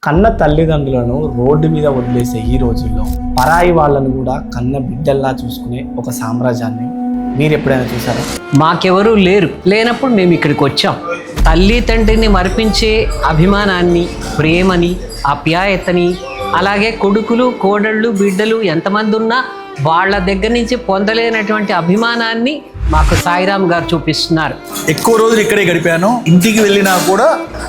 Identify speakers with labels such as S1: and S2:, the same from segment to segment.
S1: కన్న తల్లిదండ్రులను రోడ్డు మీద వదిలేసే ఈ రోజుల్లో పరాయి వాళ్ళను కూడా కన్న బిడ్డల్లా చూసుకునే ఒక సామ్రాజ్యాన్ని మీరు ఎప్పుడైనా చూసారా?
S2: మాకెవరూ లేనప్పుడు మేము ఇక్కడికి వచ్చాం. తల్లి తండ్రిని మరిపించే అభిమానాన్ని, ప్రేమని, ఆప్యాయతని, అలాగే కొడుకులు కోడళ్ళు బిడ్డలు ఎంతమంది ఉన్నా వాళ్ళ దగ్గర నుంచి పొందలేనటువంటి అభిమానాన్ని మాకు సాయిరామ్ గారు చూపిస్తున్నారు.
S3: ఎక్కువ రోజులు ఇక్కడే గడిపాను. ఇంటికి వెళ్ళినా కూడా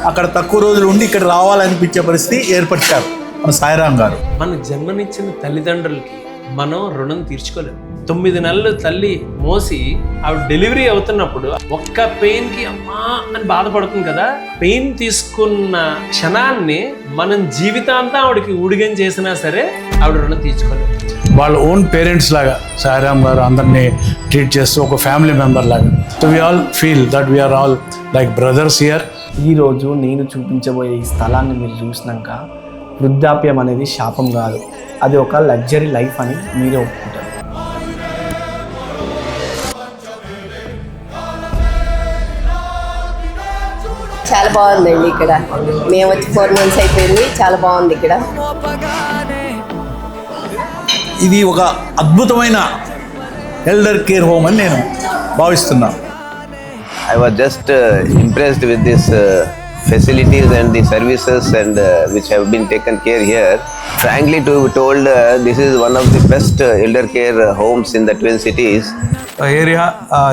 S3: అక్కడ తక్కువ రోజులు ఉండి ఇక్కడ రావాలనిపించే పరిస్థితి ఏర్పరిచారు మన సాయిరామ్ గారు.
S4: మన జన్మనిచ్చిన తల్లిదండ్రులకి మనం రుణం తీర్చుకోలేము. 9 నెలలు తల్లి మోసి ఆవిడ డెలివరీ అవుతున్నప్పుడు ఒక్క పెయిన్కి అమ్మా అని బాధపడుతుంది కదా. పెయిన్ తీసుకున్న క్షణాన్ని మనం జీవితాంతం ఆవిడకి ఊడిగం చేసినా సరే ఆవిడ రుణం తీర్చుకోలేము.
S3: వాళ్ళ ఓన్ పేరెంట్స్ లాగా సాయిరామ్ గారు అందరినీ ట్రీట్ చేస్తూ ఒక ఫ్యామిలీ మెంబర్ లాగా. So we all feel that we are all like brothers here.
S1: ఈరోజు నేను చూపించబోయే ఈ స్థలాన్ని మీరు చూసినాక వృద్ధాప్యం అనేది శాపం కాదు, అది ఒక లగ్జరీ లైఫ్ అని మీరే ఒప్పుకుంటారు.
S5: చాలా బాగుందండి ఇక్కడ. మేము వచ్చి 4 months అయిపోయింది. చాలా బాగుంది ఇక్కడ.
S3: ఇది ఒక అద్భుతమైన ఎల్డర్ కేర్ హోమ్ అని నేను భావిస్తున్నాను.
S6: I was just impressed with this facilities and the services and which have been taken care here. Frankly to be told, this is one of the best elder care homes in the Twin Cities.
S7: Area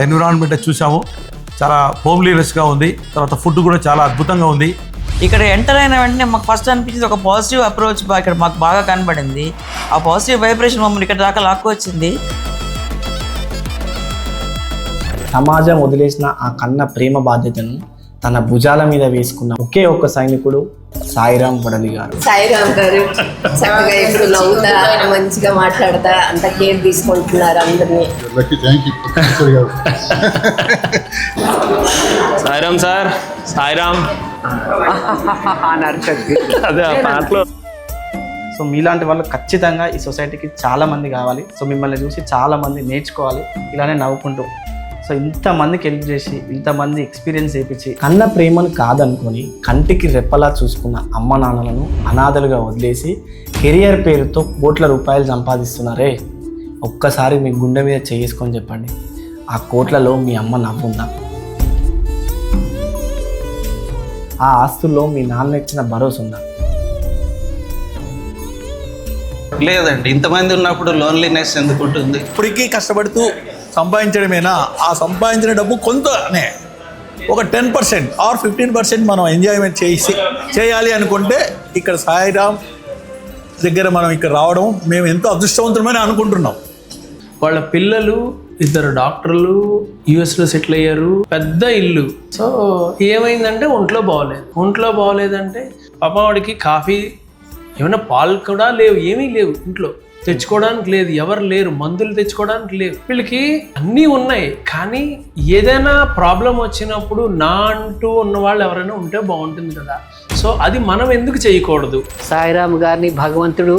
S7: environment చూసాము, చాలా హోమ్లీనెస్గా ఉంది. తర్వాత food కూడా చాలా అద్భుతంగా ఉంది.
S8: ఇక్కడ enter అయిన వెంటనే మాకు ఫస్ట్ అనిపించింది ఒక పాజిటివ్ అప్రోచ్ ఇక్కడ మాకు బాగా కనబడింది. ఆ పాజిటివ్ వైబ్రేషన్ మమ్మల్ని ఇక్కడ దాకా లాక్కొచ్చింది.
S1: సమాజం వదిలేసిన ఆ కన్న ప్రేమ బాధ్యతను తన భుజాల మీద వేసుకున్న ఒకే ఒక్క సైనికుడు సాయిరామ్ వడలి గారు.
S5: సాయిరామ్ గారు చక్కగా ఇప్పుడు నవ్వుతా మంచిగా మాట్లాడతా అంత కేర్ తీసుకుంటున్నారు అందరినీ.
S4: సాయిరామ్ సార్, సాయిరామ్ అదే ఆ పాటలో.
S1: సో మీలాంటి వాళ్ళు ఖచ్చితంగా ఈ సొసైటీకి చాలా మంది కావాలి. సో మిమ్మల్ని చూసి చాలా మంది నేర్చుకోవాలి ఇలానే నవ్వుకుంటూ. సో ఇంతమందికి హెల్ప్ చేసి ఇంతమంది ఎక్స్పీరియన్స్ చేయించి కన్న ప్రేమను కాదనుకొని కంటికి రెప్పలా చూసుకున్న అమ్మ నాన్నలను అనాథలుగా వదిలేసి కెరియర్ పేరుతో కోట్ల రూపాయలు సంపాదిస్తున్నారే, ఒక్కసారి మీ గుండె మీద చేసుకొని చెప్పండి, ఆ కోట్లలో మీ అమ్మ నవ్వుందా? ఆ ఆస్తుల్లో మీ నాన్న ఇచ్చిన భరోసా ఉందా?
S9: లేదండి. ఇంతమంది ఉన్నప్పుడు లోన్లీనెస్ ఎందుకు ఉంటుంది?
S3: ఇప్పటికీ కష్టపడుతూ సంపాదించడమేనా, ఆ సంపాదించిన డబ్బు కొంతనే ఒక 10% ఆర్ 15% మనం ఎంజాయ్మెంట్ చేయాలి అనుకుంటే ఇక్కడ సాయిరామ్ దగ్గర మనం ఇక్కడ రావడం మేము ఎంతో అదృష్టవంతులమని అనుకుంటున్నాం.
S4: వాళ్ళ పిల్లలు 2 డాక్టర్లు యుఎస్లో సెటిల్ అయ్యారు, పెద్ద ఇల్లు. సో ఏమైందంటే ఒంట్లో బాగోలేదంటే పాపం వాడికి కాఫీ ఏమైనా పాలు కూడా లేవు, ఏమీ లేవు ఇంట్లో, తెచ్చుకోవడానికి లేదు, ఎవరు లేరు, మందులు తెచ్చుకోవడానికి లేవు. వీళ్ళకి అన్నీ ఉన్నాయి, కానీ ఏదైనా ప్రాబ్లం వచ్చినప్పుడు నా అంటూ ఉన్న వాళ్ళు ఎవరైనా ఉంటే బాగుంటుంది కదా. సో అది మనం ఎందుకు చేయకూడదు?
S2: సాయిరామ్ గారిని భగవంతుడు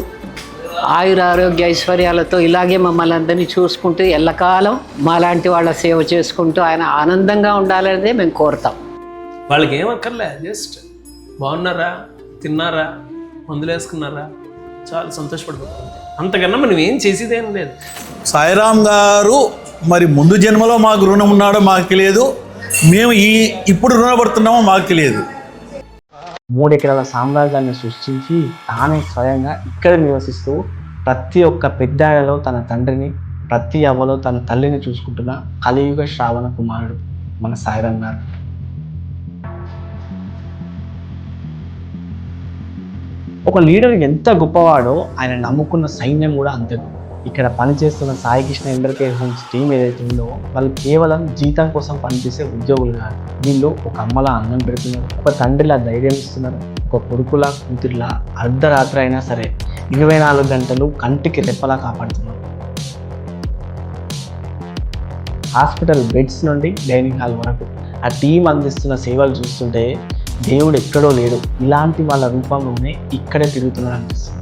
S2: ఆయుర ఆరోగ్య ఐశ్వర్యాలతో ఇలాగే మమ్మల్ని అందరినీ చూసుకుంటూ ఎల్లకాలం మాలాంటి వాళ్ళ సేవ చేసుకుంటూ ఆయన ఆనందంగా ఉండాలనేదే మేము కోరుతాం.
S4: వాళ్ళకి ఏం అక్కర్లే, జస్ట్ బాగున్నారా, తిన్నారా, మందులు వేసుకున్నారా, చాలా సంతోషపడిపోతుంది. అంతకన్నా మనం ఏం చేసేదేం లేదు.
S3: సాయిరామ్ గారు మరి ముందు జన్మలో మాకు రుణం ఉన్నాడో మాకు తెలియదు, మేము ఇప్పుడు రుణపడుతున్నామో మాకు తెలియదు.
S1: 3 ఎకరాల సామ్రాజ్యాన్ని సృష్టించి తానే స్వయంగా ఇక్కడ నివసిస్తూ ప్రతి ఒక్క పెద్దాడలో తన తండ్రిని, ప్రతి అవ్వలో తన తల్లిని చూసుకుంటున్న కలియుగ శ్రావణ కుమారుడు మన సాయిరామ్ గారు. ఒక లీడర్ ఎంత గొప్పవాడో ఆయన నమ్ముకున్న సైన్యం కూడా అంతే. ఇక్కడ పనిచేస్తున్న Sai Krishna elder care homes team ఏదైతే ఉందో వాళ్ళు కేవలం జీతం కోసం పనిచేసే ఉద్యోగులు కాదు. వీళ్ళు ఒక అమ్మలా అన్నం పెడుతున్నారు, ఒక తండ్రిలా ధైర్యం ఇస్తున్నారు, ఒక కొడుకులా కూతురిలా అర్ధరాత్రి అయినా సరే 24 గంటలు కంటికి రెప్పలా కాపాడుతున్నారు. హాస్పిటల్ బెడ్స్ నుండి డైనింగ్ హాల్ వరకు ఆ టీం అందిస్తున్న సేవలు చూస్తుంటే దేవుడు ఎక్కడో లేడు, ఇలాంటి వాళ్ళ రూపంలోనే ఇక్కడే తిరుగుతున్నాడు అనిపిస్తుంది.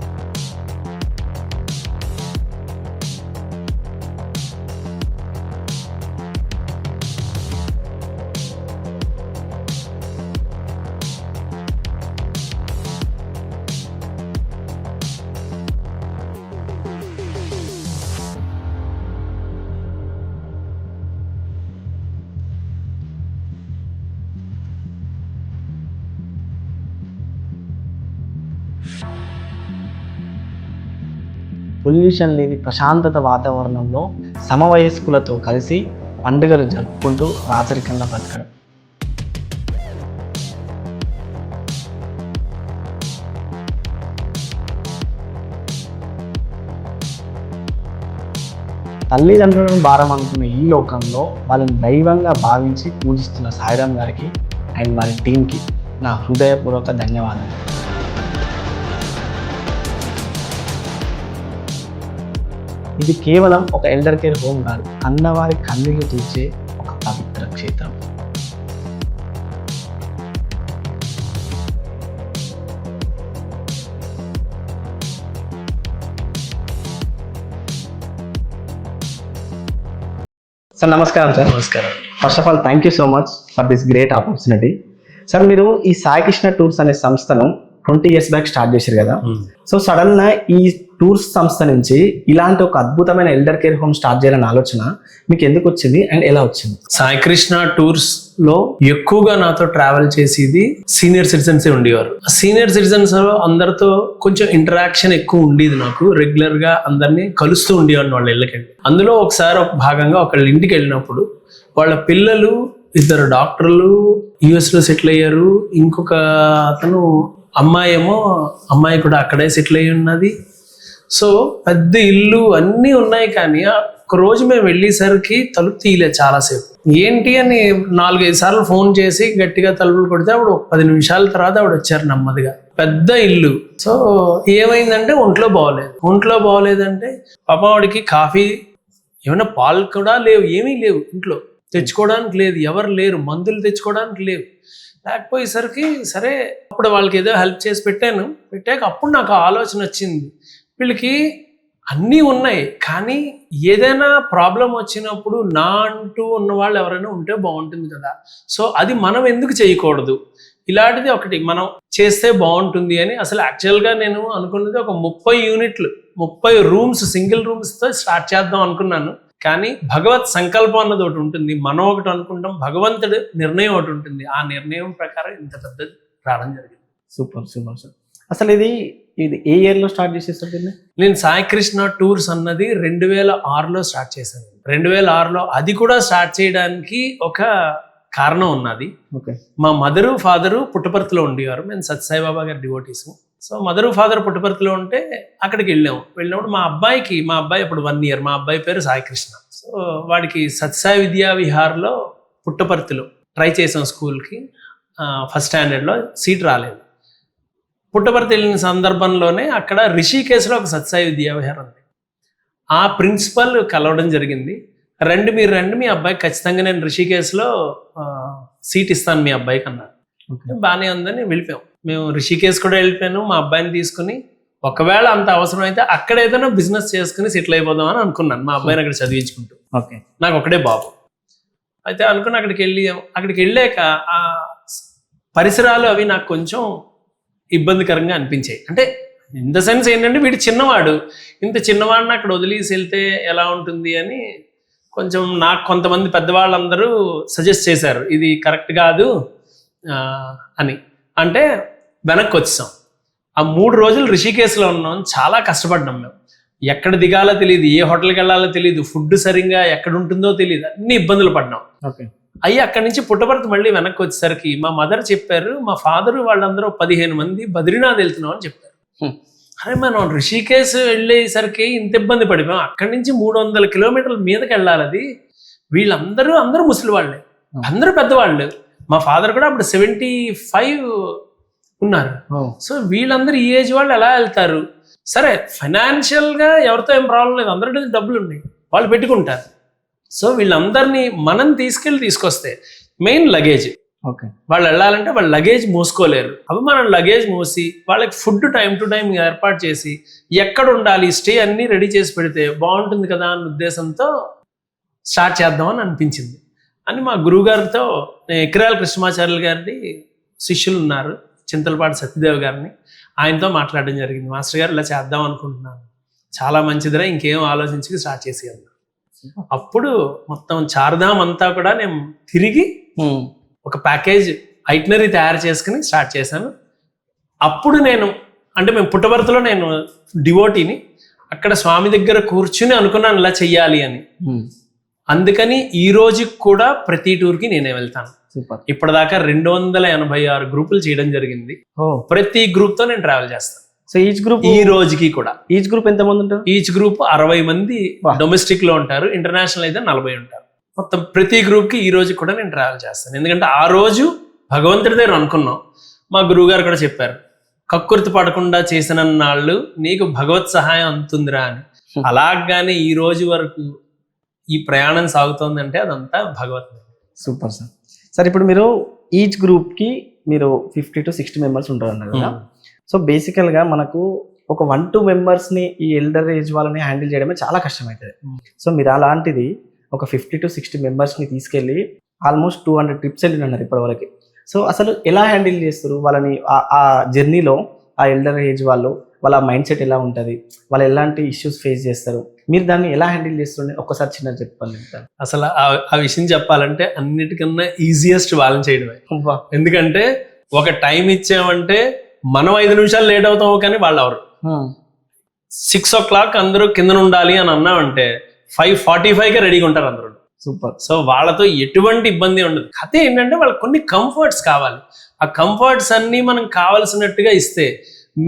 S1: పొల్యూషన్ లేని ప్రశాంతత వాతావరణంలో సమవయస్కులతో కలిసి పండుగలు జరుపుకుంటూ రాచరికంగా బతకడం. తల్లిదండ్రులను భారం అనుకున్న ఈ లోకంలో వాళ్ళని దైవంగా భావించి పూజిస్తున్న సాయిరామ్ గారికి అండ్ వారి టీంకి నా హృదయపూర్వక ధన్యవాదాలు. ఇది కేవలం ఒక ఎల్డర్ కేర్ హోమ్ కాదు, అన్నవారి కన్నీళ్లు తీర్చే ఒక పవిత్ర క్షేత్రం. సార్ నమస్కారం. సార్
S4: నమస్కారం.
S1: First of all thank you so much for this great opportunity. Sir మీరు ఈ సాయి కృష్ణ టూర్స్ అనే సంస్థను 20 years బ్యాక్ స్టార్ట్ చేశారు కదా. సో సడన్ గా ఈ టూర్స్ సంస్థ నుంచి ఇలాంటి ఒక అద్భుతమైన ఎల్డర్ కేర్ హోమ్ స్టార్ట్ చేయాలనే ఆలోచన మీకు ఎందుకు వచ్చింది అండ్ ఎలా వచ్చింది?
S4: సాయి కృష్ణ టూర్స్ లో ఎక్కువగా నాతో ట్రావెల్ చేసేది సీనియర్ సిటిజన్స్ ఉండేవారు. సీనియర్ సిటిజన్స్ అందరితో కొంచెం ఇంటరాక్షన్ ఎక్కువ ఉండేది. నాకు రెగ్యులర్ గా అందరినీ కలుస్తూ ఉండేవాడిని వాళ్ళ ఇళ్ళకెళ్ళి. అందులో ఒకసారి ఒక భాగంగా ఒకళ్ళ ఇంటికి వెళ్ళినప్పుడు వాళ్ళ పిల్లలు 2 డాక్టర్లు US లో సెటిల్ అయ్యారు. ఇంకొక అతను అమ్మాయి కూడా అక్కడే సెటిల్ అయ్యి ఉన్నది. సో పెద్ద ఇల్లు అన్నీ ఉన్నాయి. కానీ ఒక రోజు మేము వెళ్ళేసరికి తలుపు తీయలేదు చాలాసేపు. ఏంటి అని 4-5 సార్లు ఫోన్ చేసి గట్టిగా తలుపులు కొడితే ఆవిడ 10 నిమిషాల తర్వాత ఆవిడ వచ్చారు నెమ్మదిగా. పెద్ద ఇల్లు. సో ఏమైందంటే ఒంట్లో బాగోలేదంటే పాప ఆవిడకి కాఫీ ఏమైనా పాలు కూడా లేవు, ఏమీ లేవు ఇంట్లో, తెచ్చుకోవడానికి లేదు, ఎవరు లేరు, మందులు తెచ్చుకోవడానికి లేవు. లేకపోయేసరికి సరే అప్పుడు వాళ్ళకి ఏదో హెల్ప్ చేసి పెట్టాక అప్పుడు నాకు ఆలోచన వచ్చింది, వీళ్ళకి అన్నీ ఉన్నాయి కానీ ఏదైనా ప్రాబ్లం వచ్చినప్పుడు నా అంటూ ఉన్న వాళ్ళు ఎవరైనా ఉంటే బాగుంటుంది కదా. సో అది మనం ఎందుకు చేయకూడదు, ఇలాంటిది ఒకటి మనం చేస్తే బాగుంటుంది అని. అసలు యాక్చువల్గా నేను అనుకున్నది ఒక 30 యూనిట్లు 30 రూమ్స్ సింగిల్ రూమ్స్తో స్టార్ట్ చేద్దాం అనుకున్నాను. కానీ భగవత్ సంకల్పం అన్నది ఒకటి ఉంటుంది, మనం ఒకటి అనుకుంటాం, భగవంతుడి నిర్ణయం ఒకటి ఉంటుంది. ఆ నిర్ణయం ప్రకారం ఇంత పెద్దది ప్రారంభం జరిగింది.
S1: Super sir. అసలు ఇది ఏ ఇయర్లో స్టార్ట్ చేసేసారు దీన్ని?
S4: నేను సాయి కృష్ణ టూర్స్ అన్నది 2006లో స్టార్ట్ చేశాను. 2006లో అది కూడా స్టార్ట్ చేయడానికి ఒక కారణం ఉన్నది.
S1: ఓకే. మా
S4: మదరు ఫాదరు పుట్టపర్తిలో ఉండేవారు. మేము సత్యసాయిబాబా గారి డివోటీస్. సో మదరు ఫాదర్ పుట్టపర్తిలో ఉంటే అక్కడికి వెళ్ళినప్పుడు మా అబ్బాయి అప్పుడు 1 year. మా అబ్బాయి పేరు సాయి కృష్ణ. సో వాడికి సత్యసాయి విద్యా విహార్లో పుట్టపర్తిలో ట్రై చేసాం స్కూల్కి. ఫస్ట్ స్టాండర్డ్లో సీట్ రాలేదు. పుట్టపర్తి వెళ్ళిన సందర్భంలోనే అక్కడ రిషికేశ్లో ఒక సత్యసాయి విద్యా విహార్ ఉంది. ఆ ప్రిన్సిపల్ కలవడం జరిగింది. మీరు రండి, మీ అబ్బాయికి ఖచ్చితంగా నేను రిషికేశ్లో సీట్ ఇస్తాను మీ అబ్బాయికి అన్నారు. బాగానే ఉందని వెళ్ళిపోయాం. మేము రిషికేశ్ కూడా వెళ్ళిపోయాను మా అబ్బాయిని తీసుకుని. ఒకవేళ అంత అవసరం అయితే అక్కడ ఏదైనా బిజినెస్ చేసుకుని సెటిల్ అయిపోదాం అని అనుకున్నాను, మా అబ్బాయిని అక్కడ చదివించుకుంటూ.
S1: ఓకే.
S4: నాకు ఒకటే బాబు అయితే అనుకుని అక్కడికి వెళ్ళాక ఆ పరిసరాలు అవి నాకు కొంచెం ఇబ్బందికరంగా అనిపించాయి. అంటే ఇన్ ద సెన్స్ ఏంటంటే వీడు చిన్నవాడు, ఇంత చిన్నవాడిని అక్కడ వదిలేసి వెళ్తే ఎలా ఉంటుంది అని కొంచెం నాకు కొంతమంది పెద్దవాళ్ళందరూ సజెస్ట్ చేశారు, ఇది కరెక్ట్ కాదు అని. అంటే వెనక్కి వచ్చాం. ఆ 3 రోజులు రిషికేశ్లో ఉన్నాం. చాలా కష్టపడ్డాం మేము. ఎక్కడ దిగాలో తెలియదు, ఏ హోటల్కి వెళ్ళాలో తెలియదు, ఫుడ్ సరిగ్గా ఎక్కడ ఉంటుందో తెలియదు, అన్ని ఇబ్బందులు పడ్డాం.
S1: ఓకే.
S4: అక్కడి నుంచి పుట్టపర్తి మళ్ళీ వెనక్కి వచ్చేసరికి మా మదర్ చెప్పారు, మా ఫాదరు వాళ్ళందరూ 15 మంది బద్రీనాథ్ వెళ్తున్నాం అని చెప్పారు. అరే మనం రిషికేశ్ వెళ్ళేసరికి ఇంత ఇబ్బంది పడిపోయాం. అక్కడి నుంచి 300 కిలోమీటర్ల మీదకి వెళ్ళాలి. అది అందరూ ముసలి వాళ్ళే, అందరూ పెద్దవాళ్ళు. మా ఫాదర్ కూడా అప్పుడు 75 ఉన్నారు. సో వీళ్ళందరూ ఈ ఏజ్ వాళ్ళు ఎలా వెళ్తారు? సరే ఫైనాన్షియల్గా ఎవరితో ఏం ప్రాబ్లం లేదు, అందరి డబ్బులు ఉన్నాయి, వాళ్ళు పెట్టుకుంటారు. సో వీళ్ళందరినీ మనం తీసుకొస్తే మెయిన్ లగేజ్.
S1: ఓకే.
S4: వాళ్ళు వెళ్ళాలంటే వాళ్ళు లగేజ్ మోసుకోలేరు. అవి మనం లగేజ్ మోసి వాళ్ళకి ఫుడ్ టైం టు టైం ఏర్పాటు చేసి ఎక్కడ ఉండాలి స్టే అన్నీ రెడీ చేసి పెడితే బాగుంటుంది కదా అన్న ఉద్దేశంతో స్టార్ట్ చేద్దామని అనిపించింది. అని మా గురువుగారితో, ఎకిరాల కృష్ణమాచార్యులు గారిని శిష్యులు ఉన్నారు, చింతలపాటి సత్యదేవ్ గారిని, ఆయనతో మాట్లాడడం జరిగింది. మాస్టర్ గారు ఇలా చేద్దాం అనుకుంటున్నాను, చాలా మంచిదిరా, ఇంకేం ఆలోచించి స్టార్ట్ చేసేయాలి. అప్పుడు మొత్తం చార్ధామ్ అంతా కూడా నేను తిరిగి ఒక ప్యాకేజ్ ఐటినరీ తయారు చేసుకుని స్టార్ట్ చేశాను. అప్పుడు నేను అంటే మేము పుట్టబర్తిలో నేను డివోటీని, అక్కడ స్వామి దగ్గర కూర్చుని అనుకున్నాను ఇలా చెయ్యాలి అని. అందుకని ఈ రోజుకి కూడా ప్రతి టూర్కి నేనే వెళ్తాను.
S1: సూపర్.
S4: ఇప్పటిదాకా 286 గ్రూపులు చేయడం జరిగింది. ప్రతి గ్రూప్తో నేను ట్రావెల్ చేస్తాను.
S1: సో ఈచ్ గ్రూప్
S4: ఈ రోజుకి కూడా
S1: ఈచ్ గ్రూప్ ఎంత మంది ఉంటారు?
S4: ఈచ్ గ్రూప్ 60 మంది డొమెస్టిక్ లో ఉంటారు, ఇంటర్నేషనల్ అయితే 40 ఉంటారు. మొత్తం ప్రతి గ్రూప్ కి ఈ రోజు కూడా నేను ట్రావెల్ చేస్తాను. ఎందుకంటే ఆ రోజు భగవంతుడి దగ్గర అనుకున్నాం. మా గురువు గారు కూడా చెప్పారు, కక్కుర్తి పడకుండా చేసిన నాళ్ళు నీకు భగవత్ సహాయం అందుతుందిరా అని. అలాగానే ఈ రోజు వరకు ఈ ప్రయాణం సాగుతోందంటే అదంతా భగవత్.
S1: Super sir. సార్ ఇప్పుడు మీరు ఈచ్ గ్రూప్ కి మీరు 50 to 60 మెంబర్స్ ఉంటారు అన్నారు కదా. సో బేసికల్గా మనకు ఒక 1-2 మెంబర్స్ని ఈ ఎల్డర్ ఏజ్ వాళ్ళని హ్యాండిల్ చేయడమే చాలా కష్టమవుతుంది. సో మీరు అలాంటిది ఒక 50 to 60 మెంబర్స్ని తీసుకెళ్ళి ఆల్మోస్ట్ 200 ట్రిప్స్ వెళ్ళినారు ఇప్పటివరకు. సో అసలు ఎలా హ్యాండిల్ చేస్తారు వాళ్ళని? ఆ జర్నీలో ఆ ఎల్డర్ ఏజ్ వాళ్ళు వాళ్ళ మైండ్ సెట్ ఎలా ఉంటుంది, వాళ్ళు ఎలాంటి ఇష్యూస్ ఫేస్ చేస్తారు, మీరు దాన్ని ఎలా హ్యాండిల్ చేస్తుంది ఒక్కసారి చిన్న చెప్పండి.
S4: అసలు ఆ విషయం చెప్పాలంటే అన్నిటికన్నా ఈజియెస్ట్ వాళ్ళని చేయడమే. ఎందుకంటే ఒక టైం ఇచ్చామంటే మనం 5 నిమిషాలు లేట్ అవుతాము, కానీ వాళ్ళు ఎవరు 6 o'clock అందరూ కింద ఉండాలి అని అన్నామంటే 5:45కే రెడీగా ఉంటారు అందరూ.
S1: సూపర్.
S4: సో వాళ్ళతో ఎటువంటి ఇబ్బంది ఉండదు. కథ ఏంటంటే వాళ్ళకి కొన్ని కంఫర్ట్స్ కావాలి. ఆ కంఫర్ట్స్ అన్నీ మనం కావాల్సినట్టుగా ఇస్తే,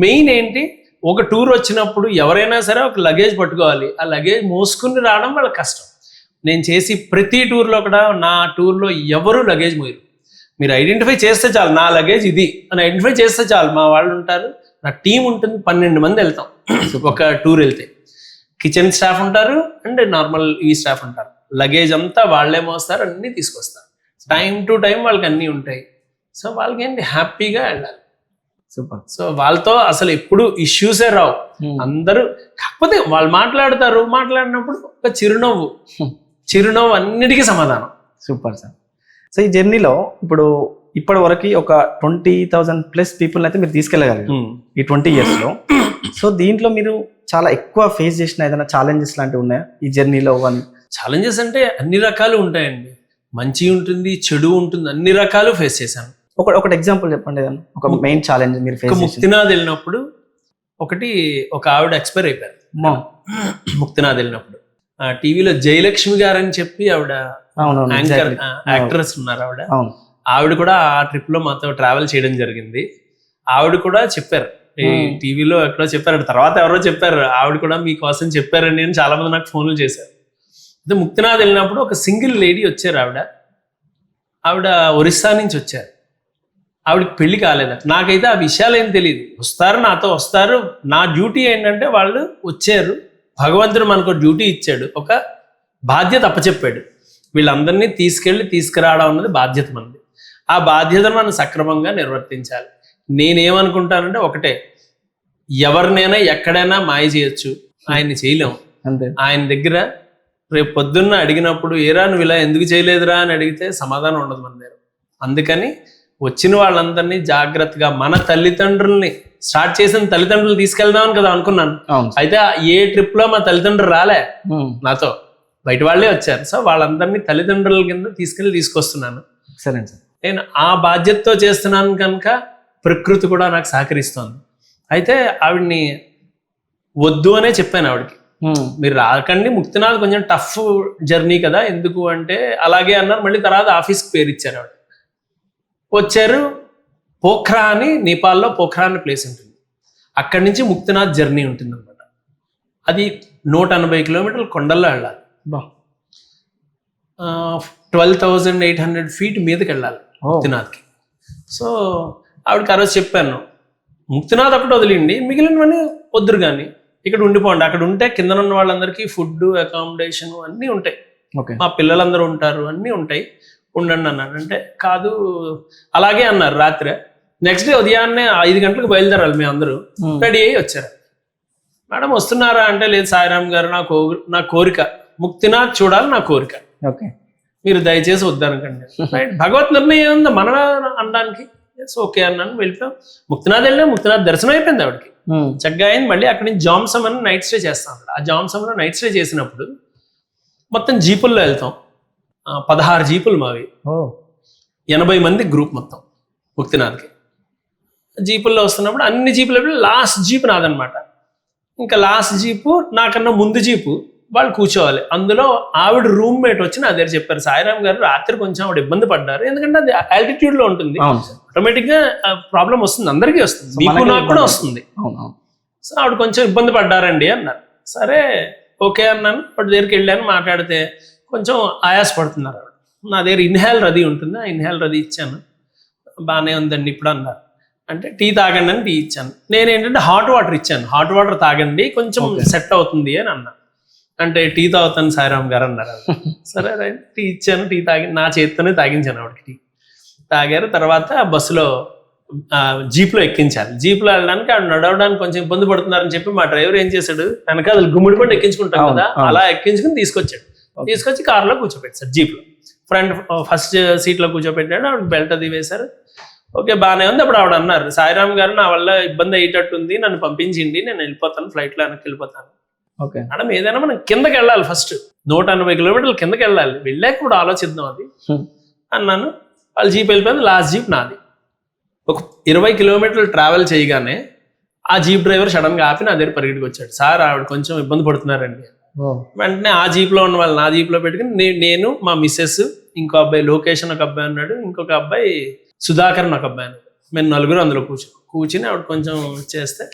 S4: మెయిన్ ఏంటి, ఒక టూర్ వచ్చినప్పుడు ఎవరైనా సరే ఒక లగేజ్ పట్టుకోవాలి. ఆ లగేజ్ మోసుకుని రావడం వాళ్ళకి కష్టం. నేను చేసి ప్రతి టూర్లో కూడా, నా టూర్లో ఎవరు లగేజ్ మోయరు. మీరు ఐడెంటిఫై చేస్తే చాలు, నా లగేజ్ ఇది అని ఐడెంటిఫై చేస్తే చాలు. మా వాళ్ళు ఉంటారు, నా టీం ఉంటుంది, 12 మంది వెళ్తాం ఒక టూర్ వెళ్తే. కిచెన్ స్టాఫ్ ఉంటారు అండ్ నార్మల్ ఈ స్టాఫ్ ఉంటారు. లగేజ్ అంతా వాళ్ళే మోస్తారు, అన్నీ తీసుకొస్తారు. టైం టు టైం వాళ్ళకి అన్నీ ఉంటాయి. సో వాళ్ళకి ఏంటి, హ్యాపీగా వెళ్ళాలి.
S1: సూపర్.
S4: సో వాళ్ళతో అసలు ఎప్పుడు ఇష్యూసే రావు. అందరూ కాకపోతే వాళ్ళు మాట్లాడినప్పుడు ఒక చిరునవ్వు అన్నిటికీ సమాధానం.
S1: Super sir. సో ఈ జర్నీలో ఇప్పటి వరకు ఒక 20,000+ పీపుల్ అయితే మీరు తీసుకెళ్ళగలిగారు ఈ 20 yearsలో. సో దీంట్లో మీరు చాలా ఎక్కువ ఫేస్ చేసిన ఏదైనా ఛాలెంజెస్ లాంటివి ఉన్నాయా ఈ జర్నీలో?
S4: ఛాలెంజెస్ అంటే అన్ని రకాలు ఉంటాయండి. మంచి ఉంటుంది, చెడు ఉంటుంది, అన్ని రకాలు ఫేస్ చేశాను.
S1: ఒకటి ఎగ్జాంపుల్ చెప్పండి ఏదైనా, ఒక మెయిన్ ఛాలెంజ్ మీరు ఫేస్ చేసిన.
S4: ముక్తినాథ్ వెళ్ళినప్పుడు ఒక ఆవిడ ఎక్స్పైర్ అయిపోయారు. ముక్తినాథ్ వెళ్ళినప్పుడు టీవీలో జయలక్ష్మి గారు అని చెప్పి ఆవిడ యాంకర్ యాక్ట్రెస్ ఉన్నారు. ఆవిడ కూడా ఆ ట్రిప్ లో మాతో ట్రావెల్ చేయడం జరిగింది. ఆవిడ కూడా చెప్పారు, టీవీలో ఎక్కడో చెప్పారు, తర్వాత ఎవరో చెప్పారు, ఆవిడ కూడా మీకోసం చెప్పారని అని చాలా మంది నాకు ఫోన్లు చేశారు. అయితే ముక్తినాథ్ వెళ్ళినప్పుడు ఒక సింగిల్ లేడీ వచ్చారు. ఆవిడ ఒరిస్సా నుంచి వచ్చారు. ఆవిడకి పెళ్లి కాలేదట. నాకైతే ఆ విషయాలు ఏం తెలియదు. నాతో వస్తారు. నా డ్యూటీ ఏంటంటే, వాళ్ళు వచ్చారు, భగవంతుడు మనకు డ్యూటీ ఇచ్చాడు, ఒక బాధ్యత అప్పచెప్పాడు. వీళ్ళందరినీ తీసుకురావడం అన్నది బాధ్యత మనది. ఆ బాధ్యతను మనం సక్రమంగా నిర్వర్తించాలి. నేనేమనుకుంటానంటే ఒకటే, ఎవరినైనా ఎక్కడైనా మాయ చేయొచ్చు, ఆయన్ని చేయలేము. ఆయన దగ్గర రేపు పొద్దున్న అడిగినప్పుడు, ఏరా నువ్వు ఇలా ఎందుకు చేయలేదురా అని అడిగితే సమాధానం ఉండదు మన దగ్గర. అందుకని వచ్చిన వాళ్ళందరినీ జాగ్రత్తగా, మన తల్లిదండ్రుల్ని, స్టార్ట్ చేసిన తల్లిదండ్రులు తీసుకెళ్దామని కదా అనుకున్నాను. అయితే ఏ ట్రిప్ లో మా తల్లిదండ్రులు రాలే, నాతో బయట వాళ్ళే వచ్చారు. సో వాళ్ళందరినీ తల్లిదండ్రుల కింద తీసుకొస్తున్నాను.
S1: సరే సార్.
S4: నేను ఆ బాధ్యతతో చేస్తున్నాను కనుక ప్రకృతి కూడా నాకు సహకరిస్తోంది. అయితే ఆవిడ్ని వద్దు అనే చెప్పాను ఆవిడకి, మీరు రాకండి, ముక్తినాథ్ కొంచెం టఫ్ జర్నీ కదా, ఎందుకు అంటే అలాగే అన్నారు. మళ్ళీ తర్వాత ఆఫీస్కి పేరు ఇచ్చారు. ఆవిడ వచ్చారు. పోఖ్రా అని, నేపాల్లో పోఖ్రా అనే ప్లేస్ ఉంటుంది. అక్కడి నుంచి ముక్తినాథ్ జర్నీ ఉంటుంది అనమాట. అది 180 కిలోమీటర్లు కొండల్లో వెళ్ళాలి. 12,800 feet మీదకి వెళ్ళాలి ముక్తినాథ్కి. సో ఆవిడకి ఆ రోజు చెప్పాను, ముక్తినాథ్ ఒకటి వదిలిండి, మిగిలినవన్నీ వద్దురు కానీ ఇక్కడ ఉండిపోండి. అక్కడ ఉంటే కింద ఉన్న వాళ్ళందరికీ ఫుడ్, అకామిడేషన్ అన్నీ ఉంటాయి, మా పిల్లలందరూ ఉంటారు, అన్నీ ఉంటాయి, ఉండండి అన్నాను. అంటే కాదు, అలాగే అన్నారు. రాత్రి నెక్స్ట్ డే ఉదయాన్నే 5 గంటలకు బయలుదేరాలి. మేము అందరూ రెడీ అయ్యి వచ్చారు. మేడం వస్తున్నారా అంటే, లేదు సాయిరామ్ గారు, నా కోరిక ముక్తినాథ్ చూడాలి, నా కోరిక, మీరు దయచేసి వద్దనకండి. భగవత్ నిర్ణయం ఉంది మనం అనడానికి. ఓకే అన్నాను. వెళ్ళిపోయాం. ముక్తినాథ్ వెళ్ళినా ముక్తినాథ్ దర్శనం అయిపోయింది ఆవిడకి, చక్కగా అయింది. మళ్ళీ అక్కడి నుంచి జామ్సమ్ అని నైట్ స్టే చేస్తాం. ఆ జామ్సమ్లో నైట్ స్టే చేసినప్పుడు మొత్తం జీపుల్లో వెళ్తాం. 16 జీపులు మావి, 80 మంది గ్రూప్ మొత్తం ముక్తినాథ్కి. జీపుల్లో వస్తున్నప్పుడు అన్ని జీపులు లాస్ట్ జీప్ నాదనమాట. ఇంకా లాస్ట్ జీపు నాకన్నా ముందు జీపు వాళ్ళు కూర్చోవాలి. అందులో ఆవిడ రూమ్మేట్ వచ్చి నా దగ్గర చెప్పారు, సాయిరామ్ గారు రాత్రి కొంచెం ఆవిడ ఇబ్బంది పడ్డారు, ఎందుకంటే అది ఆల్టిట్యూడ్ లో ఉంటుంది, ఆటోమేటిక్ గా ప్రాబ్లం వస్తుంది, అందరికీ వస్తుంది, మీకు నాకు కూడా వస్తుంది. సో ఆవిడ కొంచెం ఇబ్బంది పడ్డారండి అన్నారు. సరే ఓకే అన్నాను. వాడి దగ్గరికి వెళ్ళాను, మాట్లాడితే కొంచెం ఆయాస పడుతున్నారు ఆవిడ. నా దగ్గర ఇన్హేలర్ అది ఉంటుంది, ఆ ఇన్హేలర్ అది ఇచ్చాను. బాగానే ఉందండి ఇప్పుడు అన్నారు. అంటే టీ తాగండి అని టీ ఇచ్చాను. నేనేంటంటే హాట్ వాటర్ ఇచ్చాను, హాట్ వాటర్ తాగండి కొంచెం సెట్ అవుతుంది అని అన్నా. అంటే టీ తాగుతాను సాయిరామ్ గారు అన్నారు. సరే రైట్, టీ ఇచ్చాను, టీ తాగి నా చేతితోనే తాగించాను ఆవిడకి టీ. తాగారు. తర్వాత బస్సులో జీప్లో ఎక్కించాలి. జీప్లో వెళ్ళడానికి ఆవిడ నడవడానికి కొంచెం ఇబ్బంది పడుతున్నారని చెప్పి మా డ్రైవర్ ఏం చేశాడు, వెనకాల గుమ్మిడి పడి ఎక్కించుకుంటాం కదా, అలా ఎక్కించుకుని తీసుకొచ్చాడు. తీసుకొచ్చి కార్లో కూర్చోపెట్టారు, జీప్లో ఫ్రంట్ ఫస్ట్ సీట్లో కూర్చోపెట్టాడు. ఆవిడ బెల్ట్ అది వేశారు. ఓకే బాగానే ఉంది. అప్పుడు ఆవిడ అన్నారు, సాయిరామ్ గారు నా వల్ల ఇబ్బంది అయ్యేటట్టుంది, నన్ను పంపించింది, నేను వెళ్ళిపోతాను, ఫ్లైట్లో వెనక్కి వెళ్ళిపోతాను. మేడం ఏదైనా మనం కిందకి వెళ్ళాలి, ఫస్ట్ 180 కిలోమీటర్లు కిందకి వెళ్ళాలి, వెళ్ళాక ఇప్పుడు ఆలోచిద్దాం అది అన్నాను. వాళ్ళు జీప్ వెళ్ళిపోయింది. లాస్ట్ జీప్ నాది. ఒక 20 కిలోమీటర్లు ట్రావెల్ చేయగానే ఆ జీప్ డ్రైవర్ సడన్ గా ఆపి నా దగ్గర పరిగెట్టుకు వచ్చాడు, సార్ ఆవిడ కొంచెం ఇబ్బంది పడుతున్నారండి. వెంటనే ఆ జీప్లో ఉన్న వాళ్ళు నా జీప్లో పెట్టుకుని నేను మా మిస్సెస్, ఇంకో అబ్బాయి లోకేషన్ ఒక అబ్బాయి ఉన్నాడు, ఇంకొక అబ్బాయి సుధాకర్ ఒక అబ్బాయి అన్నాడు, మేము నలుగురు అందులో కూర్చుని ఆవిడ కొంచెం చేస్తే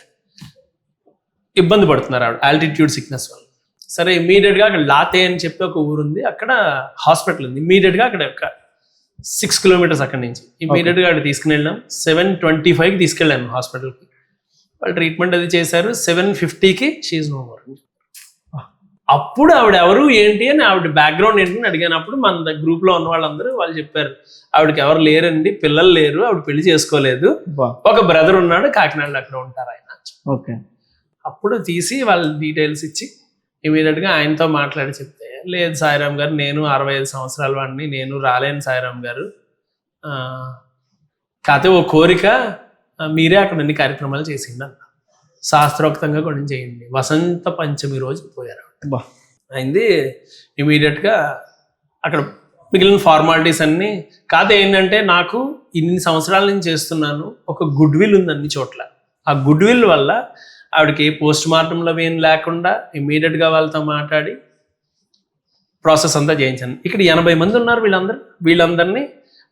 S4: ఇబ్బంది పడుతున్నారు ఆవిడ ఆల్టిట్యూడ్ సిక్నెస్ వల్ల. సరే ఇమీడియట్గా అక్కడ లాతే అని చెప్పి ఒక ఊరు ఉంది, అక్కడ హాస్పిటల్ ఉంది. ఇమీడియట్గా అక్కడ 6 కిలోమీటర్స్ అక్కడి నుంచి ఇమీడియట్గా అక్కడ తీసుకుని వెళ్ళాం. 7:25కి తీసుకెళ్ళాను హాస్పిటల్కి. వాళ్ళు ట్రీట్మెంట్ అది చేశారు. 7:50కి షీఈ్ నో మోర్. అప్పుడు ఆవిడ ఎవరు ఏంటి అని ఆవిడ బ్యాక్గ్రౌండ్ ఏంటని అడిగినప్పుడు మన గ్రూప్లో ఉన్న వాళ్ళందరూ వాళ్ళు చెప్పారు, ఆవిడకి ఎవరు లేరండి, పిల్లలు లేరు, ఆవిడ పెళ్లి చేసుకోలేదు, ఒక బ్రదర్ ఉన్నాడు, కాకినాడలో అక్కడ ఉంటారు ఆయన.
S1: ఓకే.
S4: అప్పుడు తీసి వాళ్ళ డీటెయిల్స్ ఇచ్చి ఇమీడియట్గా ఆయనతో మాట్లాడి చెప్తే, లేదు సాయిరామ్ గారు, నేను 65 సంవత్సరాల వాడిని, నేను రాలేను సాయిరామ్ గారు, కాకపోతే ఓ కోరిక, మీరే అక్కడ అన్ని కార్యక్రమాలు చేసిండి అన్న, శాస్త్రోక్తంగా కూడా చేయండి. వసంత పంచమి రోజు పోయారు అయింది. ఇమీడియట్గా అక్కడ మిగిలిన ఫార్మాలిటీస్ అన్నీ. కాకపోతే ఏంటంటే నాకు ఇన్ని సంవత్సరాల నుంచి చేస్తున్నాను, ఒక గుడ్ విల్ ఉంది అన్ని చోట్ల. ఆ గుడ్ విల్ వల్ల ఆవిడకి పోస్ట్ మార్టంలో ఏం లేకుండా ఇమీడియట్గా వాళ్ళతో మాట్లాడి ప్రాసెస్ అంతా చేయించాను. ఇక్కడ 80 మంది ఉన్నారు. వీళ్ళందరినీ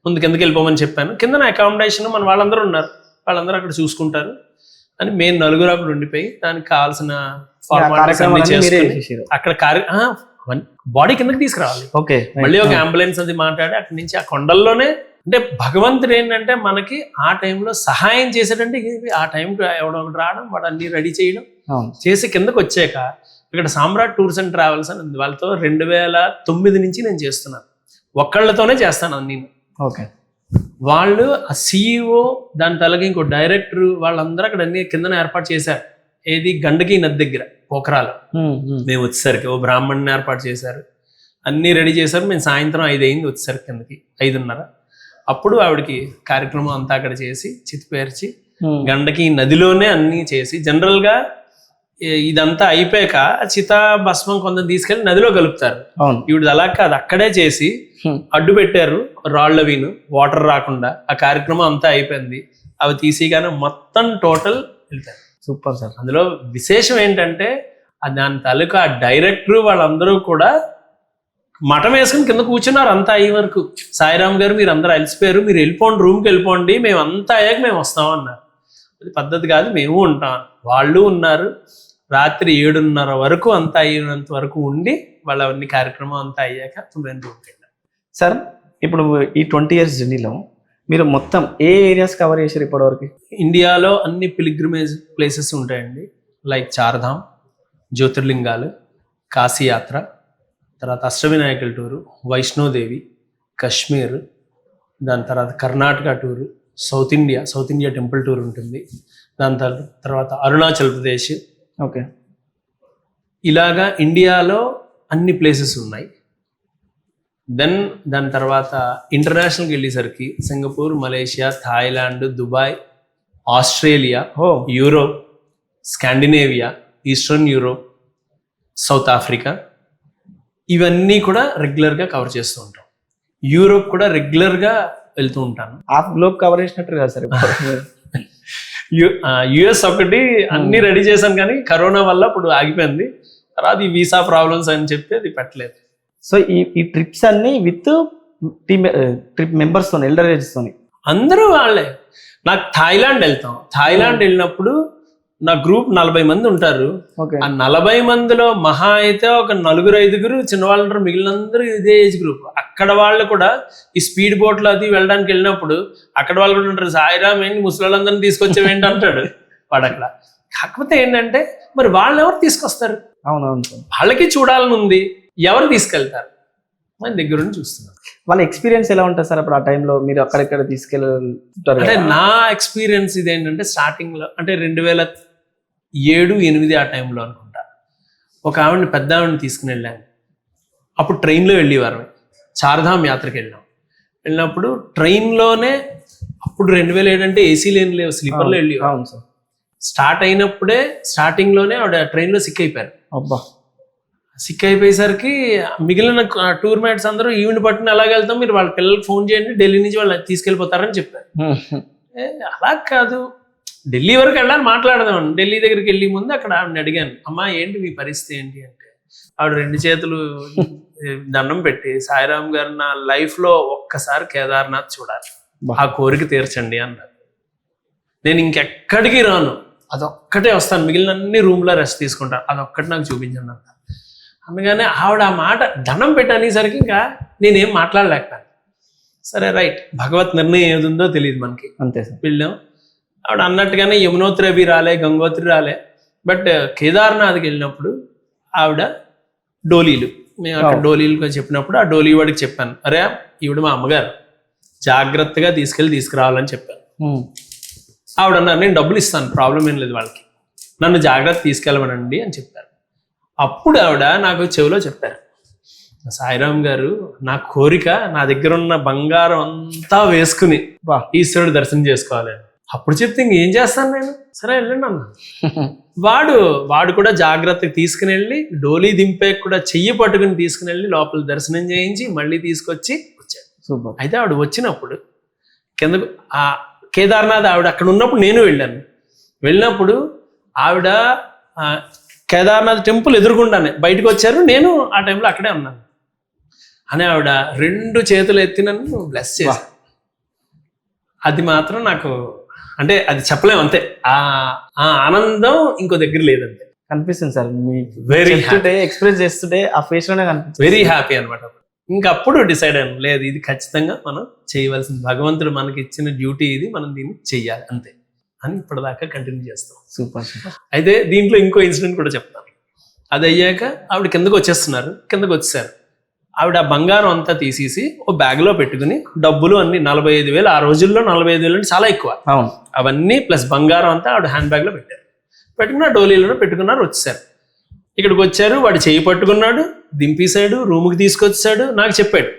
S4: ముందు కిందకి వెళ్ళిపోమని చెప్పాను. కింద నా అకామిడేషన్ మన వాళ్ళందరూ ఉన్నారు, వాళ్ళందరూ అక్కడ చూసుకుంటారు అని మేము నలుగురు అక్కడ ఉండిపోయి దానికి కావాల్సిన ఫార్మాలిటీస్ అన్ని చేసుకుని అక్కడ బాడీ కిందకి తీసుకురావాలి.
S1: ఓకే.
S4: మళ్ళీ ఒక అంబులెన్స్ అది మాట్లాడి అక్కడి నుంచి ఆ కొండల్లోనే, అంటే భగవంతుడు ఏంటంటే మనకి ఆ టైంలో సహాయం చేసేటంటే ఆ టైంకి ఎవడో ఒకటి రావడం, వాడు అన్ని రెడీ చేయడం చేసి కిందకి వచ్చాక ఇక్కడ సామ్రాట్ టూర్స్ అండ్ ట్రావెల్స్ అని ఉంది, వాళ్ళతో 2009 నుంచి నేను చేస్తున్నాను, ఒక్కళ్ళతోనే చేస్తాను అన్ని.
S1: ఓకే.
S4: వాళ్ళు ఆ CEO, దాని తలకి ఇంకో డైరెక్టర్, వాళ్ళందరూ అక్కడ అన్ని కిందన ఏర్పాటు చేశారు. ఏది గండకి నది దగ్గర పోఖరాలో మేము వచ్చేసరికి ఓ బ్రాహ్మణ్ని ఏర్పాటు చేశారు, అన్నీ రెడీ చేశారు. మేము సాయంత్రం 5 అయింది వచ్చేసరికి కిందకి, 5:30. అప్పుడు ఆవిడకి కార్యక్రమం అంతా అక్కడ చేసి చితిపేర్చి గండకి నదిలోనే అన్నీ చేసి, జనరల్గా ఇదంతా అయిపోయాక చితా భస్మం కొంత తీసుకెళ్ళి నదిలో కలుపుతారు. ఈవిడ అలా కాదు, అక్కడే చేసి అడ్డు పెట్టారు రాళ్ళవిను, వాటర్ రాకుండా. ఆ కార్యక్రమం అంతా అయిపోయింది. అవి తీసిగానే మొత్తం టోటల్ వెళ్తారు.
S1: Super sir.
S4: అందులో విశేషం ఏంటంటే దాని తాలూకా డైరెక్టర్ వాళ్ళందరూ కూడా మఠం వేసుకుని కింద కూర్చున్నారు అంతా అయ్యే వరకు. సాయిరామ్ గారు మీరు అందరూ అలసిపోయారు, మీరు వెళ్ళిపోండి, రూమ్కి వెళ్ళిపోండి, మేము అంతా అయ్యాక మేము వస్తాం అన్నారు. అది పద్ధతి కాదు, మేము ఉంటాం. వాళ్ళు ఉన్నారు. రాత్రి 7:30 వరకు అంతా అయ్యేంత వరకు ఉండి వాళ్ళ అన్ని కార్యక్రమం అంతా అయ్యాక మేము రూమ్కి వెళ్ళాం.
S1: సార్ ఇప్పుడు ఈ 20 years జర్నీలో మీరు మొత్తం ఏ ఏరియాస్ కవర్ చేశారు ఇప్పటివరకు?
S4: ఇండియాలో అన్ని పిలిగ్రిమేజ్ ప్లేసెస్ ఉంటాయండి, లైక్ చార్ధామ్, జ్యోతిర్లింగాలు, కాశీయాత్ర, తర్వాత అష్టవినాయకుల టూరు, వైష్ణోదేవి, కాశ్మీర్, దాని తర్వాత Karnataka tour, south India temple tour ఉంటుంది, దాని తర్వాత అరుణాచల్ ప్రదేశ్.
S1: ఓకే.
S4: ఇలాగా ఇండియాలో అన్ని ప్లేసెస్ ఉన్నాయి. దాని తర్వాత ఇంటర్నేషనల్కి వెళ్ళేసరికి Singapore, Malaysia, Thailand, Dubai, Australia, Europe, Scandinavia, eastern Europe, south Africa, ఇవన్నీ కూడా రెగ్యులర్గా కవర్ చేస్తూ ఉంటాం. యూరోప్ కూడా రెగ్యులర్గా వెళ్తూ ఉంటాను.
S1: హాఫ్ గ్లోబ్ కవర్ చేసినట్టు కదా సార్.
S4: యుఎస్ ఒకటి అన్ని రెడీ చేశాను కానీ కరోనా వల్ల ఇప్పుడు ఆగిపోయింది. తర్వాత ఈ వీసా ప్రాబ్లమ్స్ అని చెప్పి అది పెట్టలేదు.
S1: సో ఈ ట్రిప్స్ అన్ని విత్ ట్రిప్ మెంబర్స్ తోని, ఎల్డర్ ఏజ్ తోని.
S4: అందరూ వాళ్ళే. నాకు థాయిలాండ్ వెళ్తాం. థాయిలాండ్ వెళ్ళినప్పుడు నా గ్రూప్ 40 మంది ఉంటారు.
S1: ఓకే.
S4: ఆ 40 మందిలో మహా అయితే ఒక 4-5 చిన్నవాళ్ళు ఉంటారు, మిగిలినందరూ ఇదే ఏజ్ గ్రూప్. అక్కడ వాళ్ళు కూడా ఈ స్పీడ్ బోట్లో అది వెళ్ళడానికి వెళ్ళినప్పుడు అక్కడ వాళ్ళు కూడా ఉంటారు, సాయిరామ్ ఏంటి ముసలాళ్ళందరినీ తీసుకొచ్చేవేంటి అంటాడు వాడు అక్కడ. కాకపోతే ఏంటంటే మరి వాళ్ళు ఎవరు తీసుకొస్తారు?
S1: అవునవును సార్.
S4: వాళ్ళకి చూడాలని ఉంది, ఎవరు తీసుకెళ్తారు? మన దగ్గర నుంచి చూస్తున్నాం.
S1: వాళ్ళ ఎక్స్పీరియన్స్ ఎలా ఉంటుంది సార్ అప్పుడు ఆ టైంలో? మీరు అక్కడెక్కడ తీసుకెళ్తారు?
S4: అంటే నా ఎక్స్పీరియన్స్ ఇదేంటంటే స్టార్టింగ్లో అంటే 2007-8 ఆ టైంలో అనుకుంటా ఒక ఆవిడని, పెద్ద ఆవిడని తీసుకుని వెళ్ళాను. అప్పుడు ట్రైన్లో వెళ్ళేవారు. చార్ధామ్ యాత్రకి వెళ్ళినప్పుడు ట్రైన్లోనే అప్పుడు 2007 అంటే ఏసీ లేవు, స్లీపర్లో వెళ్ళేవారు.
S1: అవును సార్.
S4: స్టార్ట్ అయినప్పుడే స్టార్టింగ్లోనే ఆవిడ ట్రైన్లో సిక్ అయిపోయారు.
S1: అబ్బా.
S4: సిక్ అయిపోయేసరికి మిగిలిన టూర్ మేట్స్ అందరూ ఈవెంట్ పట్టుకుని అలాగే వెళ్తాం, మీరు వాళ్ళ పిల్లలకి ఫోన్ చేయండి, ఢిల్లీ నుంచి వాళ్ళు తీసుకెళ్ళిపోతారని చెప్పారు. అలా కాదు, ఢిల్లీ వరకు వెళ్ళాలని మాట్లాడదాం. ఢిల్లీ దగ్గరికి వెళ్ళి ముందు అక్కడ ఆవిడని అడిగాను, అమ్మా ఏంటి మీ పరిస్థితి ఏంటి అంటే ఆవిడ 2 చేతులు దండం పెట్టి, సాయిరామ్ గారు నా లైఫ్లో ఒక్కసారి కేదార్నాథ్ చూడాలి, ఆ కోరిక తీర్చండి అన్నారు. నేను ఇంకెక్కడికి రాను, అదొక్కటే వస్తాను, మిగిలిన అన్ని రూమ్లో రెస్ట్ తీసుకుంటాను, అదొక్కటి నాకు చూపించండి అన్నారు. అందుకనే ఆవిడ ఆ మాట దండం పెట్టి అనేసరికి ఇంకా నేనేం మాట్లాడలేకపోయాను. సరే రైట్, భగవత్ నిర్ణయం ఏది ఉందో తెలియదు మనకి.
S1: అంతే సార్.
S4: వెళ్ళాం. ఆవిడ అన్నట్టుగానే యమునోత్రి అవి రాలే, గంగోత్రి రాలే. బట్ కేదార్నాథ్కి వెళ్ళినప్పుడు ఆవిడ డోలీలు, మేము అక్కడ డోలీలు చెప్పినప్పుడు ఆ డోలీ వాడికి చెప్పాను, అరే ఈవిడ మా అమ్మగారు, జాగ్రత్తగా తీసుకురావాలని చెప్పాను. ఆవిడ అన్నారు, నేను డబ్బులు ఇస్తాను, ప్రాబ్లం ఏం లేదు, వాళ్ళకి నన్ను జాగ్రత్త తీసుకెళ్ళమనండి అని చెప్పారు. అప్పుడు ఆవిడ నాకు చెవిలో చెప్పారు, సాయిరామ్ గారు నా కోరిక నా దగ్గర ఉన్న బంగారం అంతా వేసుకుని ఈశ్వరుడు దర్శనం చేసుకోవాలని. అప్పుడు చెప్తే ఇంకేం చేస్తాను నేను, సరే వెళ్ళండి అన్నా. వాడు కూడా జాగ్రత్తగా తీసుకుని వెళ్ళి డోలీ దింపే కూడా చెయ్యి పట్టుకుని తీసుకుని వెళ్ళి లోపల దర్శనం చేయించి మళ్ళీ తీసుకొచ్చి వచ్చాడు.
S1: సూపర్.
S4: అయితే ఆవిడ వచ్చినప్పుడు కిందకు ఆ కేదార్నాథ్ ఆవిడ అక్కడ ఉన్నప్పుడు నేను వెళ్ళినప్పుడు ఆవిడ కేదార్నాథ్ టెంపుల్ ఎదురుగుండానే బయటకు వచ్చారు, నేను ఆ టైంలో అక్కడే ఉన్నాను. అని ఆవిడ 2 చేతులు ఎత్తి నన్ను బ్లెస్ చేశారు. అది మాత్రం నాకు అంటే అది చెప్పలేము, అంతే. ఆ ఆనందం ఇంకో దగ్గర లేదంతే.
S1: కనిపిస్తుంది సార్, మీ
S4: వెరీ
S1: ఎక్స్ప్రెస్ చేస్తుంటే ఆ ఫేస్ లోనే కనిపిస్తుంది.
S4: వెరీ హ్యాపీ అనమాట. ఇంకా అప్పుడు డిసైడ్ అయ్యాను, లేదు ఇది ఖచ్చితంగా మనం చేయవలసింది, భగవంతుడు మనకి ఇచ్చిన డ్యూటీ ఇది, మనం దీన్ని చెయ్యాలి అంతే అని ఇప్పటిదాకా కంటిన్యూ చేస్తాం.
S1: Super super.
S4: అయితే దీంట్లో ఇంకో ఇన్సిడెంట్ కూడా చెప్తాను. అది అయ్యాక ఆవిడ కిందకు వచ్చేసారు. ఆవిడ ఆ బంగారం అంతా తీసేసి ఓ బ్యాగ్లో పెట్టుకుని డబ్బులు అన్ని 45,000, ఆ రోజుల్లో 45,000 అంటే చాలా ఎక్కువ.
S1: అవును.
S4: అవన్నీ ప్లస్ బంగారం అంతా ఆవిడ హ్యాండ్ బ్యాగ్లో పెట్టుకున్న డోలీలో పెట్టుకున్నారు. వచ్చేసారు, ఇక్కడికి వచ్చారు, వాడు చేయి పట్టుకున్నాడు, దింపేశాడు, రూమ్కి తీసుకొచ్చాడు, నాకు చెప్పాడు,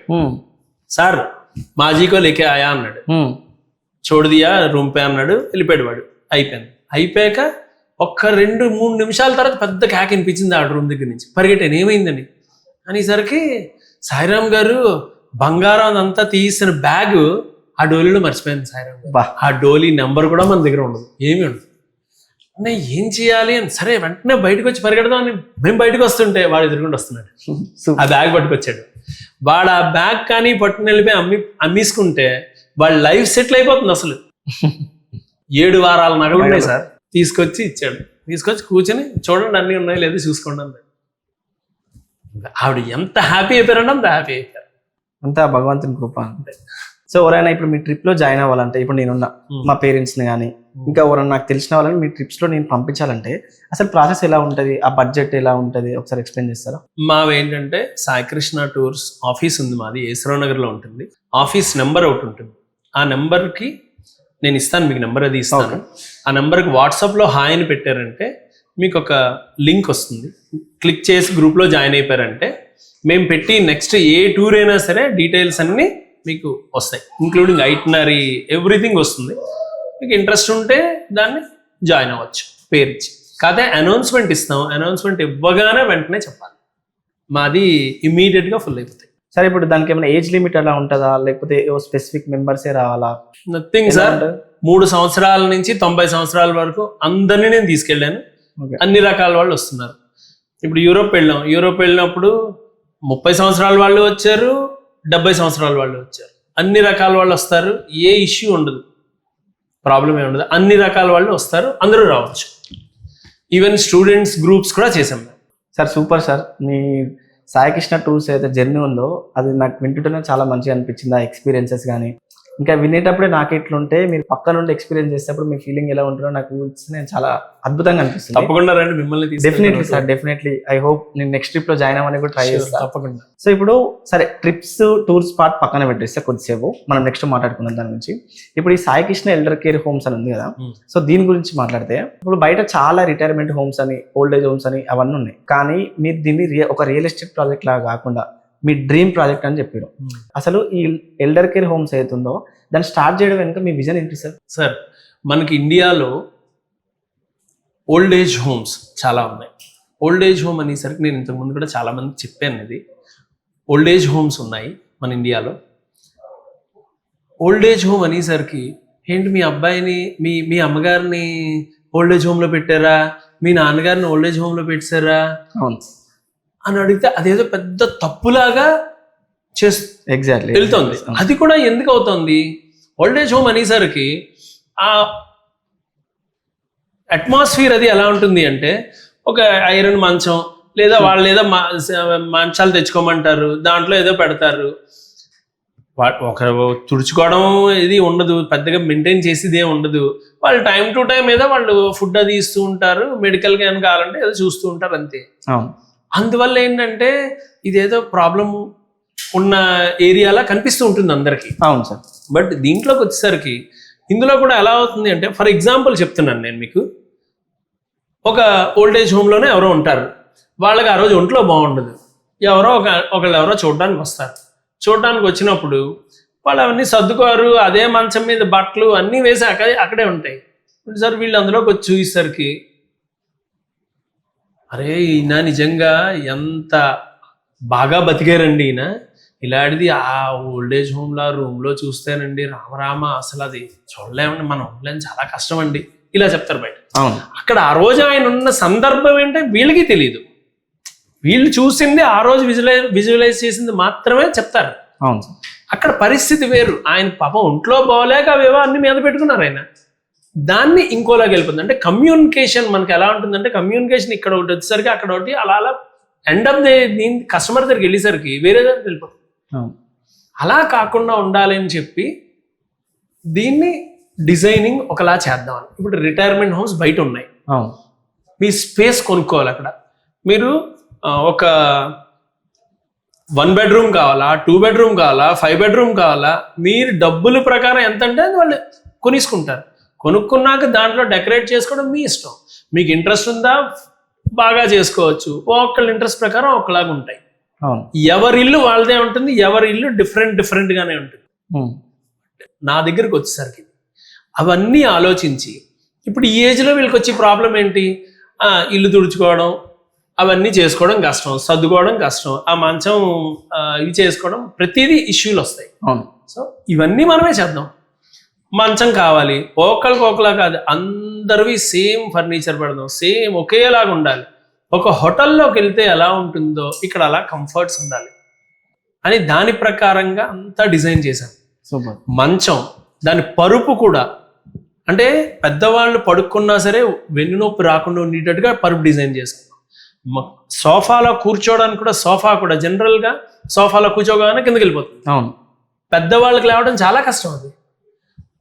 S4: సార్ మాజీకో లేకే ఆయా అన్నాడు, చూడదియా రూమ్ పే అన్నాడు, వెళ్ళిపోయాడు వాడు. అయిపోయాక ఒక్క 2-3 నిమిషాల తర్వాత పెద్ద కేక వినిపించింది ఆవిడ రూమ్ దగ్గర నుంచి. పరిగెట్టాను, ఏమైందని అనేసరికి సాయిరామ్ గారు బంగారం అంతా తీసిన బ్యాగ్ ఆ డోలీలో మర్చిపోయింది సాయిరామ్ గారు. ఆ డోలీ నెంబర్ కూడా మన దగ్గర ఉండదు, ఏమీ ఉండదు. అన్న ఏం చేయాలి అని సరే వెంటనే బయటకు వచ్చి పరిగెడదాం అని మేము బయటకు వస్తుంటే వాడు ఎదురుకుండా వస్తున్నాడు, ఆ బ్యాగ్ పట్టుకొచ్చాడు. వాడు ఆ బ్యాగ్ కానీ పట్టుకుని వెళ్ళిపోయి అమ్మేసుకుంటే వాళ్ళ లైఫ్ సెటిల్ అయిపోతుంది. అసలు 7 వారాల నగలు ఉన్నాయి సార్, తీసుకొచ్చి ఇచ్చాడు. తీసుకొచ్చి కూర్చొని చూడండి అన్నీ ఉన్నాయి లేదు చూసుకోండి అన్నాడు. ఆవిడ ఎంత హ్యాపీ అయిపోయారంటే అంత హ్యాపీ అయిపోయారు.
S1: అంతా భగవంతుని కృప అంతే. సో ఎవరైనా ఇప్పుడు మీ ట్రిప్ లో జాయిన్ అవ్వాలంటే, ఇప్పుడు నేనున్నా మా పేరెంట్స్ ని కానీ ఇంకా ఎవరైనా నాకు తెలిసిన వాళ్ళని మీ ట్రిప్స్ లో నేను పంపించాలంటే అసలు ప్రాసెస్ ఎలా ఉంటుంది, ఆ బడ్జెట్ ఎలా ఉంటుంది, ఒకసారి ఎక్స్ప్లెయిన్ చేస్తారా?
S4: మావేంటంటే సాయి కృష్ణ టూర్స్ ఆఫీస్ ఉంది, మాది ఏసరావు నగర్లో ఉంటుంది. ఆఫీస్ నెంబర్ ఒకటి ఉంటుంది, ఆ నెంబర్కి నేను ఇస్తాను, మీకు నెంబర్ అది ఇస్తాను. ఆ నెంబర్కి వాట్సాప్లో హాయ్ అని పెట్టారంటే మీకు ఒక లింక్ వస్తుంది, క్లిక్ చేసి గ్రూప్లో జాయిన్ అయిపోయారంటే మేము పెట్టి నెక్స్ట్ ఏ టూర్ అయినా సరే డీటెయిల్స్ అన్నీ మీకు వస్తాయి, ఇంక్లూడింగ్ ఐటనరీ ఎవ్రీథింగ్ వస్తుంది. మీకు ఇంట్రెస్ట్ ఉంటే దాన్ని జాయిన్ అవ్వచ్చు పేరు ఇచ్చి. కాదే అనౌన్స్మెంట్ ఇస్తాం, అనౌన్స్మెంట్ ఇవ్వగానే వెంటనే చెప్పాలి, మాది ఇమ్మీడియట్గా ఫుల్ అయిపోతాయి.
S1: సరే ఇప్పుడు దానికి ఏమైనా ఏజ్ లిమిట్ అలా ఉంటుందా, లేకపోతే స్పెసిఫిక్ మెంబర్సే రావాలా?
S4: నథింగ్ సార్, 3 సంవత్సరాల నుంచి 90 సంవత్సరాల వరకు అందరినీ నేను తీసుకెళ్ళాను.
S1: Okay.
S4: అన్ని రకాల వాళ్ళు వస్తున్నారు. ఇప్పుడు యూరోప్ వెళ్ళినప్పుడు 30 సంవత్సరాల వాళ్ళు వచ్చారు, 70 సంవత్సరాల వాళ్ళు వచ్చారు. అన్ని రకాల వాళ్ళు వస్తారు, ఏ ఇష్యూ ఉండదు, ప్రాబ్లం ఏ ఉండదు. అన్ని రకాల వాళ్ళు వస్తారు, అందరూ రావచ్చు. ఈవెన్ స్టూడెంట్స్ గ్రూప్స్ కూడా చేసాం మేము.
S1: Sir super sir. మీ సాయికృష్ణ టూర్స్ అయితే జర్నీ ఉందో అది నాకు వింటుంటేనే చాలా మంచిగా అనిపించింది. ఆ ఎక్స్పీరియన్సెస్ కానీ ఇంకా వినేటప్పుడే నాకు ఇట్లుంటే మీరు పక్క నుండి ఎక్స్పీరియన్స్ చేసేటప్పుడు మీ ఫీలింగ్ ఎలా ఉంటుందో నాకు నేను చాలా అద్భుతంగా అనిపిస్తుంది.
S4: తప్పకుండా రండి, మిమ్మల్ని
S1: definitely sir, definitely. I hope నేను నెక్స్ట్ ట్రిప్ లో జాయిన్ అవ్వని కూడా ట్రై చేస్తాను.
S4: తప్పకుండా.
S1: సో ఇప్పుడు సరే, ట్రిప్స్ టూర్స్ పార్ట్ పక్కన పెట్టేస్తే కొద్దిసేపు మనం నెక్స్ట్ మాట్లాడుకున్నాం దాని గురించి. ఇప్పుడు ఈ సాయికృష్ణ ఎల్డర్ కేర్ హోమ్స్ అని ఉంది కదా, సో దీని గురించి మాట్లాడితే ఇప్పుడు బయట చాలా రిటైర్మెంట్ హోమ్స్ అని, ఓల్డ్ ఏజ్ హోమ్స్ అని అవన్నీ ఉన్నాయి. కానీ మీరు దీన్ని ఒక రియల్ ఎస్టేట్ ప్రాజెక్ట్ లాగా కాకుండా మీ డ్రీమ్ ప్రాజెక్ట్ అని చెప్పారు. అసలు ఈ ఎల్డర్ కేర్ హోమ్స్ అవుతుందో దాన్ని స్టార్ట్ చేయడం వెనుక మీ విజన్ ఏంటి సార్?
S4: సార్, మనకి ఇండియాలో ఓల్డ్ ఏజ్ హోమ్స్ చాలా ఉన్నాయి. ఓల్డ్ ఏజ్ హోమ్ అనేసరికి నేను ఇంతకుముందు కూడా చాలా మంది చెప్పాను, ఇది ఓల్డ్ ఏజ్ హోమ్స్ ఉన్నాయి మన ఇండియాలో. ఓల్డ్ ఏజ్ హోమ్ అనేసరికి ఏంటి, మీ అబ్బాయిని మీ అమ్మగారిని ఓల్డ్ ఏజ్ హోమ్లో పెట్టారా, మీ నాన్నగారిని ఓల్డ్ ఏజ్ హోమ్లో పెట్టారా అని అడిగితే అదేదో పెద్ద తప్పులాగా
S1: ఎగ్జాక్ట్లీ
S4: వెళ్తుంది. అది కూడా ఎందుకు అవుతుంది? ఓల్డ్ ఏజ్ హోమ్ అనేసరికి ఆ అట్మాస్ఫియర్ అది ఎలా ఉంటుంది అంటే, ఒక ఐరన్ మంచం లేదా వాళ్ళు ఏదో మంచాలు తెచ్చుకోమంటారు, దాంట్లో ఏదో పెడతారు, ఒక తుడుచుకోవడం ఇది ఉండదు, పెద్దగా మెయింటైన్ చేసేది ఏమి ఉండదు. వాళ్ళు టైం టు టైం ఏదో వాళ్ళు ఫుడ్ అది ఇస్తూ ఉంటారు, మెడికల్గా ఏమైనా కావాలంటే ఏదో చూస్తూ ఉంటారు, అంతే. అందువల్ల ఏంటంటే ఇదేదో ప్రాబ్లం ఉన్న ఏరియాలా కనిపిస్తూ ఉంటుంది అందరికీ.
S1: అవును సార్.
S4: బట్ దీంట్లోకి వచ్చేసరికి ఇందులో కూడా ఎలా అవుతుంది అంటే, ఫర్ ఎగ్జాంపుల్ చెప్తున్నాను నేను మీకు, ఒక ఓల్డ్ ఏజ్ హోమ్లోనే ఎవరో ఉంటారు, వాళ్ళకి ఆ రోజు ఒంట్లో బాగుండదు, ఒకళ్ళు ఎవరో చూడడానికి వస్తారు. చూడడానికి వచ్చినప్పుడు వాళ్ళు అవన్నీ సర్దుకోరు, అదే మంచం మీద బట్టలు అన్నీ వేసి అక్కడే ఉంటాయి. సార్ వీళ్ళు అందులోకి వచ్చి చూసేసరికి, అరే ఈయన నిజంగా ఎంత బాగా బతికారండి, ఈయన ఇలాంటిది ఆ ఓల్డేజ్ హోమ్లో రూమ్లో చూస్తేనండి రామరామ అసలు అది చూడలేమండి, మనం ఉండలేని, చాలా కష్టం అండి, ఇలా చెప్తారు బయట. అక్కడ ఆ రోజు ఆయన ఉన్న సందర్భం ఏంటో వీళ్ళకి తెలియదు, వీళ్ళు చూసింది ఆ రోజు విజువలైజ్ చేసింది మాత్రమే చెప్తారు. అక్కడ పరిస్థితి వేరు. ఆయన పాపం ఒంట్లో బాగోలేక అవేవో అన్ని మీద పెట్టుకున్నారు ఆయన. దాన్ని ఇంకోలాగా వెళ్ళిపోతుంది. అంటే కమ్యూనికేషన్ మనకి ఎలా ఉంటుందంటే, కమ్యూనికేషన్ ఇక్కడ ఒకటి వచ్చేసరికి అక్కడ ఒకటి అలా అలా ఎండ్ ఆఫ్ ది కస్టమర్ దగ్గరికి వెళ్ళేసరికి వేరే దగ్గరికి వెళ్ళిపోతుంది. అలా కాకుండా ఉండాలని చెప్పి దీన్ని డిజైనింగ్ ఒకలా చేద్దామని. ఇప్పుడు రిటైర్మెంట్ హోమ్స్ బయట ఉన్నాయి, మీ స్పేస్ కొనుక్కోవాలి. అక్కడ మీరు ఒక 1 bedroom కావాలా, 2 bedroom కావాలా, 5 bedroom కావాలా, మీరు డబ్బుల ప్రకారం ఎంత అంటే వాళ్ళు కొనిసుకుంటారు. కొనుక్కున్నాక దాంట్లో డెకరేట్ చేసుకోవడం మీ ఇష్టం. మీకు ఇంట్రెస్ట్ ఉందా బాగా చేసుకోవచ్చు, ఒక్కళ్ళ ఇంట్రెస్ట్ ప్రకారం ఒకలాగా ఉంటాయి. ఎవరి ఇల్లు వాళ్ళదే ఉంటుంది, ఎవరి ఇల్లు డిఫరెంట్గానే ఉంటుంది. నా దగ్గరికి వచ్చేసరికి అవన్నీ ఆలోచించి, ఇప్పుడు ఈ ఏజ్లో వీళ్ళకి వచ్చే ప్రాబ్లం ఏంటి, ఇల్లు తుడుచుకోవడం అవన్నీ చేసుకోవడం కష్టం, సర్దుకోవడం కష్టం, ఆ మంచం ఇవి చేసుకోవడం, ప్రతిదీ ఇష్యూలు వస్తాయి. సో ఇవన్నీ మనమే చేద్దాం. మంచం కావాలి, ఒకలా కాదు, అందరివి సేమ్ ఫర్నిచర్ పెడదాం, సేమ్ ఒకేలాగా ఉండాలి. ఒక హోటల్లోకి వెళ్తే ఎలా ఉంటుందో ఇక్కడ అలా కంఫర్ట్స్ ఉండాలి అని దాని ప్రకారంగా అంతా డిజైన్ చేశాను. మంచం, దాని పరుపు కూడా, అంటే పెద్దవాళ్ళు పడుకున్నా సరే వెన్నునొప్పి రాకుండా ఉండేటట్టుగా పరుపు డిజైన్ చేశాను. సోఫాలో కూర్చోవడానికి కూడా, సోఫా కూడా జనరల్గా సోఫాలో కూర్చోగానే కిందకి వెళ్ళిపోతుంది. అవును, పెద్దవాళ్ళకి లేవడం చాలా కష్టం. అది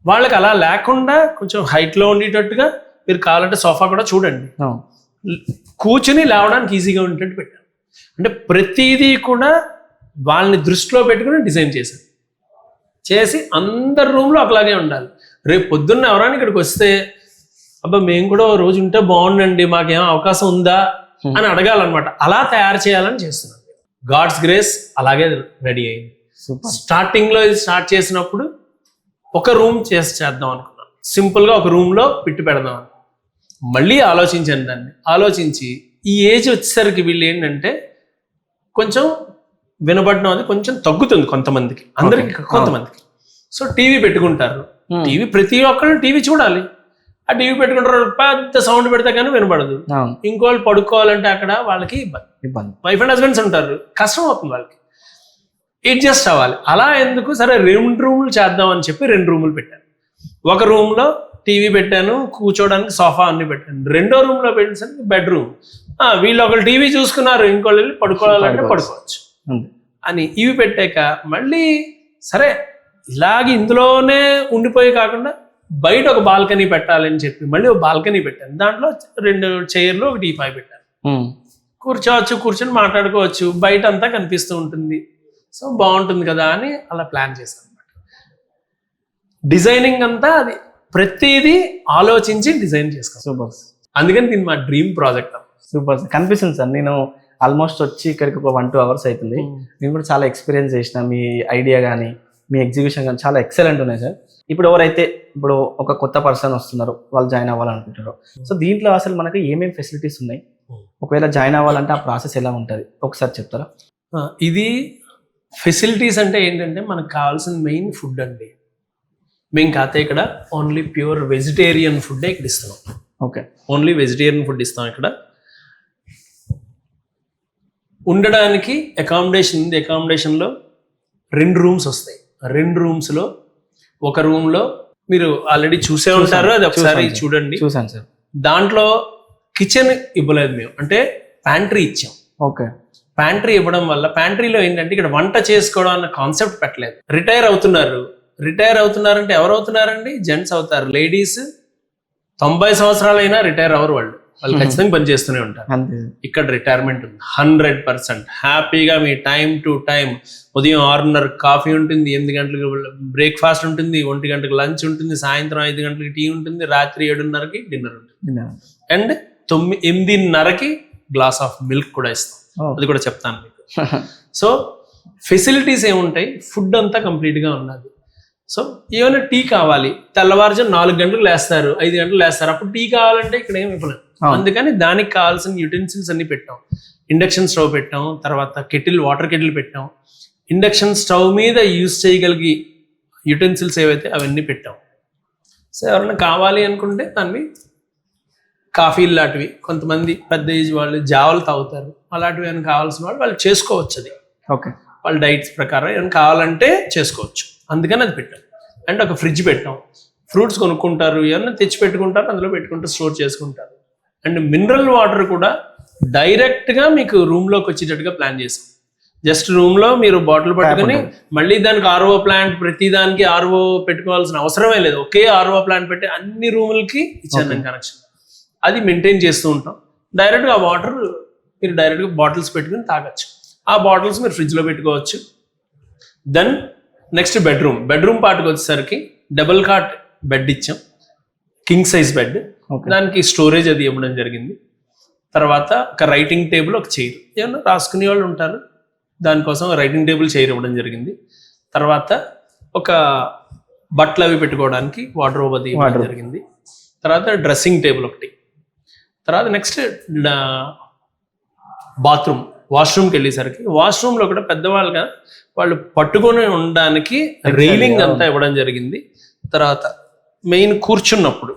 S4: వాళ్ళకి అలా లేకుండా కొంచెం హైట్లో ఉండేటట్టుగా మీరు కావాలంటే సోఫా కూడా చూడండి, కూర్చుని లేవడానికి ఈజీగా ఉండేటట్టు పెట్టాను. అంటే ప్రతిదీ కూడా వాళ్ళని దృష్టిలో పెట్టుకుని డిజైన్ చేసి అందరి రూమ్లో ఒకలాగే ఉండాలి. రేపు పొద్దున్న ఎవరైనా ఇక్కడికి వస్తే, అబ్బా మేము కూడా ఓ రోజు ఉంటే బాగుండండి, మాకేం అవకాశం ఉందా అని అడగాలన్నమాట. అలా తయారు చేయాలని చేస్తున్నాను. గాడ్స్ గ్రేస్ అలాగే రెడీ అయింది. స్టార్టింగ్లో ఇది స్టార్ట్ చేసినప్పుడు ఒక రూమ్ చేద్దాం అనుకున్నాను, సింపుల్గా ఒక రూమ్లో పిట్టు పెడదాం అని. మళ్ళీ ఆలోచించాను, దాన్ని ఆలోచించి ఈ ఏజ్ వచ్చేసరికి వీళ్ళు ఏంటంటే కొంచెం వినబడడం అది కొంచెం తగ్గుతుంది కొంతమందికి, అందరికి కొంతమందికి. సో టీవీ పెట్టుకుంటారు, టీవీ ప్రతి ఒక్కళ్ళు టీవీ చూడాలి. ఆ టీవీ పెట్టుకుంటారు, పెద్ద సౌండ్ పెడితే కానీ వినపడదు.
S1: అవును.
S4: ఇంకోళ్ళు పడుకోవాలంటే అక్కడ వాళ్ళకి
S1: ఇబ్బంది.
S4: వైఫ్ అండ్ హస్బెండ్స్ ఉంటారు, కష్టం అవుతుంది వాళ్ళకి, అడ్జస్ట్ అవ్వాలి. అలా ఎందుకు, సరే 2 రూములు చేద్దాం అని చెప్పి 2 రూములు పెట్టాను. ఒక రూమ్లో టీవీ పెట్టాను, కూర్చోడానికి సోఫా అన్ని పెట్టాను. 2వ రూమ్లో పెట్టేసరికి బెడ్రూమ్. వీళ్ళు ఒకళ్ళు టీవీ చూసుకున్నారు, ఇంకోళ్ళు వెళ్ళి పడుకోవాలంటే పడుకోవచ్చు అని ఇవి పెట్టాక మళ్ళీ సరే ఇలాగే ఇందులోనే ఉండిపోయి కాకుండా బయట ఒక బాల్కనీ పెట్టాలని చెప్పి మళ్ళీ ఒక బాల్కనీ పెట్టాను. దాంట్లో 2 చైర్లు, ఒక టీపాయ్ పెట్టాను. కూర్చోవచ్చు, కూర్చొని మాట్లాడుకోవచ్చు, బయట అంతా కనిపిస్తూ ఉంటుంది. సో బాగుంటుంది కదా అని అలా ప్లాన్ చేశాను అనమాట. డిజైనింగ్ అంతా అది ప్రతిదీ ఆలోచించి డిజైన్ చేసుకోవాలి.
S1: సూపర్.
S4: అందుకని దీన్ని మా డ్రీమ్ ప్రాజెక్ట్.
S1: Super sir. కనిపిస్తుంది సార్, నేను ఆల్మోస్ట్ వచ్చి ఇక్కడికి ఒక 1-2 అవర్స్ అవుతుంది. నేను కూడా చాలా ఎక్స్పీరియన్స్ చేసిన. మీ ఐడియా కానీ మీ ఎగ్జిక్యూషన్ కానీ చాలా ఎక్సలెంట్ ఉన్నాయి సార్. ఇప్పుడు ఎవరైతే ఇప్పుడు ఒక కొత్త పర్సన్ వస్తున్నారు, వాళ్ళు జాయిన్ అవ్వాలనుకుంటారు, సో దీంట్లో అసలు మనకి ఏమేమి ఫెసిలిటీస్ ఉన్నాయి, ఒకవేళ జాయిన్ అవ్వాలంటే ఆ ప్రాసెస్ ఎలా ఉంటుంది ఒకసారి చెప్తారా?
S4: ఇది ఫెసిలిటీస్ అంటే ఏంటంటే మనకు కావాల్సిన మెయిన్ ఫుడ్ అండి. మేము కాకపోతే ఇక్కడ ఓన్లీ ప్యూర్ వెజిటేరియన్ ఫుడ్ ఇక్కడ ఇస్తున్నాం.
S1: ఓకే,
S4: ఓన్లీ వెజిటేరియన్ ఫుడ్ ఇస్తాం. ఇక్కడ ఉండడానికి అకామిడేషన్ ఉంది. అకామిడేషన్లో 2 రూమ్స్ వస్తాయి. 2 రూమ్స్లో ఒక రూమ్లో మీరు ఆల్రెడీ చూసే ఉంటారు, అది ఒకసారి చూడండి.
S1: చూసాను సార్.
S4: దాంట్లో కిచెన్ ఇవ్వలేదు మేము, అంటే ప్యాంట్రీ ఇచ్చాం.
S1: ఓకే,
S4: ప్యాంట్రీ ఇవ్వడం వల్ల ప్యాంట్రీలో ఏంటంటే ఇక్కడ వంట చేసుకోవడం అన్న కాన్సెప్ట్ పెట్టలేదు. రిటైర్ అవుతున్నారంటే ఎవరు అవుతున్నారండి? జెంట్స్ అవుతారు. లేడీస్ 90 సంవత్సరాలైనా రిటైర్ అవ్వరు, వాళ్ళు ఖచ్చితంగా పని చేస్తూనే ఉంటారు. ఇక్కడ రిటైర్మెంట్ ఉంది 100%. హ్యాపీగా మీ టైం టు టైం ఉదయం 6:30 కాఫీ ఉంటుంది, 8 గంటలకు బ్రేక్ఫాస్ట్ ఉంటుంది, 1 గంటకు లంచ్ ఉంటుంది, సాయంత్రం 5 గంటలకి టీ ఉంటుంది, రాత్రి 7:30కి డిన్నర్ ఉంటుంది, అండ్ 8:30కి గ్లాస్ ఆఫ్ మిల్క్ కూడా ఇస్తాం. అది కూడా చెప్తాను మీకు. సో ఫెసిలిటీస్ ఏముంటాయి, ఫుడ్ అంతా కంప్లీట్గా ఉన్నది. సో ఏమైనా టీ కావాలి, తెల్లవారుజాము 4 గంటలకు లేస్తారు, 5 గంటలకు లేస్తారు, అప్పుడు టీ కావాలంటే ఇక్కడ ఏమి ఇవ్వలేదు. అందుకని దానికి కావాల్సిన యుటెన్సిల్స్ అన్ని పెట్టాం. ఇండక్షన్ స్టవ్ పెట్టాం, తర్వాత వాటర్ కెటిల్ పెట్టాం. ఇండక్షన్ స్టవ్ మీద యూజ్ చేయగలిగి యుటెన్సిల్స్ ఏవైతే అవన్నీ పెట్టాం. సో ఎవరైనా కావాలి అనుకుంటే దాన్ని కాఫీలు లాంటివి, కొంతమంది పెద్ద ఏజ్ వాళ్ళు జావలు తాగుతారు, అలాంటివి ఏమైనా కావాల్సిన వాళ్ళు చేసుకోవచ్చు. అది
S1: ఓకే, వాళ్ళ
S4: డైట్స్ ప్రకారం ఏమైనా కావాలంటే చేసుకోవచ్చు. అందుకని అది పెట్టాం. అండ్ ఒక ఫ్రిడ్జ్ పెట్టాం. ఫ్రూట్స్ కొనుక్కుంటారు, ఏమన్నా తెచ్చి పెట్టుకుంటారు, అందులో పెట్టుకుంటూ స్టోర్ చేసుకుంటారు. అండ్ మినరల్ వాటర్ కూడా డైరెక్ట్గా మీకు రూమ్లోకి వచ్చేటట్టుగా ప్లాన్ చేసాం. జస్ట్ రూమ్లో మీరు బాటిల్ పట్టుకుని మళ్ళీ దానికి ఆర్ఓ ప్లాంట్, ప్రతి దానికి ఆర్ఓ పెట్టుకోవాల్సిన అవసరమే లేదు. ఒకే ఆర్ఓ ప్లాంట్ పెట్టి అన్ని రూములకి ఇచ్చాను నేను కనెక్షన్. అది మెయింటైన్ చేస్తూ ఉంటాం. డైరెక్ట్గా ఆ వాటర్ మీరు డైరెక్ట్గా బాటిల్స్ పెట్టుకుని తాగొచ్చు. ఆ బాటిల్స్ మీరు ఫ్రిడ్జ్లో పెట్టుకోవచ్చు. దెన్ నెక్స్ట్ బెడ్రూమ్ పార్ట్కి వచ్చేసరికి డబుల్ కాట్ బెడ్ ఇచ్చాం, కింగ్ సైజ్ బెడ్. దానికి స్టోరేజ్ అది ఇవ్వడం జరిగింది. తర్వాత ఒక రైటింగ్ టేబుల్, ఒక చైర్, ఏమన్నా రాసుకునే వాళ్ళు ఉంటారు, దానికోసం రైటింగ్ టేబుల్ చైర్ ఇవ్వడం జరిగింది. తర్వాత ఒక బట్టలు అవి పెట్టుకోవడానికి వార్డ్రోబ్ అది ఇవ్వడం జరిగింది. తర్వాత డ్రెస్సింగ్ టేబుల్ ఒకటి. తర్వాత నెక్స్ట్ వాష్రూమ్కి వెళ్ళేసరికి వాష్రూమ్లో కూడా పెద్దవాళ్ళుగా వాళ్ళు పట్టుకొని ఉండడానికి రైలింగ్ అంతా ఇవ్వడం జరిగింది. తర్వాత మెయిన్ కూర్చున్నప్పుడు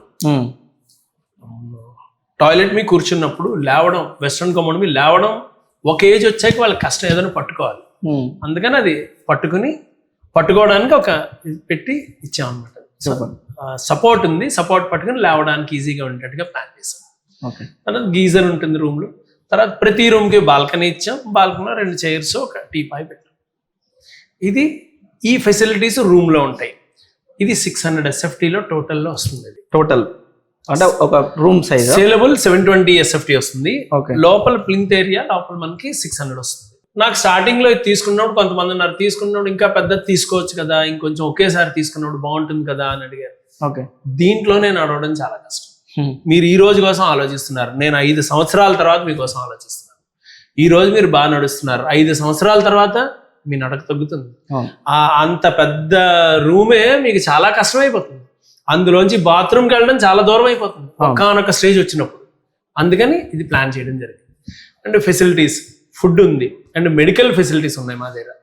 S4: టాయిలెట్ మీ కూర్చున్నప్పుడు లేవడం, వెస్ట్రన్ కమోడ్ మీ లేవడం, ఒక ఏజ్ వచ్చాక వాళ్ళకి కష్టం, ఏదైనా పట్టుకోవాలి. అందుకని అది పట్టుకోవడానికి ఒక పెట్టి ఇచ్చాం అనమాట. సపోర్ట్ ఉంది, సపోర్ట్ పట్టుకుని లేవడానికి ఈజీగా ఉండేట్టుగా ప్లాన్ చేసాం. తర్వాత గీజర్ ఉంటుంది రూమ్లో. తర్వాత ప్రతి రూమ్కి బాల్కనీ ఇచ్చాం. బాల్కనీలో 2 చైర్స్, ఒక టీపాయ్ పెట్టాం. ఇది ఈ ఫెసిలిటీస్ రూమ్లో ఉంటాయి. ఇది 600 SFTలో టోటల్లో వస్తుంది.
S1: టోటల్ అంటే ఒక రూమ్ సైజ్
S4: సేలబుల్ 720 SFT వస్తుంది. లోపల ప్లింత్ ఏరియా లోపల మనకి 600 వస్తుంది. నాకు స్టార్టింగ్ లో తీసుకున్నప్పుడు కొంతమంది ఉన్నారు, తీసుకున్నప్పుడు ఇంకా పెద్దది తీసుకోవచ్చు కదా, ఇంకొంచెం ఒకేసారి తీసుకున్నప్పుడు బాగుంటుంది కదా అని అడిగారు. దీంట్లో నేను అడగడం చాలా కష్టం. మీరు ఈ రోజు కోసం ఆలోచిస్తున్నారు, నేను 5 సంవత్సరాల తర్వాత మీకోసం ఆలోచిస్తున్నాను. ఈ రోజు మీరు బాగా నడుస్తున్నారు, 5 సంవత్సరాల తర్వాత మీ నడక తగ్గుతుంది. అంత పెద్ద రూమే మీకు చాలా కష్టమైపోతుంది. అందులోంచి బాత్రూమ్కి వెళ్ళడం చాలా దూరం అయిపోతుంది ఒకానొక స్టేజ్ వచ్చినప్పుడు. అందుకని ఇది ప్లాన్ చేయడం జరిగింది. అండ్ ఫెసిలిటీస్, ఫుడ్ ఉంది, అండ్ మెడికల్ ఫెసిలిటీస్ ఉన్నాయి మా దగ్గర.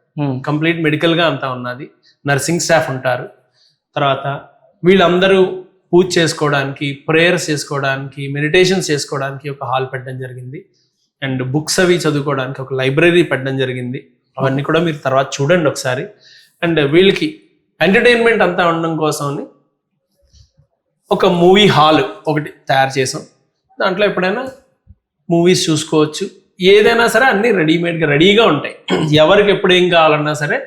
S4: కంప్లీట్ మెడికల్గా అంతా ఉన్నది. నర్సింగ్ స్టాఫ్ ఉంటారు. తర్వాత వీళ్ళందరూ పూజ చేసుకోవడానికి, ప్రేయర్స్ చేసుకోవడానికి, మెడిటేషన్స్ చేసుకోవడానికి ఒక హాల్ పెట్టడం జరిగింది. అండ్ బుక్స్ అవి చదువుకోవడానికి ఒక లైబ్రరీ పెట్టడం జరిగింది. అవన్నీ కూడా మీరు తర్వాత చూడండి ఒకసారి. అండ్ వీళ్ళకి ఎంటర్టైన్మెంట్ అంతా ఉండడం కోసం ఒక మూవీ హాల్ ఒకటి తయారు చేసాం. దాంట్లో ఎప్పుడైనా మూవీస్ చూసుకోవచ్చు. ఏదైనా సరే అన్నీ రెడీగా ఉంటాయి. ఎవరికి ఎప్పుడు ఏం కావాలన్నా సరే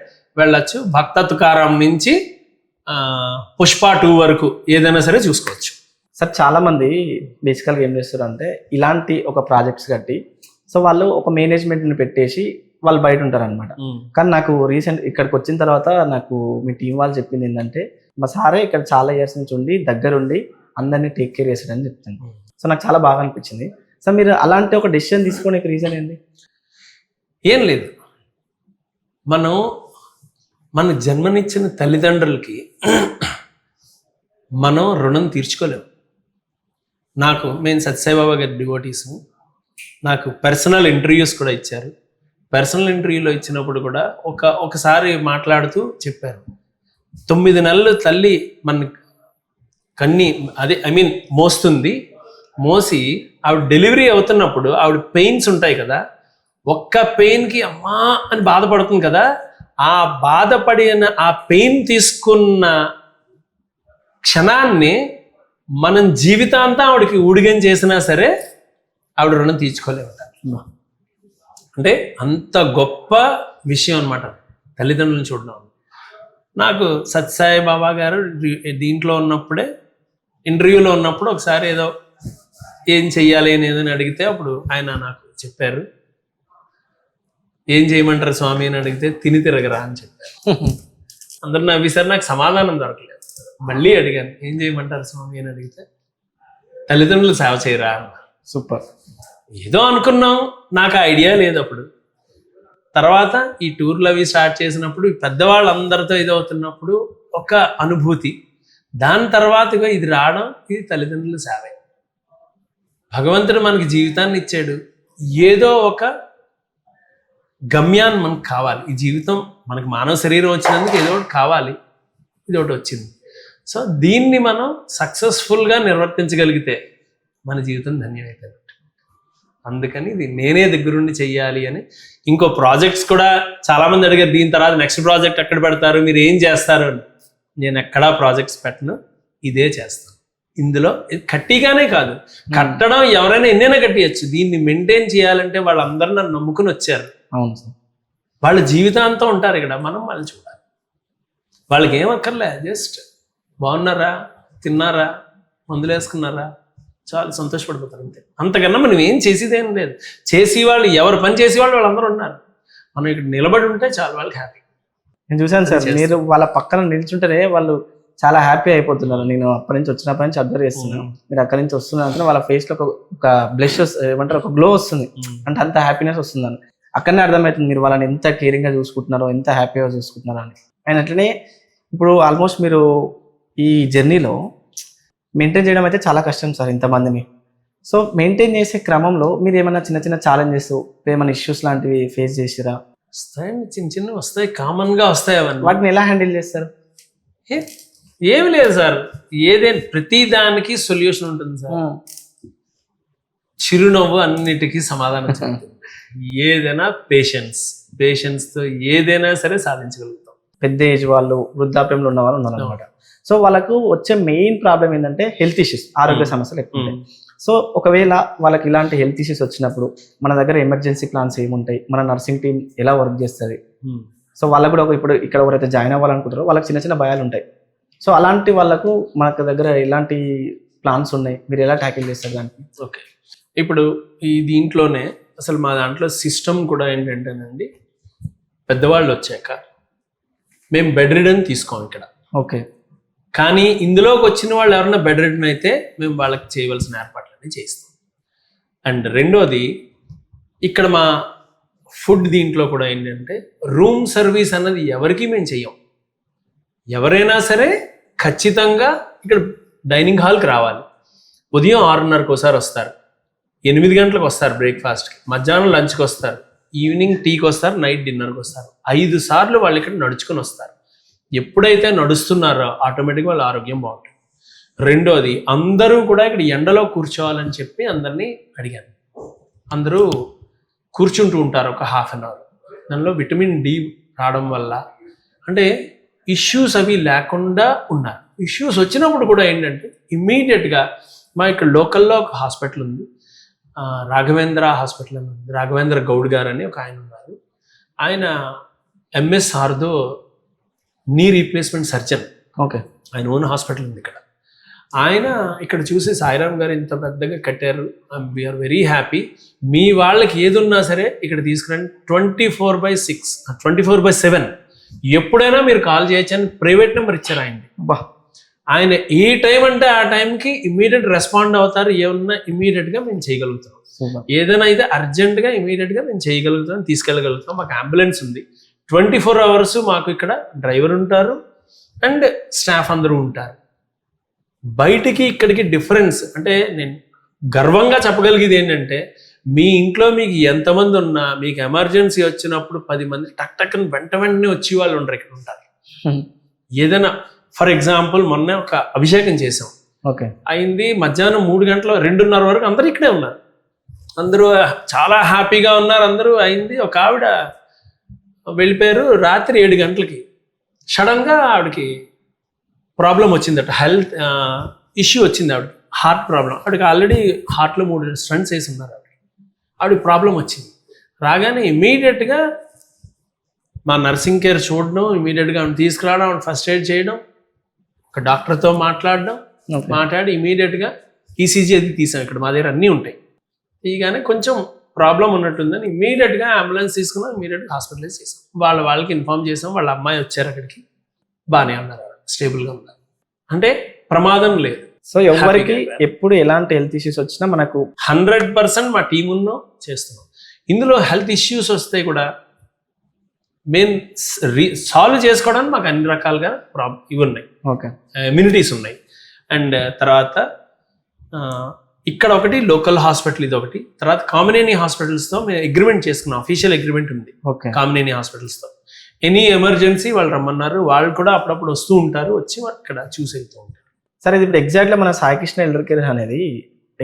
S4: వెళ్ళచ్చు. భక్త తుకారాం నుంచి పుష్ప 2 వరకు ఏదైనా సరే చూసుకోవచ్చు.
S1: సార్ చాలామంది బేసికల్గా ఏం చేస్తారు అంటే ఇలాంటి ఒక ప్రాజెక్ట్స్ కట్టి సో వాళ్ళు ఒక మేనేజ్మెంట్ని పెట్టేసి వాళ్ళు బయట ఉంటారు అనమాట. కానీ నాకు రీసెంట్ ఇక్కడికి వచ్చిన తర్వాత నాకు మీ టీం వాళ్ళు చెప్పింది ఏంటంటే మా సారే ఇక్కడ చాలా ఇయర్స్ నుంచి ఉండి దగ్గరుండి అందరినీ టేక్ కేర్ చేశాడని చెప్తాను. సో నాకు చాలా బాగా అనిపించింది. సో మీరు అలాంటి ఒక డెసిషన్ తీసుకోవడానికి రీజన్ ఏంటి?
S4: ఏం లేదు, మన జన్మనిచ్చిన తల్లిదండ్రులకి మనం రుణం తీర్చుకోలేము. మేము సత్యసాయిబాబా గారి డివోటీసు. నాకు పర్సనల్ ఇంటర్వ్యూస్ కూడా ఇచ్చారు. పర్సనల్ ఇంటర్వ్యూలో ఇచ్చినప్పుడు కూడా ఒకసారి మాట్లాడుతూ చెప్పారు, 9 నెలలు తల్లి మన మోస్తుంది. మోసి ఆవిడ డెలివరీ అవుతున్నప్పుడు ఆవిడ పెయిన్స్ ఉంటాయి కదా, ఒక్క పెయిన్కి అమ్మా అని బాధపడుతుంది కదా, ఆ బాధపడిన ఆ పెయిన్ తీసుకున్న క్షణాన్ని మనం జీవితాంతం ఆవిడకి ఊడిగం చేసినా సరే ఆవిడ రుణం తీర్చుకోలేము. అంటే అంత గొప్ప విషయం అనమాట తల్లిదండ్రులను చూడడం. నాకు సత్యసాయి బాబా గారు దీంట్లో ఉన్నప్పుడే ఇంటర్వ్యూలో ఉన్నప్పుడు ఒకసారి ఏదో ఏం చెయ్యాలి అని ఏదని అడిగితే అప్పుడు ఆయన నాకు చెప్పారు, ఏం చేయమంటారు స్వామి అని అడిగితే తిని తిరగరా అని చెప్పారు. అందరూ నవ్వేసారు. నాకు సమాధానం దొరకలేదు. మళ్ళీ అడిగాను, ఏం చేయమంటారు స్వామి అని అడిగితే తల్లిదండ్రులు సేవ చేయరా అన్నారు.
S1: సూపర్.
S4: ఏదో అనుకున్నాం, నాకు ఐడియా లేదు అప్పుడు. తర్వాత ఈ టూర్లు అవి స్టార్ట్ చేసినప్పుడు పెద్దవాళ్ళందరితో ఇదవుతున్నప్పుడు ఒక అనుభూతి. దాని తర్వాత ఇది రావడం, ఇది తల్లిదండ్రుల సేవే. భగవంతుడు మనకి జీవితాన్ని ఇచ్చాడు, ఏదో ఒక గమ్యాన్ని మనకు కావాలి. ఈ జీవితం మనకి మానవ శరీరం వచ్చినందుకు ఏదో ఒకటి కావాలి, ఇది ఒకటి వచ్చింది. సో దీన్ని మనం సక్సెస్ఫుల్గా నిర్వర్తించగలిగితే మన జీవితం ధన్యమవుతుంది. అందుకని ఇది నేనే దగ్గరుండి చెయ్యాలి అని. ఇంకో ప్రాజెక్ట్స్ కూడా చాలామంది అడిగారు, దీని తర్వాత నెక్స్ట్ ప్రాజెక్ట్ ఎక్కడ పెడతారు, మీరు ఏం చేస్తారు అని. నేను ఎక్కడా ప్రాజెక్ట్స్ పెట్టను, ఇదే చేస్తాను. ఇందులో కట్టిగానే కాదు, కట్టడం ఎవరైనా ఎన్నైనా కట్టియచ్చు. దీన్ని మెయింటైన్ చేయాలంటే వాళ్ళందరూ నన్ను నమ్ముకుని వచ్చారు.
S1: అవును సార్.
S4: వాళ్ళ జీవితాంతం ఉంటారు ఇక్కడ, మనం వాళ్ళు చూడాలి. వాళ్ళకి ఏం అక్కర్లే, జస్ట్ బాగున్నారా, తిన్నారా, మందులు వేసుకున్నారా, చాలా సంతోషపడిపోతారు అంతే. అంతకన్నా మనం ఏం చేసేదేం లేదు. చేసేవాళ్ళు ఎవరు పని చేసేవాళ్ళు వాళ్ళందరూ ఉన్నారు. మనం ఇక్కడ నిలబడి ఉంటే చాలా వాళ్ళకి హ్యాపీ.
S1: నేను చూశాను సార్, మీరు వాళ్ళ పక్కన నిల్చుంటేనే వాళ్ళు చాలా హ్యాపీ అయిపోతున్నారు. నేను అప్పటి నుంచి వచ్చినప్పటి నుంచి అబ్జర్వ్ చేస్తున్నాను. మీరు అక్కడి నుంచి వస్తున్నారు, వాళ్ళ ఫేస్లో ఒక బ్లష్ ఏమంటారు, ఒక గ్లో వస్తుంది. అంటే అంత హ్యాపీనెస్ వస్తుందని అక్కడనే అర్థమవుతుంది మీరు వాళ్ళని ఎంత కేరింగ్గా చూసుకుంటున్నారో, ఎంత హ్యాపీగా చూసుకుంటున్నారో అని. అండ్ అట్లనే ఇప్పుడు ఆల్మోస్ట్ మీరు ఈ జర్నీలో మెయింటైన్ చేయడం అయితే చాలా కష్టం సార్ ఇంతమందిని. సో మెయింటైన్ చేసే క్రమంలో మీరు ఏమైనా చిన్న చిన్న ఛాలెంజెస్, ఏమైనా ఇష్యూస్ లాంటివి ఫేస్ చేసిరా?
S4: వస్తాయండి, చిన్న చిన్న వస్తాయి, కామన్గా వస్తాయి. అవన్నీ
S1: వాటిని ఎలా హ్యాండిల్ చేస్తారు?
S4: ఏమి లేదు సార్, ఏదైనా ప్రతి దానికి సొల్యూషన్ ఉంటుంది సార్. చిరునవ్వు అన్నిటికీ సమాధానం చెప్తుంది. ఏదైనా పేషెన్స్తో ఏదైనా సరే సాధించగలుగుతాం.
S1: పెద్ద ఏజ్ వాళ్ళు, వృద్ధాప్యంలో ఉన్న వాళ్ళు ఉన్నారనమాట. సో వాళ్ళకు వచ్చే మెయిన్ ప్రాబ్లం ఏంటంటే హెల్త్ ఇష్యూస్, ఆరోగ్య సమస్యలు ఎక్కువ ఉంటాయి. సో ఒకవేళ వాళ్ళకి ఇలాంటి హెల్త్ ఇష్యూస్ వచ్చినప్పుడు మన దగ్గర ఎమర్జెన్సీ ప్లాన్స్ ఏముంటాయి, మన నర్సింగ్ టీం ఎలా వర్క్ చేస్తుంది? సో వాళ్ళకు కూడా ఇప్పుడు ఇక్కడ ఎవరైతే జాయిన్ అవ్వాలనుకుంటారో వాళ్ళకి చిన్న చిన్న భయాలు ఉంటాయి. సో అలాంటి వాళ్ళకు మన దగ్గర ఎలాంటి ప్లాన్స్ ఉన్నాయి, మీరు ఎలా ట్యాకిల్ చేస్తారు దానికి?
S4: ఓకే, ఇప్పుడు ఈ దీంట్లోనే అసలు మా దాంట్లో సిస్టమ్ కూడా ఏంటంటేనండి, పెద్దవాళ్ళు వచ్చాక మేము బెడ్ రిడన్ తీసుకోం ఇక్కడ.
S1: ఓకే.
S4: కానీ ఇందులోకి వచ్చిన వాళ్ళు ఎవరైనా బెడ్ రిడన్ అయితే మేము వాళ్ళకి చేయవలసిన ఏర్పాట్లన్నీ చేస్తాం. అండ్ రెండోది, ఇక్కడ మా ఫుడ్ దీంట్లో కూడా ఏంటంటే రూమ్ సర్వీస్ అన్నది ఎవరికి మేము చెయ్యం. ఎవరైనా సరే ఖచ్చితంగా ఇక్కడ డైనింగ్ హాల్కి రావాలి. ఉదయం 6:30కి ఒకసారి వస్తారు, 8 గంటలకు వస్తారు బ్రేక్ఫాస్ట్కి, మధ్యాహ్నం లంచ్కి వస్తారు, ఈవినింగ్ టీకి వస్తారు, నైట్ డిన్నర్కి వస్తారు. 5 సార్లు వాళ్ళు ఇక్కడ నడుచుకొని వస్తారు. ఎప్పుడైతే నడుస్తున్నారో ఆటోమేటిక్గా వాళ్ళ ఆరోగ్యం బాగుంటుంది. రెండోది, అందరూ కూడా ఇక్కడ ఎండలో కూర్చోవాలని చెప్పి అందరినీ అడిగాను. అందరూ కూర్చుంటూ ఉంటారు ఒక హాఫ్ అన్ అవర్. దానిలో విటమిన్ డి రావడం వల్ల అంటే ఇష్యూస్ అవి లేకుండా ఉన్నారు. ఇష్యూస్ వచ్చినప్పుడు కూడా ఏంటంటే ఇమ్మీడియట్గా మా ఇక్కడ లోకల్లో ఒక హాస్పిటల్ ఉంది, రాఘవేంద్ర హాస్పిటల్ అని ఉంది. రాఘవేంద్ర గౌడ్ గారు అని ఒక ఆయన ఉన్నారు. ఆయన MS ఆర్దో knee replacement surgeon.
S1: Okay.
S4: ఆయన ఓన్ హాస్పిటల్ ఉంది ఇక్కడ. ఆయన ఇక్కడ చూసి సాయిరామ్ గారు ఇంత పెద్దగా కట్టారు, వీఆర్ వెరీ హ్యాపీ. మీ వాళ్ళకి ఏది ఉన్నా సరే ఇక్కడ తీసుకురండి, 24/6 24/7 ఎప్పుడైనా మీరు కాల్ చేయొచ్చు అని ప్రైవేట్ నెంబర్ ఇచ్చారు ఆయనకి.
S1: బా,
S4: ఆయన ఏ టైం అంటే ఆ టైంకి ఇమీడియట్ రెస్పాండ్ అవుతారు. ఏమన్నా ఇమీడియట్గా మేము చేయగలుగుతాం, ఏదైనా అయితే అర్జెంటుగా ఇమీడియట్గా మేము చేయగలుగుతాం, తీసుకెళ్ళగలుగుతాం. మాకు అంబులెన్స్ ఉంది, 24 hours మాకు ఇక్కడ డ్రైవర్ ఉంటారు అండ్ స్టాఫ్ అందరూ ఉంటారు. బయటికి ఇక్కడికి డిఫరెన్స్ అంటే నేను గర్వంగా చెప్పగలిగేది ఏంటంటే, మీ ఇంట్లో మీకు ఎంతమంది ఉన్నా మీకు ఎమర్జెన్సీ వచ్చినప్పుడు 10 మంది టక్ టక్కని వెంటనే వచ్చి వాళ్ళు ఉండరు, ఇక్కడ ఉంటారు. ఏదైనా ఫర్ ఎగ్జాంపుల్ మొన్న ఒక అభిషేకం చేసాం,
S1: ఓకే,
S4: అయింది మధ్యాహ్నం 3 గంటల 2:30 వరకు అందరూ ఇక్కడే ఉన్నారు. అందరూ చాలా హ్యాపీగా ఉన్నారు. అందరూ అయింది. ఒక ఆవిడ వెళ్ళిపోయారు రాత్రి 7 గంటలకి. సడన్గా ఆవిడకి ప్రాబ్లం వచ్చిందట, హెల్త్ ఇష్యూ వచ్చింది ఆవిడకి, హార్ట్ ప్రాబ్లం. ఆవిడకి ఆల్రెడీ హార్ట్లో 3 స్టంట్స్ వేసి ఉన్నారు. ఆవిడకి ప్రాబ్లం వచ్చింది. రాగానే ఇమీడియట్గా మా నర్సింగ్ కేర్ చూడడం, ఇమీడియట్గా ఆవిడ తీసుకురావడం, ఆవిడ ఫస్ట్ ఎయిడ్ చేయడం, ఒక డాక్టర్తో మాట్లాడడం, మాట్లాడి ఇమీడియట్గా ఈసీజీ అది తీసాం. ఇక్కడ మా దగ్గర అన్నీ ఉంటాయి. తీగానే కొంచెం ప్రాబ్లం ఉన్నట్టుందని ఇమీడియట్గా అంబులెన్స్ తీసుకున్నాం, ఇమీడియట్గా హాస్పిటలైజ్ చేసాం. వాళ్ళకి ఇన్ఫార్మ్ చేసాం. వాళ్ళ అమ్మాయి వచ్చారు అక్కడికి, బాగానే ఉన్నారు, స్టేబుల్గా ఉన్నారు, అంటే ప్రమాదం లేదు.
S1: సో ఎవరికి ఎప్పుడు ఎలాంటి హెల్త్ ఇష్యూస్ వచ్చినా మనకు
S4: 100% మా టీం ఉన్నో చేస్తున్నాం. ఇందులో హెల్త్ ఇష్యూస్ వస్తే కూడా మేము సాల్వ్ చేసుకోవడానికి మాకు అన్ని రకాలుగా ఇవి ఉన్నాయి,
S1: ఓకే,
S4: ఇమ్యూనిటీస్ ఉన్నాయి. అండ్ తర్వాత ఇక్కడ ఒకటి లోకల్ హాస్పిటల్, ఇది ఒకటి. తర్వాత కామినేని హాస్పిటల్స్తో మేము అగ్రిమెంట్ చేసుకున్నాం, అఫీషియల్ అగ్రిమెంట్ ఉంది కామినేని హాస్పిటల్స్తో. ఎనీ ఎమర్జెన్సీ వాళ్ళు రమ్మన్నారు, వాళ్ళు కూడా అప్పుడప్పుడు వస్తూ ఉంటారు, వచ్చి ఇక్కడ చూసి వెళ్తూ ఉంటారు.
S1: సరే, ఇది ఇప్పుడు ఎగ్జాక్ట్గా మన సాయికృష్ణ ఎల్డర్ కేర్ అనేది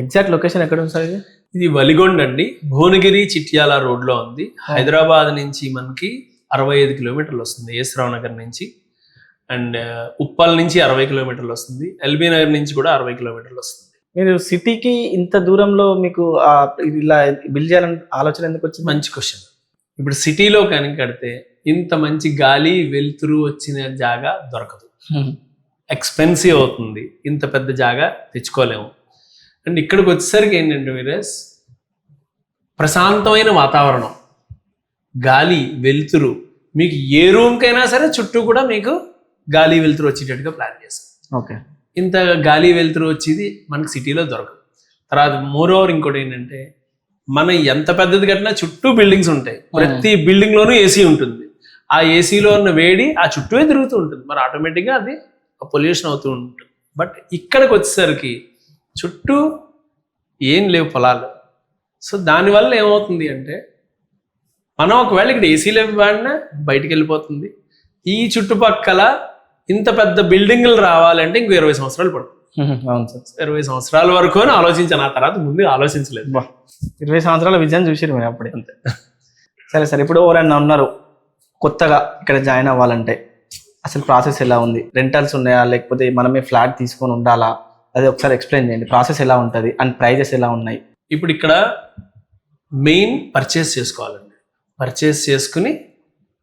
S1: ఎగ్జాక్ట్ లొకేషన్ ఎక్కడ ఉంది సార్?
S4: ఇది వలిగొండ అండి, భువనగిరి చిట్యాల రోడ్లో ఉంది. హైదరాబాద్ నుంచి మనకి 65 కిలోమీటర్లు వస్తుంది, ఏసరావు నగర్ నుంచి. అండ్ ఉప్పల్ నుంచి 60 కిలోమీటర్లు వస్తుంది, ఎల్బీ నగర్ నుంచి కూడా 60 కిలోమీటర్లు వస్తుంది.
S1: మీరు సిటీకి ఇంత దూరంలో మీకు ఇలా బిల్డ్ చేయాలని ఆలోచన ఎందుకు వచ్చింది?
S4: మంచి క్వశ్చన్. ఇప్పుడు సిటీలో కానీ కడితే ఇంత మంచి గాలి వెలుతురు వచ్చిన జాగా దొరకదు, ఎక్స్పెన్సివ్ అవుతుంది, ఇంత పెద్ద జాగా తెచ్చుకోలేము. అండ్ ఇక్కడికి వచ్చేసరికి ఏంటంటే వీరస్, ప్రశాంతమైన వాతావరణం, గాలి వెలుతురు, మీకు ఏ రూమ్కైనా సరే చుట్టూ కూడా మీకు గాలి వెలుతురు వచ్చేటట్టుగా ప్లాన్ చేస్తాం.
S1: ఓకే,
S4: ఇంత గాలి వెలుతురు వచ్చేది మనకి సిటీలో దొరకదు. తర్వాత మోరోవర్ ఇంకోటి ఏంటంటే, మనం ఎంత పెద్దది కట్టినా చుట్టూ బిల్డింగ్స్ ఉంటాయి, ప్రతి బిల్డింగ్ లోనూ ఏసీ ఉంటుంది. ఆ ఏసీలో ఉన్న వేడి ఆ చుట్టూ తిరుగుతూ ఉంటుంది, మరి ఆటోమేటిక్గా అది పొల్యూషన్ అవుతూ ఉంటుంది. బట్ ఇక్కడికి వచ్చేసరికి చుట్టూ ఏం లేవు పొలాలు. సో దానివల్ల ఏమవుతుంది అంటే, మనం ఒకవేళ ఇక్కడ ఏసీలు వాడినా బయటికి వెళ్ళిపోతుంది. ఈ చుట్టుపక్కల ఇంత పెద్ద బిల్డింగ్లు రావాలంటే ఇంకో 20 సంవత్సరాలు పడుతుంది.
S1: అవును సార్,
S4: 20 సంవత్సరాల వరకు అని ఆలోచించాను, ఆ తర్వాత ముందు ఆలోచించలేదు.
S1: 20 సంవత్సరాల విజయం చూసారు మీరు అప్పుడే, అంతే. సరే సార్, ఇప్పుడు ఎవరైనా ఉన్నారు కొత్తగా ఇక్కడ జాయిన్ అవ్వాలంటే అసలు ప్రాసెస్ ఎలా ఉంది? రెంటల్స్ ఉన్నాయా, లేకపోతే మనమే ఫ్లాట్ తీసుకొని ఉండాలా? అది ఒకసారి ఎక్స్ప్లెయిన్ చేయండి. ప్రాసెస్ ఎలా ఉంటుంది అండ్ ప్రైజెస్ ఎలా ఉన్నాయి?
S4: ఇప్పుడు ఇక్కడ మెయిన్ పర్చేస్ చేసుకోవాలండి, పర్చేస్ చేసుకుని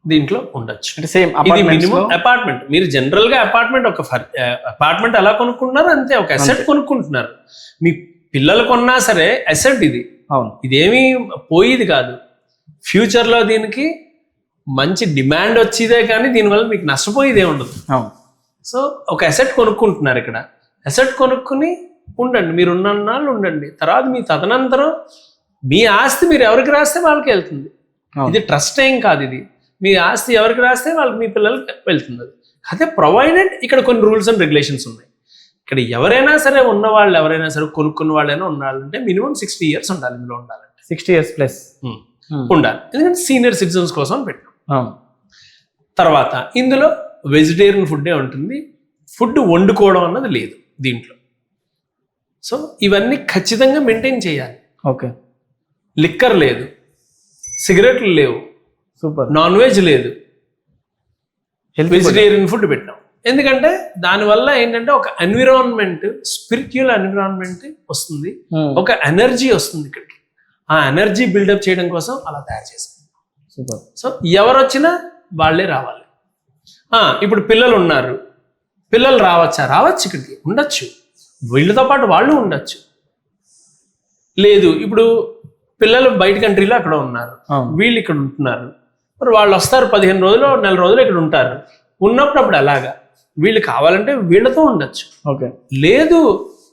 S4: దీంట్లో ఉండొచ్చు.
S1: అంటే సేమ్
S4: ఇది మినిమం అపార్ట్మెంట్. మీరు జనరల్ గా అపార్ట్మెంట్ ఎలా కొనుక్కుంటున్నారు అంతే, ఒక అసెట్ కొనుక్కుంటున్నారు. మీ పిల్లలు కొన్నా సరే అసెట్ ఇది.
S1: అవును,
S4: ఇదేమీ పోయేది కాదు. ఫ్యూచర్ లో దీనికి మంచి డిమాండ్ వచ్చేదే కానీ దీనివల్ల మీకు నష్టపోయేదే ఉండదు.
S1: అవును.
S4: సో ఒక అసెట్ కొనుక్కుంటున్నారు ఇక్కడ. అసెట్ కొనుక్కుని ఉండండి, మీరు ఉన్నన్నాళ్ళు ఉండండి. తర్వాత మీ తదనంతరం మీ ఆస్తి మీరు ఎవరికి రాస్తే వాళ్ళకి వెళ్తుంది. ఇది ట్రస్ట్ ఏం కాదు, ఇది మీ ఆస్తి ఎవరికి రాస్తే వాళ్ళకి, మీ పిల్లలకి వెళ్తుంది. అది అదే ప్రొవైడెడ్ ఇక్కడ కొన్ని రూల్స్ అండ్ రెగ్యులేషన్స్ ఉన్నాయి. ఇక్కడ ఎవరైనా సరే ఉన్నవాళ్ళు, ఎవరైనా సరే కొనుక్కున్న వాళ్ళైనా ఉండాలంటే మినిమం 60 years ఉండాలి. ఇందులో ఉండాలంటే
S1: 60 years ప్లస్
S4: ఉండాలి, ఎందుకంటే సీనియర్ సిటిజన్స్ కోసం పెట్టాం. తర్వాత ఇందులో వెజిటేరియన్ ఫుడ్డే ఉంటుంది, ఫుడ్ వండుకోవడం అన్నది లేదు దీంట్లో. సో ఇవన్నీ ఖచ్చితంగా మెయింటైన్ చేయాలి.
S1: ఓకే,
S4: లిక్కర్ లేదు, సిగరెట్లు లేవు,
S1: సూపర్.
S4: నాన్ వెజ్ లేదు, వెజిటేరియన్ ఫుడ్ పెట్టాం. ఎందుకంటే దానివల్ల ఏంటంటే ఒక ఎన్విరాన్మెంట్, స్పిరిచువల్ ఎన్విరాన్మెంట్ వస్తుంది, ఒక ఎనర్జీ వస్తుంది ఇక్కడికి. ఆ ఎనర్జీ బిల్డప్ చేయడం కోసం అలా తయారు చేసాం.
S1: సూపర్.
S4: సో ఎవరు వచ్చినా వాళ్ళే రావాలి. ఇప్పుడు పిల్లలు ఉన్నారు, పిల్లలు రావచ్చు ఇక్కడికి, ఉండొచ్చు, వీళ్ళతో పాటు వాళ్ళు ఉండొచ్చు. లేదు ఇప్పుడు పిల్లలు బయట కంట్రీలో అక్కడ ఉన్నారు, వీళ్ళు ఇక్కడ ఉంటున్నారు, మరి వాళ్ళు వస్తారు 15 రోజులు, నెల రోజులు ఇక్కడ ఉంటారు. ఉన్నప్పుడు అప్పుడు అలాగా వీళ్ళు కావాలంటే వీళ్ళతో ఉండొచ్చు.
S1: ఓకే,
S4: లేదు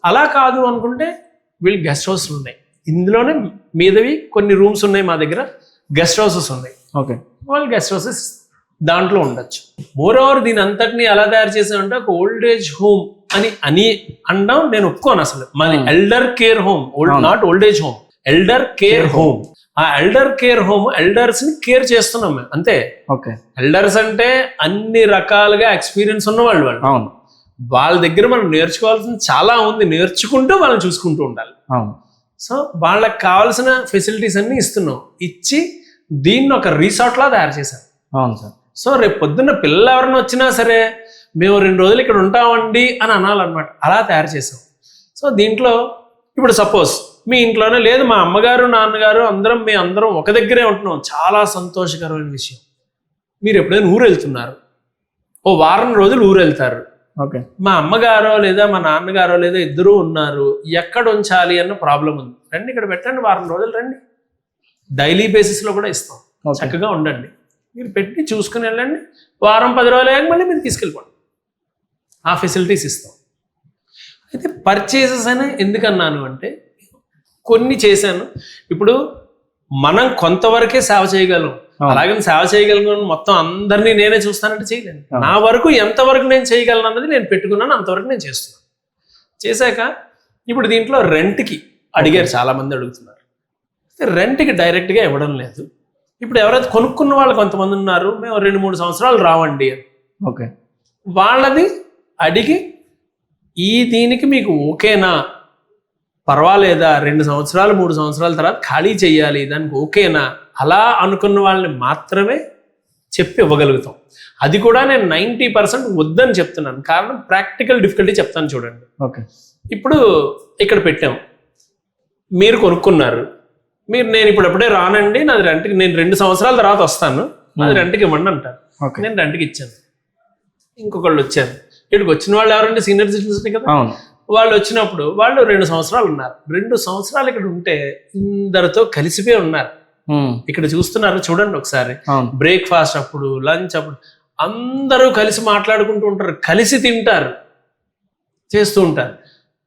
S4: అలా కాదు అనుకుంటే వీళ్ళు గెస్ట్ హౌస్లు ఉన్నాయి, ఇందులోనే మీదవి కొన్ని రూమ్స్ ఉన్నాయి, మా దగ్గర గెస్ట్ హౌసెస్ ఉన్నాయి.
S1: ఓకే,
S4: వాళ్ళు గెస్ట్ హౌసెస్ దాంట్లో ఉండొచ్చు. మోర్ ఓవర్ దీని అంతటిని ఎలా తయారు చేసామంటే ఒక ఓల్డ్ ఏజ్ హోమ్ అని అనడం నేను ఒప్పుకోను. అసలు మాది elder care home, not old age home, elder care home. ఆ ఎల్డర్ కేర్ హోమ్ ఎల్డర్స్ ని కేర్ చేస్తున్నాం మేము, అంతే.
S1: ఓకే,
S4: ఎల్డర్స్ అంటే అన్ని రకాలుగా ఎక్స్పీరియన్స్ ఉన్నవాళ్ళు వాళ్ళు.
S1: అవును,
S4: వాళ్ళ దగ్గర మనం నేర్చుకోవాల్సింది చాలా ఉంది, నేర్చుకుంటూ వాళ్ళని చూసుకుంటూ ఉండాలి.
S1: అవును.
S4: సో వాళ్ళకి కావాల్సిన ఫెసిలిటీస్ అన్ని ఇస్తున్నాం, ఇచ్చి దీన్ని ఒక రిసార్ట్ లా తయారు చేశాం.
S1: అవును సార్.
S4: సో రేపు పొద్దున్న పిల్లలు ఎవరైనా వచ్చినా సరే మేము 2 రోజులు ఇక్కడ ఉంటామండి అని అనాలన్నమాట, అలా తయారు చేసాం. సో దీంట్లో ఇప్పుడు సపోజ్ మీ ఇంట్లోనే లేదు, మా అమ్మగారు నాన్నగారు అందరం ఒక దగ్గరే ఉంటున్నాం, చాలా సంతోషకరమైన విషయం. మీరు ఎప్పుడైనా ఊరు వెళ్తున్నారు, ఓ వారం రోజులు ఊరు వెళ్తారు,
S1: ఓకే,
S4: మా అమ్మగారో లేదా మా నాన్నగారో లేదా ఇద్దరూ ఉన్నారు, ఎక్కడ ఉంచాలి అన్న ప్రాబ్లం ఉంది, రండి ఇక్కడ పెట్టండి, వారం రోజులు రండి, డైలీ బేసిస్లో కూడా ఇస్తాం, చక్కగా ఉండండి, మీరు పెట్టి చూసుకుని వెళ్ళండి, వారం 10 రోజులు అయ్యాక మళ్ళీ మీరు తీసుకెళ్ళిపోండి, ఆ ఫెసిలిటీస్ ఇస్తాం. అయితే పర్చేసెస్ అని ఎందుకన్నాను అంటే కొన్ని చేశాను. ఇప్పుడు మనం కొంతవరకే సేవ చేయగలం, అలాగే సేవ చేయగలను మొత్తం అందరినీ నేనే చూస్తానంటే చేయలేను. నా వరకు ఎంతవరకు నేను చేయగలను అన్నది నేను పెట్టుకున్నాను, అంతవరకు నేను చేస్తున్నాను. చేశాక ఇప్పుడు దీంట్లో రెంట్కి అడిగారు, చాలా మంది అడుగుతున్నారు. రెంట్కి డైరెక్ట్గా ఇవ్వడం లేదు. ఇప్పుడు ఎవరైతే కొనుక్కున్న వాళ్ళు కొంతమంది ఉన్నారు, మేము 2-3 సంవత్సరాలు రావండి అని.
S1: ఓకే,
S4: వాళ్ళది అడిగి దీనికి మీకు ఓకేనా, పర్వాలేదా, 2 సంవత్సరాలు 3 సంవత్సరాల తర్వాత ఖాళీ చేయాలి, దానికి ఓకేనా, అలా అనుకున్న వాళ్ళని మాత్రమే చెప్పి ఇవ్వగలుగుతాం. అది కూడా నేను 90% వద్దని చెప్తున్నాను, కారణం ప్రాక్టికల్ డిఫికల్టీ చెప్తాను చూడండి.
S1: ఓకే,
S4: ఇప్పుడు ఇక్కడ పెట్టాం, మీరు కొనుక్కున్నారు, నేను ఇప్పుడు ఎప్పుడే రానండి, నాది రెంట్కి, నేను 2 సంవత్సరాల తర్వాత వస్తాను, నాది రెంట్కి ఇవ్వండి అంటారు. నేను రెంట్కి ఇచ్చాను, ఇంకొకళ్ళు వచ్చారు, ఇక్కడికి వచ్చిన వాళ్ళు ఎవరంటే సీనియర్ సిటిజన్స్ కదా, వాళ్ళు వచ్చినప్పుడు వాళ్ళు 2 సంవత్సరాలు ఉన్నారు. 2 సంవత్సరాలు ఇక్కడ ఉంటే అందరితో కలిసిపోయి ఉన్నారు. ఇక్కడ చూస్తున్నారు చూడండి ఒకసారి, బ్రేక్ఫాస్ట్ అప్పుడు, లంచ్ అప్పుడు అందరూ కలిసి మాట్లాడుకుంటూ ఉంటారు, కలిసి తింటారు, చేస్తూ ఉంటారు.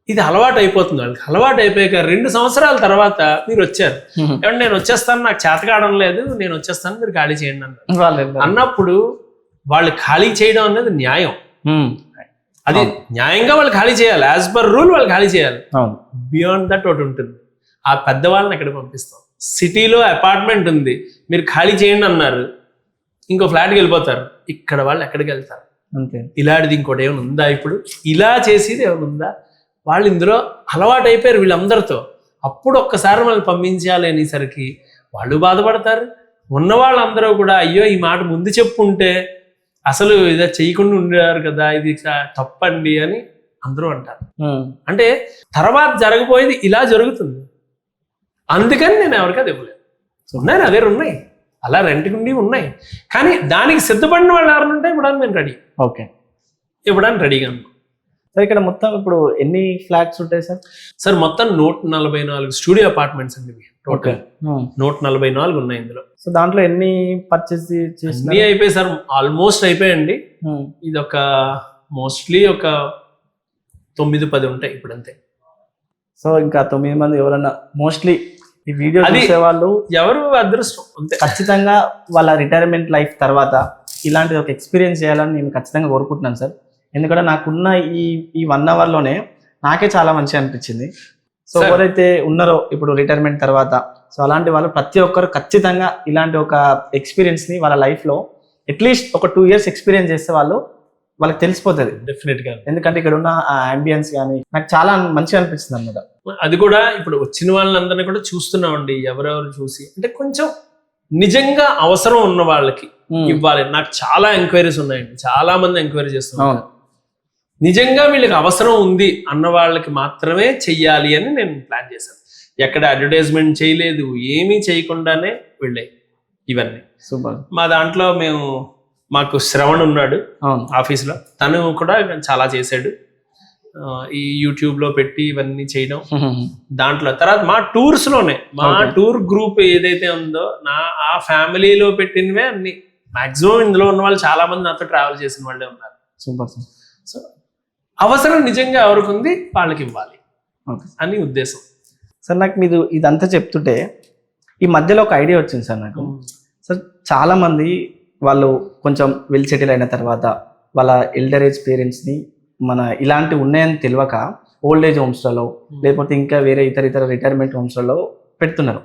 S4: ఇది అలవాటు అయిపోతుంది వాళ్ళకి. అలవాటు అయిపోయాక 2 సంవత్సరాల తర్వాత మీరు వచ్చారు, ఏమంటే నేను వచ్చేస్తాను, నాకు చేత కావడం లేదు, నేను వచ్చేస్తాను, మీరు ఖాళీ చేయండి అన్నారు. అన్నప్పుడు వాళ్ళు ఖాళీ చేయడం అనేది న్యాయం, అది న్యాయంగా వాళ్ళు ఖాళీ చేయాలి, యాజ్ పర్ రూల్ వాళ్ళు ఖాళీ చేయాలి. బియాండ్ దట్ ఒకటి ఉంటుంది, ఆ పెద్దవాళ్ళని ఎక్కడ పంపిస్తాం. సిటీలో అపార్ట్మెంట్ ఉంది, మీరు ఖాళీ చేయండి అన్నారు, ఇంకో ఫ్లాట్కి వెళ్ళిపోతారు, ఇక్కడ వాళ్ళు ఎక్కడికి వెళ్తారు?
S1: అంతే.
S4: ఇలాంటిది ఇంకోటి ఏమైనా ఉందా? ఇప్పుడు ఇలా చేసేది ఏమైనా ఉందా? వాళ్ళు ఇందులో అలవాటు అయిపోయారు వీళ్ళందరితో. అప్పుడు ఒక్కసారి వాళ్ళు పంపించాలి అనేసరికి వాళ్ళు బాధపడతారు, ఉన్న వాళ్ళందరూ కూడా అయ్యో ఈ మాట ముందు చెప్పుంటే అసలు ఇదే చేయకుండా ఉండేవారు కదా, ఇది తప్పండి అని అందరూ అంటారు. అంటే తర్వాత జరగబోయేది ఇలా జరుగుతుంది, అందుకని నేను ఎవరికి అది ఇవ్వలేదు. ఉన్నాయి నా దగ్గర, ఉన్నాయి అలా రెంట్కి ఉండి ఉన్నాయి, కానీ దానికి సిద్ధపడిన వాళ్ళు ఎవరైనా ఉంటే ఇవ్వడానికి నేను రెడీ.
S1: ఓకే,
S4: ఇవ్వడానికి రెడీగా ఉన్నాను.
S1: సార్ ఇక్కడ మొత్తం ఇప్పుడు ఎన్ని ఫ్లాట్స్ ఉంటాయి సార్?
S4: సార్ మొత్తం 144 స్టూడియో అపార్ట్మెంట్స్ అండి, టోటల్ 144 ఉన్నాయి ఇందులో.
S1: సో దాంట్లో ఎన్ని పర్చేస్ చేసి
S4: అయిపోయి సార్? ఆల్మోస్ట్ అయిపోయాయండి. ఇది ఒక మోస్ట్లీ ఒక 9-10 ఉంటాయి ఇప్పుడు, అంతే.
S1: సో ఇంకా 9 మంది ఎవరన్నా మోస్ట్లీ ఈ వీడియో చూసే వాళ్ళు
S4: ఎవరు అదృష్టం అంతే.
S1: ఖచ్చితంగా వాళ్ళ రిటైర్మెంట్ లైఫ్ తర్వాత ఇలాంటి ఒక ఎక్స్పీరియన్స్ చేయాలని నేను ఖచ్చితంగా కోరుకుంటున్నాను సార్. ఎందుకంటే నాకున్న ఈ 1 అవర్లోనే నాకే చాలా మంచిగా అనిపించింది. సో ఎవరైతే ఉన్నారో ఇప్పుడు రిటైర్మెంట్ తర్వాత, సో అలాంటి వాళ్ళు ప్రతి ఒక్కరు ఖచ్చితంగా ఇలాంటి ఒక ఎక్స్పీరియన్స్ని వాళ్ళ లైఫ్లో అట్లీస్ట్ ఒక 2 years ఎక్స్పీరియన్స్ చేస్తే వాళ్ళకి తెలిసిపోతుంది.
S4: డెఫినెట్ గా.
S1: ఎందుకంటే ఇక్కడ ఉన్న ఆ అంబియన్స్ కానీ నాకు చాలా మంచిగా అనిపిస్తుంది అన్నమాట.
S4: అది కూడా ఇప్పుడు వచ్చిన వాళ్ళందరినీ కూడా చూస్తున్నామండి, ఎవరెవరు చూసి అంటే కొంచెం నిజంగా అవసరం ఉన్న వాళ్ళకి ఇవ్వాలి. నాకు చాలా ఎంక్వైరీస్ ఉన్నాయండి, చాలా మంది ఎంక్వైరీ చేస్తున్నారు. నిజంగా వీళ్ళకి అవసరం ఉంది అన్న వాళ్ళకి మాత్రమే చెయ్యాలి అని నేను ప్లాన్ చేశాను. ఎక్కడ అడ్వర్టైజ్మెంట్ చేయలేదు, ఏమీ చేయకుండానే వెళ్ళాయి ఇవన్నీ.
S1: సూపర్.
S4: మా దాంట్లో మాకు శ్రవణ్ ఉన్నాడు ఆఫీస్లో, తను కూడా చాలా చేశాడు. ఈ యూట్యూబ్లో పెట్టి ఇవన్నీ చేయడం దాంట్లో. తర్వాత మా టూర్స్లోనే మా టూర్ గ్రూప్ ఏదైతే ఉందో ఆ ఫ్యామిలీలో పెట్టినవే అన్ని మాక్సిమం ఇందులో ఉన్న వాళ్ళు చాలా మంది నాతో ట్రావెల్ చేసిన వాళ్ళే ఉన్నారు.
S1: సూపర్.
S4: సో అవసరం నిజంగా ఎవరికి ఉంది వాళ్ళకి ఇవ్వాలి అని ఉద్దేశం.
S1: సార్ నాకు మీరు ఇదంతా చెప్తుంటే ఈ మధ్యలో ఒక ఐడియా వచ్చింది సార్ నాకు. సార్ చాలామంది వాళ్ళు కొంచెం వెల్ సెటిల్ అయిన తర్వాత వాళ్ళ ఎల్డర్ ఏజ్ పేరెంట్స్ని మన ఇలాంటివి ఉన్నాయని తెలియక ఓల్డ్ ఏజ్ హోమ్స్లలో లేకపోతే ఇంకా వేరే ఇతర రిటైర్మెంట్ హోమ్స్లలో పెడుతున్నారు.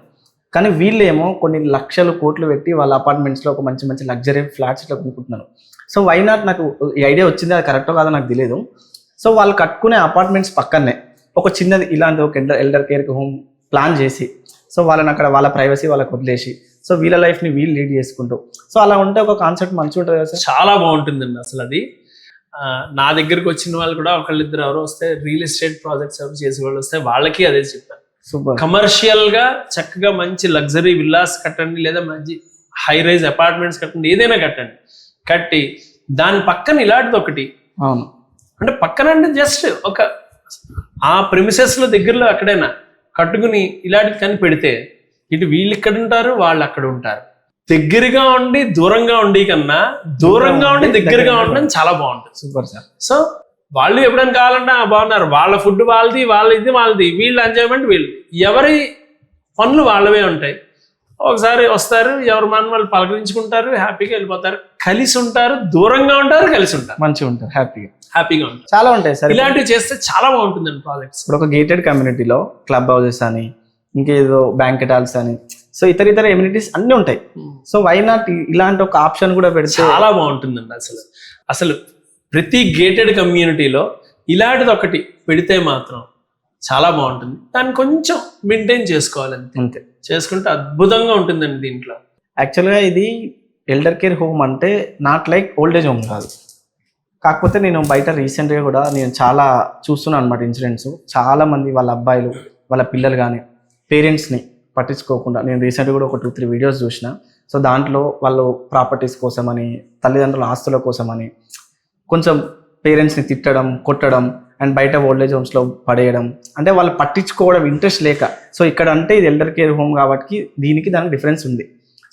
S1: కానీ వీళ్ళేమో కొన్ని లక్షలు కోట్లు పెట్టి వాళ్ళ అపార్ట్మెంట్స్లో ఒక మంచి మంచి లగ్జరీ ఫ్లాట్స్ ఇట్లా కొనుక్కుంటున్నారు. సో వై నాట్, నాకు ఈ ఐడియా వచ్చింది, అది కరెక్టో కాదో నాకు తెలియదు. సో వాళ్ళు కట్టుకునే అపార్ట్మెంట్స్ పక్కనే ఒక చిన్నది ఇలాంటి ఒక ఎల్డర్ కేర్ హోమ్ ప్లాన్ చేసి, సో వాళ్ళని అక్కడ వాళ్ళ ప్రైవసీ వాళ్ళకి వదిలేసి, సో వీళ్ళ లైఫ్ని వీళ్ళు లీడ్ చేసుకుంటూ, సో అలా ఉంటే ఒక కాన్సెప్ట్ మంచిగా ఉంటుంది కదా సార్. చాలా
S4: బాగుంటుందండి అసలు అది. నా దగ్గరికి వచ్చిన వాళ్ళు కూడా ఒకళ్ళిద్దరు ఎవరో వస్తే రియల్ ఎస్టేట్ ప్రాజెక్ట్స్ ఎవరు చేసే వాళ్ళు వస్తే వాళ్ళకి అదే చెప్పాను.
S1: సూపర్.
S4: కమర్షియల్ గా చక్కగా మంచి లగ్జరీ విల్లాస్ కట్టండి, లేదా మంచి హై రైజ్ అపార్ట్మెంట్స్ కట్టండి, ఏదైనా కట్టండి. కట్టి దాని పక్కన ఇలాంటిది ఒకటి,
S1: అవును
S4: అంటే పక్కన అంటే జస్ట్ ఒక ఆ ప్రిమిసెస్ లో దగ్గరలో ఎక్కడైనా కట్టుకుని ఇలాంటివి కానీ పెడితే ఇటు వీళ్ళు ఇక్కడ ఉంటారు, వాళ్ళు అక్కడ ఉంటారు. దగ్గరగా ఉండి దూరంగా ఉండి కన్నా దూరంగా ఉండి దగ్గరగా ఉండడం చాలా బాగుంటుంది.
S1: Super sir.
S4: సో వాళ్ళు ఎప్పుడైనా కావాలంటే బాగున్నారు, వాళ్ళ ఫుడ్ వాళ్ళది, వాళ్ళది, వీళ్ళ ఎంజాయ్మెంట్ వీళ్ళు, ఎవరి పనులు వాళ్ళవే ఉంటాయి. ఒకసారి వస్తారు, ఎవరి మన వాళ్ళు పలకరించుకుంటారు, హ్యాపీగా వెళ్ళిపోతారు, కలిసి ఉంటారు, దూరంగా ఉంటారు, కలిసి ఉంటారు,
S1: మంచిగా ఉంటారు, హ్యాపీగా ఉంటారు. చాలా ఉంటాయి సార్
S4: ఇలాంటివి చేస్తే చాలా బాగుంటుందండి ప్రాజెక్ట్స్.
S1: ఇప్పుడు ఒక గేటెడ్ కమ్యూనిటీలో క్లబ్ హౌసెస్ అని, ఇంకేదో బ్యాంకెట్ హాల్స్ అని, సో ఇతర ఎమ్యూనిటీస్ అన్నీ ఉంటాయి. సో వై నాట్ ఇలాంటి ఒక ఆప్షన్ కూడా పెడితే
S4: చాలా బాగుంటుందండి. అసలు ప్రతి గేటెడ్ కమ్యూనిటీలో ఇలాంటిది ఒకటి పెడితే మాత్రం చాలా బాగుంటుంది. దాన్ని కొంచెం మెయింటైన్ చేసుకోవాలి, అంతే. చేసుకుంటే అద్భుతంగా ఉంటుందండి దీంట్లో.
S1: యాక్చువల్గా ఇది ఎల్డర్ కేర్ హోమ్ అంటే not like old age home కాదు. కాకపోతే నేను బయట రీసెంట్గా కూడా నేను చాలా చూస్తున్నాను అనమాట ఇన్సిడెంట్స్. చాలామంది వాళ్ళ అబ్బాయిలు వాళ్ళ పిల్లలు కానీ పేరెంట్స్ని పట్టించుకోకుండా, నేను రీసెంట్గా కూడా ఒక 2-3 వీడియోస్ చూసిన. సో దాంట్లో వాళ్ళు ప్రాపర్టీస్ కోసమని, తల్లిదండ్రుల ఆస్తుల కోసమని కొంచెం పేరెంట్స్ని తిట్టడం, కొట్టడం, అండ్ బయట ఓల్డేజ్ హోమ్స్లో పడేయడం, అంటే వాళ్ళు పట్టించుకోవడం ఇంట్రెస్ట్ లేక. సో ఇక్కడ అంటే ఇది ఎల్డర్ కేర్ హోమ్ కాబట్టి దానికి డిఫరెన్స్ ఉంది.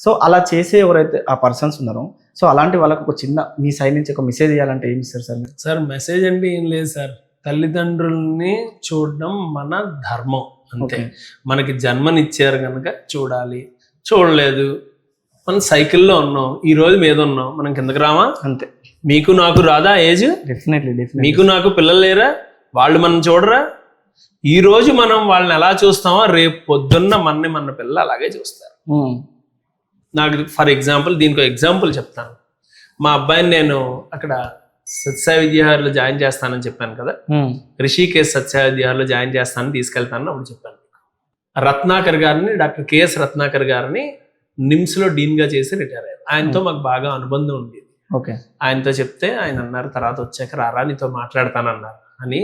S1: సో అలా చేసే ఎవరైతే ఆ పర్సన్స్ ఉన్నారో, సో అలాంటి వాళ్ళకు ఒక చిన్న మీ సైడ్ నుంచి ఒక మెసేజ్ ఇవ్వాలంటే ఏమి ఇస్తారు సార్?
S4: సార్ మెసేజ్ అంటే ఏం లేదు సార్, తల్లిదండ్రుల్ని చూడడం మన ధర్మం, అంతే. మనకి జన్మనిచ్చారు కనుక చూడాలి. చూడలేదు, మనం సైకిల్లో ఉన్నాం, ఈ రోజు మీద ఉన్నాం, మనం కిందకి రామా?
S1: అంతే.
S4: మీకు నాకు రాదా ఏజ్?
S1: డెఫినెట్లీ.
S4: మీకు నాకు పిల్లలు లేరా? వాళ్ళు మనం చూడరా? ఈ రోజు మనం వాళ్ళని ఎలా చూస్తామో రేపు పొద్దున్న మన పిల్లలు అలాగే చూస్తారు. నాకు ఫర్ ఎగ్జాంపుల్ దీనికి ఎగ్జాంపుల్ చెప్తాను. మా అబ్బాయిని నేను అక్కడ సత్య విద్యాహార్లో జాయిన్ చేస్తానని చెప్పాను కదా, రిషికేశ్ సత్య విద్యాహార్లో జాయిన్ చేస్తానని తీసుకెళ్తానని అప్పుడు చెప్పాను. రత్నాకర్ గారిని, డాక్టర్ కేఎస్ రత్నాకర్ గారిని నిమ్స్లో డీన్గా చేసి రిటైర్ అయ్యారు. ఆయనతో మాకు బాగా అనుబంధం ఉండేది.
S1: ఓకే.
S4: ఆయనతో చెప్తే ఆయన అన్నారు, తర్వాత వచ్చాక రారా నీతో మాట్లాడతానన్నారు అని.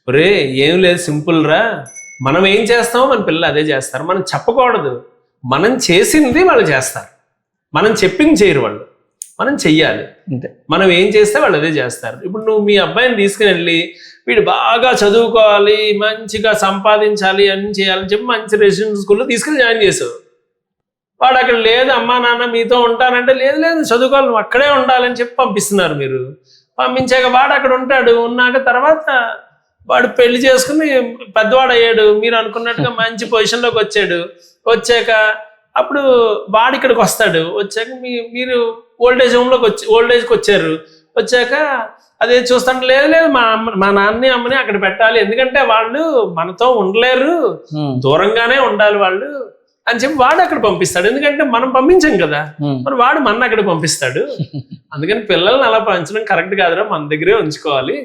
S4: ఒరే ఏం లేదు, సింపుల్ రా, మనం ఏం చేస్తామో మన పిల్లలు అదే చేస్తారు. మనం చెప్పకూడదు, మనం చేసింది వాళ్ళు చేస్తారు, మనం చెప్పింది చేయరు వాళ్ళు, మనం చెయ్యాలి అంతే. మనం ఏం చేస్తే వాళ్ళు అదే చేస్తారు. ఇప్పుడు నువ్వు మీ అబ్బాయిని తీసుకుని వెళ్ళి వీడు బాగా చదువుకోవాలి, మంచిగా సంపాదించాలి అని చేయాలని చెప్పి మంచి రెసిడెన్షియల్ స్కూల్లో తీసుకెళ్ళి జాయిన్ చేసావు. వాడు అక్కడ లేదు, అమ్మా నాన్న మీతో ఉంటానంటే లేదు చదువుకోవాలి, నువ్వు అక్కడే ఉండాలని చెప్పి పంపిస్తున్నారు మీరు. పంపించాక వాడు అక్కడ ఉంటాడు, ఉన్నాక తర్వాత వాడు పెళ్లి చేసుకుని పెద్దవాడు అయ్యాడు, మీరు అనుకున్నట్టుగా మంచి పొజిషన్లోకి వచ్చాక అప్పుడు వాడు ఇక్కడికి వస్తాడు. వచ్చాక మీరు ఓల్డేజ్కి వచ్చాక అదే చూస్తాను, లేదు మా నాన్నని అమ్మని అక్కడ పెట్టాలి, ఎందుకంటే వాళ్ళు మనతో ఉండలేరు, దూరంగానే ఉండాలి వాళ్ళు అని చెప్పి వాడు అక్కడ పంపిస్తాడు. ఎందుకంటే మనం పంపించాం కదా, మరి వాడు మన అక్కడ పంపిస్తాడు. అందుకని పిల్లల్ని అలా పంచడం కరెక్ట్ కాదురా, మన దగ్గరే ఉంచుకోవాలి.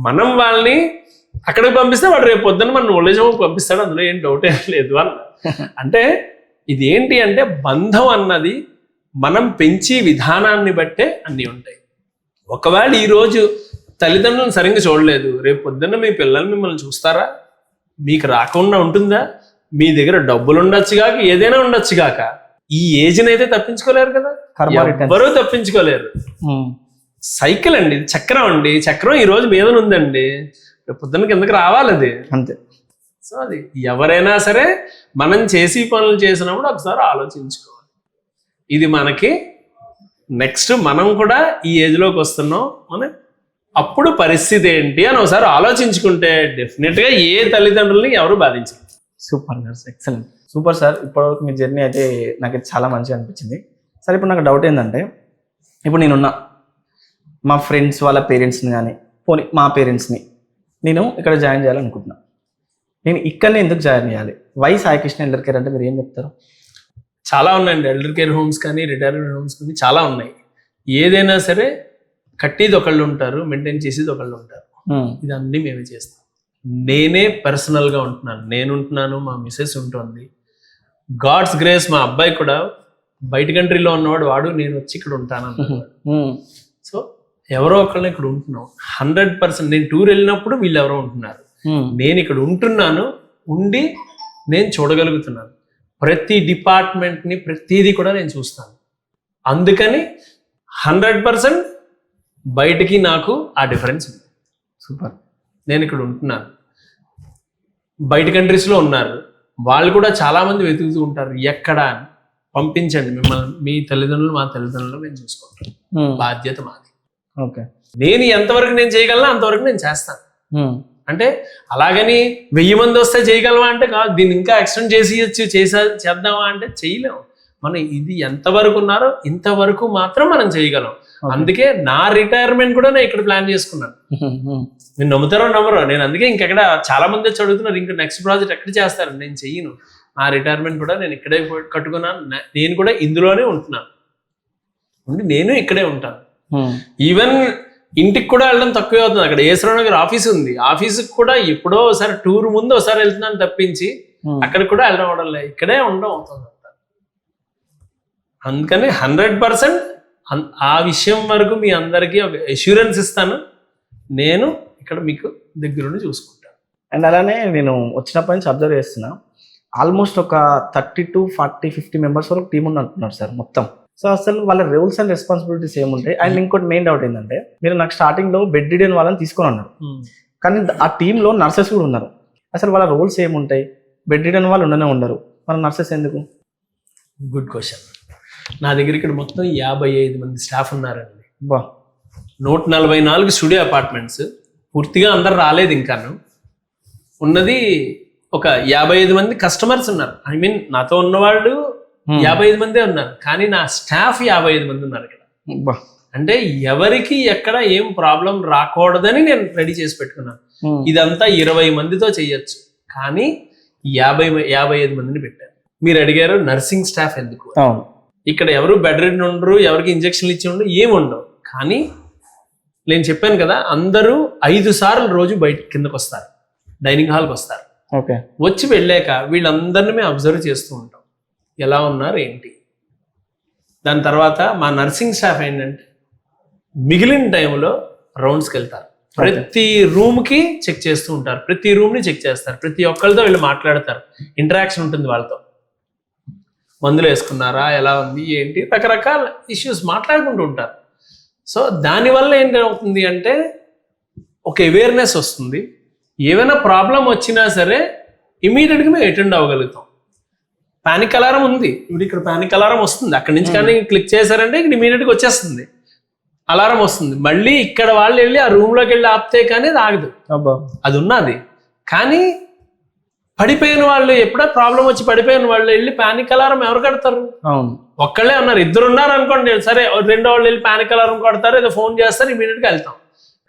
S4: మనం వాళ్ళని అక్కడికి పంపిస్తే వాడు రేపు పొద్దున్న మన ఓల్డేజ్ హోమ్ పంపిస్తాడు, అందులో ఏం డౌట్ ఏం లేదు అన్న. అంటే ఇది ఏంటి అంటే బంధం అన్నది మనం పెంచే విధానాన్ని బట్టే అన్నీ ఉంటాయి. ఒకవేళ ఈరోజు తల్లిదండ్రులను సరిగ్గా చూడలేదు, రేపు పొద్దున్న మీ పిల్లలు మిమ్మల్ని చూస్తారా? మీకు రాకుండా ఉంటుందా? మీ దగ్గర డబ్బులు ఉండొచ్చు కాక ఏదైనా ఉండొచ్చు కాక ఈ ఏజ్ని అయితే తప్పించుకోలేరు కదా, ఎవరూ తప్పించుకోలేరు. సైకిల్ అండి, చక్రం అండి, చక్రం ఈ రోజు మీద ఉందండి, రేపు పొద్దున్న కిందకి రావాలి అది
S1: అంతే.
S4: సో అది ఎవరైనా సరే మనం చేసి పనులు చేసినప్పుడు ఒకసారి ఆలోచించుకోవాలి. ఇది మనకి నెక్స్ట్ మనం కూడా ఈ ఏజ్లోకి వస్తున్నాం, మనం అప్పుడు పరిస్థితి ఏంటి అని ఒకసారి ఆలోచించుకుంటే డెఫినెట్గా ఏ తల్లిదండ్రులని ఎవరు బాధించరు.
S1: Super sir, excellent, super sir. ఇప్పటివరకు మీ జర్నీ అయితే నాకు చాలా మంచిగా అనిపించింది సార్. ఇప్పుడు నాకు డౌట్ ఏంటంటే, ఇప్పుడు నేనున్నా మా ఫ్రెండ్స్ వాళ్ళ పేరెంట్స్ని కానీ పోనీ మా పేరెంట్స్ని నేను ఇక్కడ జాయిన్ చేయాలనుకుంటున్నా, నేను ఇక్కడనే ఎందుకు జాయిన్ చేయాలి? Why Sai Krishna elder care అంటే మీరు ఏం చెప్తారు?
S4: చాలా ఉన్నాయండి, ఎల్డర్ కేర్ హోమ్స్ కానీ రిటైర్మెంట్ హోమ్స్ కానీ చాలా ఉన్నాయి. ఏదైనా సరే కట్టేది ఒకళ్ళు ఉంటారు, మెయింటైన్ చేసేది ఒకళ్ళు ఉంటారు. ఇదన్నీ మేమే చేస్తాం. నేనే పర్సనల్గా ఉంటున్నాను, నేను ఉంటున్నాను, మా మిసెస్ ఉంటుంది. గాడ్స్ గ్రేస్ మా అబ్బాయి కూడా బయట కంట్రీలో ఉన్నవాడు, వాడు నేను వచ్చి ఇక్కడ ఉంటాను అన్నాడు. సో ఎవరో ఒకళ్ళని ఇక్కడ ఉంటున్నాం. 100% నేను టూర్ వెళ్ళినప్పుడు వీళ్ళు ఎవరో ఉంటున్నారు, నేను ఇక్కడ ఉంటున్నాను, ఉండి నేను చూడగలుగుతున్నాను. ప్రతి డిపార్ట్మెంట్ని ప్రతిదీ కూడా నేను చూస్తాను. అందుకని 100% బయటికి నాకు ఆ డిఫరెన్స్ ఉంది.
S1: సూపర్.
S4: నేను ఇక్కడ ఉంటున్నాను, బయట కంట్రీస్లో ఉన్నారు, వాళ్ళు కూడా చాలామంది వెతుకుతూ ఉంటారు ఎక్కడ అని. పంపించండి మిమ్మల్ని, మీ తల్లిదండ్రులు మా తల్లిదండ్రులు మేము చూసుకుంటాం, బాధ్యత మాది.
S1: ఓకే,
S4: నేను ఎంతవరకు నేను చేయగలనా అంతవరకు నేను చేస్తాను. అంటే అలాగని 1000 మంది వస్తే చేయగలమా అంటే కాదు, దీన్ని ఇంకా ఎక్స్టెండ్ చేద్దామా అంటే చేయలేము. మనం ఇది ఎంతవరకు ఉన్నారో ఇంతవరకు మాత్రం మనం చేయగలం. అందుకే నా రిటైర్మెంట్ కూడా నేను ఇక్కడ ప్లాన్ చేసుకున్నాను. నేను నమ్ముతారో నమ్మరో, నేను అందుకే ఇంకెక్కడ చాలా మంది వచ్చి అడుగుతున్నారు ఇంకా నెక్స్ట్ ప్రాజెక్ట్ ఎక్కడ చేస్తారు, నేను చెయ్యను. నా రిటైర్మెంట్ కూడా నేను ఇక్కడే కట్టుకున్నాను, నేను కూడా ఇందులోనే ఉంటున్నాను, ఉండి నేను ఇక్కడే ఉంటాను. ఈవెన్ ఇంటికి కూడా వెళ్ళడం తక్కువే అవుతుంది. అక్కడ ఏసరావు నగర్ ఆఫీస్ ఉంది, ఆఫీస్కి కూడా ఎప్పుడో ఒకసారి టూర్ ముందు ఒకసారి వెళ్తున్నాను తప్పించి అక్కడికి కూడా వెళ్ళడం అవడం లేదు, ఇక్కడే ఉండడం అవుతుంది. అందుకని 100% ఆ విషయం వరకు మీ అందరికీ ఒక అష్యూరెన్స్ ఇస్తాను, నేను ఇక్కడ మీకు దగ్గరుండి చూసుకుంటాను.
S1: అండ్ అలానే నేను వచ్చినప్పటి నుంచి అబ్జర్వ్ చేస్తున్నా, ఆల్మోస్ట్ ఒక 30 to 40, 50 మెంబర్స్ వరకు టీం ఉంది అంటున్నారు సార్ మొత్తం. సో అసలు వాళ్ళ రూల్స్ అండ్ రెస్పాన్సిబిలిటీస్ ఏముంటాయి? అండ్ ఇంకోటి మెయిన్ డౌట్ ఏంటంటే, మీరు నాకు స్టార్టింగ్లో బెడ్ రిడెన్ వాళ్ళని తీసుకొని ఉన్నారు, కానీ ఆ టీంలో నర్సెస్ కూడా ఉన్నారు. అసలు వాళ్ళ రోల్స్ ఏముంటాయి? బెడ్ రిడెన్ వాళ్ళు ఉండరు, మన నర్సెస్ ఎందుకు?
S4: Good question. నా దగ్గర ఇక్కడ మొత్తం 55 మంది స్టాఫ్ ఉన్నారండి.
S1: బా,
S4: 144 స్టూడియో అపార్ట్మెంట్స్, పూర్తిగా అందరు రాలేదు ఇంకాను. ఉన్నది ఒక 55 మంది కస్టమర్స్ ఉన్నారు. ఐ మీన్ నాతో ఉన్నవాళ్ళు 55 మందే ఉన్నారు, కానీ నా స్టాఫ్ 55 మంది ఉన్నారు ఇక్కడ. అంటే ఎవరికి ఎక్కడ ఏం ప్రాబ్లం రాకూడదని నేను రెడీ చేసి పెట్టుకున్నాను. ఇదంతా 20 మందితో చేయొచ్చు, కానీ 55 మందిని పెట్టాను. మీరు అడిగారు నర్సింగ్ స్టాఫ్ ఎందుకు. ఇక్కడ ఎవరు బెడ్ రెడ్ ఉండరు, ఎవరికి ఇంజక్షన్లు ఇచ్చి ఉండరు, ఏమి ఉండవు. కానీ నేను చెప్పాను కదా, అందరూ 5 సార్లు రోజు బయట కిందకు వస్తారు, డైనింగ్ హాల్కి వస్తారు.
S1: ఓకే,
S4: వచ్చి వెళ్ళాక వీళ్ళందరినీ మేము అబ్జర్వ్ చేస్తూ ఉంటాం, ఎలా ఉన్నారు ఏంటి. దాని తర్వాత మా నర్సింగ్ స్టాఫ్ ఏంటంటే మిగిలిన టైంలో రౌండ్స్కి వెళ్తారు, ప్రతి రూమ్కి చెక్ చేస్తూ ఉంటారు, ప్రతి రూమ్ని చెక్ చేస్తారు, ప్రతి ఒక్కరితో వీళ్ళు మాట్లాడతారు, ఇంటరాక్షన్ ఉంటుంది వాళ్ళతో. మందులు వేసుకున్నారా, ఎలా ఉంది ఏంటి, రకరకాల ఇష్యూస్ మాట్లాడుకుంటూ ఉంటారు. సో దానివల్ల ఏంటవుతుంది అంటే ఒక అవేర్నెస్ వస్తుంది. ఏమైనా ప్రాబ్లం వచ్చినా సరే ఇమీడియట్గా మేము అటెండ్ అవ్వగలుగుతాం. పానిక్ అలారం ఉంది, ఇప్పుడు ఇక్కడ పానిక్ అలారం వస్తుంది, అక్కడి నుంచి కానీ క్లిక్ చేశారంటే ఇక్కడ ఇమీడియట్గా వచ్చేస్తుంది, అలారం వస్తుంది. మళ్ళీ ఇక్కడ వాళ్ళు వెళ్ళి ఆ రూమ్లోకి వెళ్ళి ఆపితే కానీ అది ఆగదు, అది ఉన్నది. కానీ పడిపోయిన వాళ్ళు, ఎప్పుడో ప్రాబ్లం వచ్చి పడిపోయిన వాళ్ళు వెళ్ళి పానిక్ అలారం ఎవరు కడతారు? ఒక్కళ్ళే ఉన్నారు, 2 ఉన్నారు అనుకోండి, సరే 2 వాళ్ళు వెళ్ళి పానిక్ అలారం కొడతారు, ఏదో ఫోన్ చేస్తారు, ఇమీడియట్గా వెళ్తాం.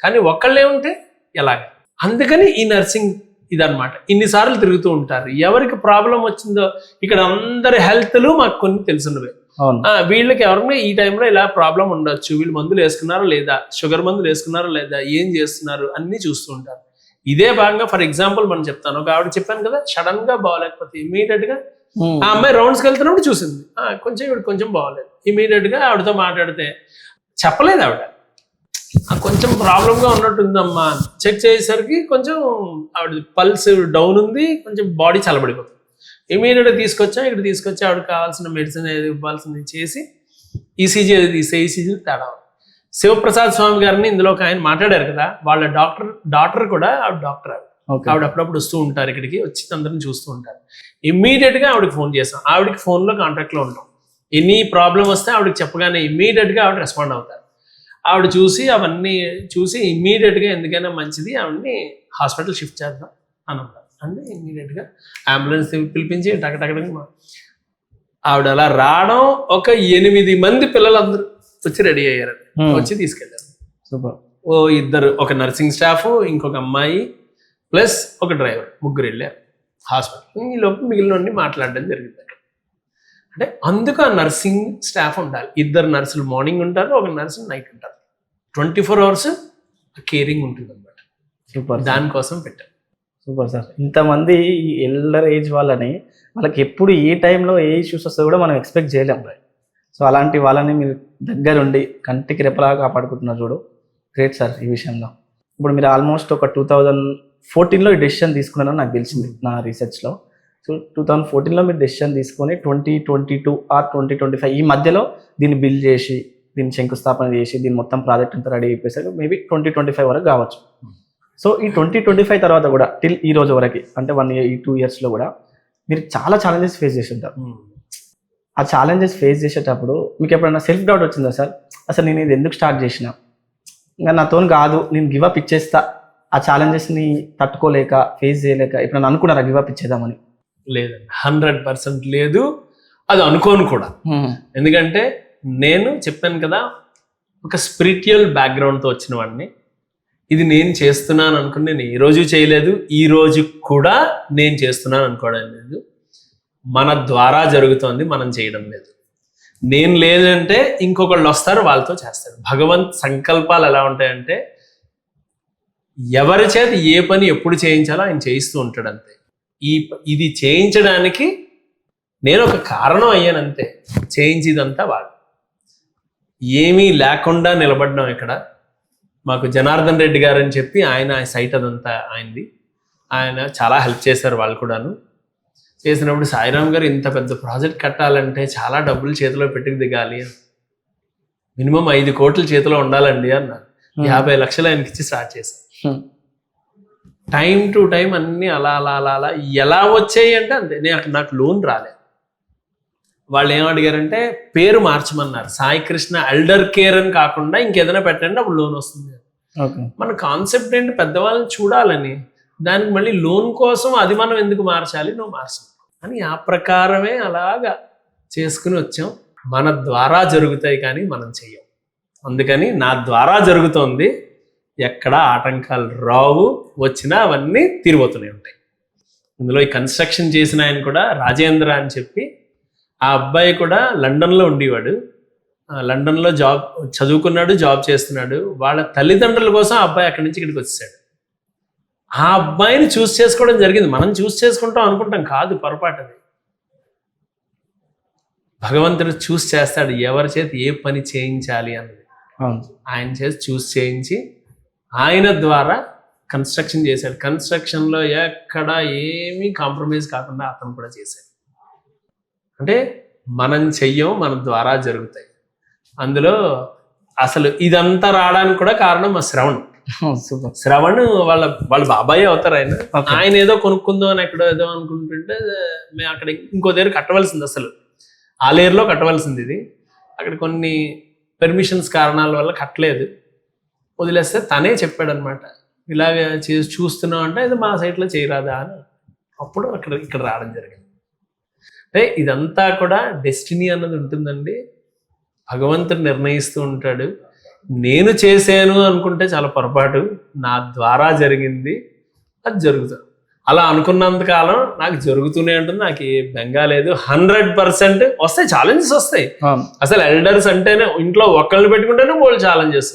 S4: కానీ ఒక్కళ్ళే ఉంటే ఎలాగ? అందుకని ఈ నర్సింగ్ ఇదన్నమాట. ఇన్నిసార్లు తిరుగుతూ ఉంటారు. ఎవరికి ప్రాబ్లం వచ్చిందో ఇక్కడ అందరి హెల్త్లు మాకు కొన్ని తెలుసున్నవే.
S1: అవును.
S4: వీళ్ళకి ఎవరికైనా ఈ టైంలో ఇలా ప్రాబ్లం ఉండొచ్చు, వీళ్ళు మందులు వేసుకున్నారా లేదా, షుగర్ మందులు వేసుకున్నారా లేదా, ఏం చేస్తున్నారు అన్నీ చూస్తూ ఉంటారు. ఇదే భాగంగా ఫర్ ఎగ్జాంపుల్ మనం చెప్తాను, ఒక ఆవిడ చెప్పాను కదా సడన్ గా బాగోలేకపోతే ఇమీడియట్ గా ఆ అమ్మాయి రౌండ్స్కి వెళ్తున్నప్పుడు చూసింది కొంచెం ఇవి కొంచెం బాగోలేదు, ఇమీడియట్ గా ఆవిడతో మాట్లాడితే చెప్పలేదు ఆవిడ కొంచెం ప్రాబ్లంగా ఉన్నట్టుందమ్మా, చెక్ చేసేసరికి కొంచెం ఆవిడ పల్స్ డౌన్ ఉంది, కొంచెం బాడీ చల్లబడిపోతుంది. ఇమీడియట్గా ఇక్కడ తీసుకొచ్చి ఆవిడకి కావాల్సిన మెడిసిన్ ఏది ఇవ్వాల్సింది చేసి ఈసీజీ అది తీసే ఈసీజీ తేడా. శివప్రసాద్ స్వామి గారిని ఇందులో ఒక ఆయన మాట్లాడారు కదా, వాళ్ళ డాక్టర్ కూడా ఆవిడ డాక్టర్. ఆవిడ అప్పుడప్పుడు వస్తూ ఉంటారు ఇక్కడికి, వచ్చి అందరిని చూస్తూ ఉంటారు. ఇమ్మీడియట్గా ఆవిడకి ఫోన్ చేస్తాం, ఆవిడకి ఫోన్లో కాంటాక్ట్లో ఉంటాం. ఎనీ ప్రాబ్లం వస్తే ఆవిడకి చెప్పగానే ఇమ్మీడియట్గా ఆవిడ రెస్పాండ్ అవుతారు. ఆవిడ చూసి అవన్నీ చూసి ఇమ్మీడియట్గా ఎందుకైనా మంచిది ఆవిడని హాస్పిటల్ షిఫ్ట్ చేద్దాం అని అన్నారు. అంటే ఇమ్మీడియట్గా అంబులెన్స్ పిలిపించి టకటకటకి ఆవిడ అలా రావడం, ఒక 8 మంది పిల్లలందరూ వచ్చి రెడీ అయ్యారు, వచ్చి తీసుకెళ్ళారు.
S1: సూపర్.
S4: ఇద్దరు, ఒక నర్సింగ్ స్టాఫ్, ఇంకొక అమ్మాయి ప్లస్ ఒక డ్రైవర్, ముగ్గురు వెళ్ళారు హాస్పిటల్. ఈ లోపు మిగిలిన మాట్లాడడం జరిగింది. అంటే అందుకు ఆ నర్సింగ్ స్టాఫ్ ఉండాలి. 2 నర్సులు మార్నింగ్ ఉంటారు, ఒక నర్సు నైట్ ఉంటారు. 24 hours కేరింగ్ ఉంటుంది అనమాట.
S1: సూపర్.
S4: దానికోసం పెట్టారు.
S1: Super sir. ఇంతమంది ఈ ఎల్డర్ ఏజ్ వాళ్ళకి ఎప్పుడు ఏ టైంలో ఏ ఇష్యూస్ వస్తుందో కూడా మనం ఎక్స్పెక్ట్ చేయలేం. సో అలాంటి వాళ్ళని మీరు దగ్గరుండి కంటికి రెప్పలాగా కాపాడుకుంటున్నారు చూడు, గ్రేట్ సార్ ఈ విషయంలో. ఇప్పుడు మీరు ఆల్మోస్ట్ ఒక 2014లో ఈ డెసిషన్ తీసుకున్నారని నాకు తెలిసింది నా రీసెర్చ్లో. సో 2014లో మీరు డెసిషన్ తీసుకొని 2022 ఆర్ 2025 ఈ మధ్యలో దీన్ని బిల్డ్ చేసి, దీన్ని శంకుస్థాపన చేసి, దీన్ని మొత్తం ప్రాజెక్ట్ అంతా రెడీ అయిపోయేసరికి మేబీ 2025 వరకు కావచ్చు. సో ఈ 2025 తర్వాత కూడా టిల్ ఈ రోజు వరకు, అంటే 1 year, ఈ 2 yearsలో కూడా మీరు చాలా ఛాలెంజెస్ ఫేస్ చేసి ఉంటారు. ఆ ఛాలెంజెస్ ఫేస్ చేసేటప్పుడు మీకు ఎప్పుడైనా సెల్ఫ్ డౌట్ వచ్చిందా సార్? అసలు నేను ఇది ఎందుకు స్టార్ట్ చేసిన, ఇంకా నాతో కాదు, నేను గివ్ అప్ ఇచ్చేస్తా, ఆ ఛాలెంజెస్ని తట్టుకోలేక ఫేస్ చేయలేక ఎప్పుడైనా అనుకున్నారా గివ్ అప్ ఇచ్చేద్దామని?
S4: లేదండి, 100% లేదు. అది అనుకోను కూడా. ఎందుకంటే నేను చెప్పాను కదా, ఒక స్పిరిచువల్ బ్యాక్గ్రౌండ్తో వచ్చిన వాడిని. ఇది నేను చేస్తున్నాను అనుకుని నేను ఏ రోజు చేయలేదు, ఈ రోజు కూడా నేను చేస్తున్నాను అనుకోవడం లేదు. మన ద్వారా జరుగుతోంది, మనం చేయడం లేదు. నేను లేదంటే ఇంకొకళ్ళు వస్తారు, వాళ్ళతో చేస్తారు. భగవంత్ సంకల్పాలు ఎలా ఉంటాయంటే ఎవరి చేత ఏ పని ఎప్పుడు చేయించాలో ఆయన చేయిస్తూ ఉంటాడు అంతే. ఇది చేయించడానికి నేను ఒక కారణం అయ్యానంతే, చేయించేదంతా వాడు. ఏమీ లేకుండా నిలబడ్డాం ఇక్కడ. మాకు జనార్దన్ రెడ్డి గారు అని చెప్పి ఆయన సైట్ అదంతా ఆయనది, ఆయన చాలా హెల్ప్ చేశారు. వాళ్ళు కూడాను చేసినప్పుడు సాయిరామ్ గారు ఇంత పెద్ద ప్రాజెక్ట్ కట్టాలంటే చాలా డబ్బులు చేతిలో పెట్టుకు దిగాలి, మినిమం 5 కోట్ల చేతిలో ఉండాలండి అన్నారు. 50 లక్షలు ఆయనకి ఇచ్చి స్టార్ట్ చేశాను. టైం టు టైం అన్నీ అలా అలా అలా అలా ఎలా వచ్చాయి అంటే అంతే. నాకు లోన్ రాలేదు. వాళ్ళు ఏం అడిగారంటే పేరు మార్చమన్నారు, సాయి కృష్ణ ఎల్డర్ కేర్ అని కాకుండా ఇంకేదైనా పెట్టండి అప్పుడు లోన్ వస్తుంది. మన కాన్సెప్ట్ ఏంటి, పెద్దవాళ్ళని చూడాలని. దానికి మళ్ళీ లోన్ కోసం అది మనం ఎందుకు మార్చాలి, నువ్వు మార్చాలి అని ఆ ప్రకారమే అలాగా చేసుకుని వచ్చాం. మన ద్వారా జరుగుతాయి కానీ మనం చెయ్యం. అందుకని నా ద్వారా జరుగుతోంది, ఎక్కడ ఆటంకాలు రావు, వచ్చినా అవన్నీ తీరిపోతూనే ఉంటాయి. ఇందులో ఈ కన్స్ట్రక్షన్ చేసిన ఆయన కూడా రాజేంద్ర అని చెప్పి, ఆ అబ్బాయి కూడా లండన్లో ఉండేవాడు. లండన్లో జాబ్ చదువుకున్నాడు, జాబ్ చేస్తున్నాడు. వాళ్ళ తల్లిదండ్రుల కోసం ఆ అబ్బాయి అక్కడి నుంచి ఇక్కడికి వచ్చేసాడు. ఆ అబ్బాయిని చూస్ చేసుకోవడం జరిగింది. మనం చూస్ చేసుకుంటాం అనుకుంటాం, కాదు, పొరపాటు అది. భగవంతుడు చూస్ చేస్తాడు ఎవరి చేతి ఏ పని చేయించాలి అన్నది. ఆయన చేసి చూస్ చేయించి ఆయన ద్వారా కన్స్ట్రక్షన్ చేశాడు. కన్స్ట్రక్షన్లో ఎక్కడ ఏమీ కాంప్రమైజ్ కాకుండా అతను కూడా చేశాడు. అంటే మనం చెయ్యం, మన ద్వారా జరుగుతాయి. అందులో అసలు ఇదంతా రావడానికి కూడా కారణం మా శ్రవణ్. శ్రవణ్ వాళ్ళ బాబాయ్ అవుతారు. ఆయన ఏదో కొనుక్కుందాం అని ఎక్కడో ఏదో అనుకుంటుంటే మేము అక్కడ ఇంకో దగ్గర కట్టవలసింది, అసలు ఆ లేయర్లో కట్టవలసింది. ఇది అక్కడ కొన్ని పెర్మిషన్స్ కారణాల వల్ల కట్టలేదు, వదిలేస్తే తనే చెప్పాడు అనమాట, ఇలాగ చూస్తున్నాం అంటే ఇది మా సైట్లో చేయరాదా అని. అప్పుడు ఇక్కడ రావడం జరిగింది. అంటే ఇదంతా కూడా డెస్టినీ అన్నది ఉంటుందండి. భగవంతుడు నిర్ణయిస్తూ ఉంటాడు. నేను చేశాను అనుకుంటే చాలా పొరపాటు. నా ద్వారా జరిగింది, అది జరుగుతుంది. అలా అనుకున్నంత కాలం నాకు జరుగుతూనే ఉంటుంది, నాకు ఏ బెంగా లేదు. 100% వస్తాయి, ఛాలెంజెస్ వస్తాయి. అసలు ఎల్డర్స్ అంటేనే ఇంట్లో ఒక్కళ్ళు పెట్టుకుంటేనే వాళ్ళు ఛాలెంజెస్.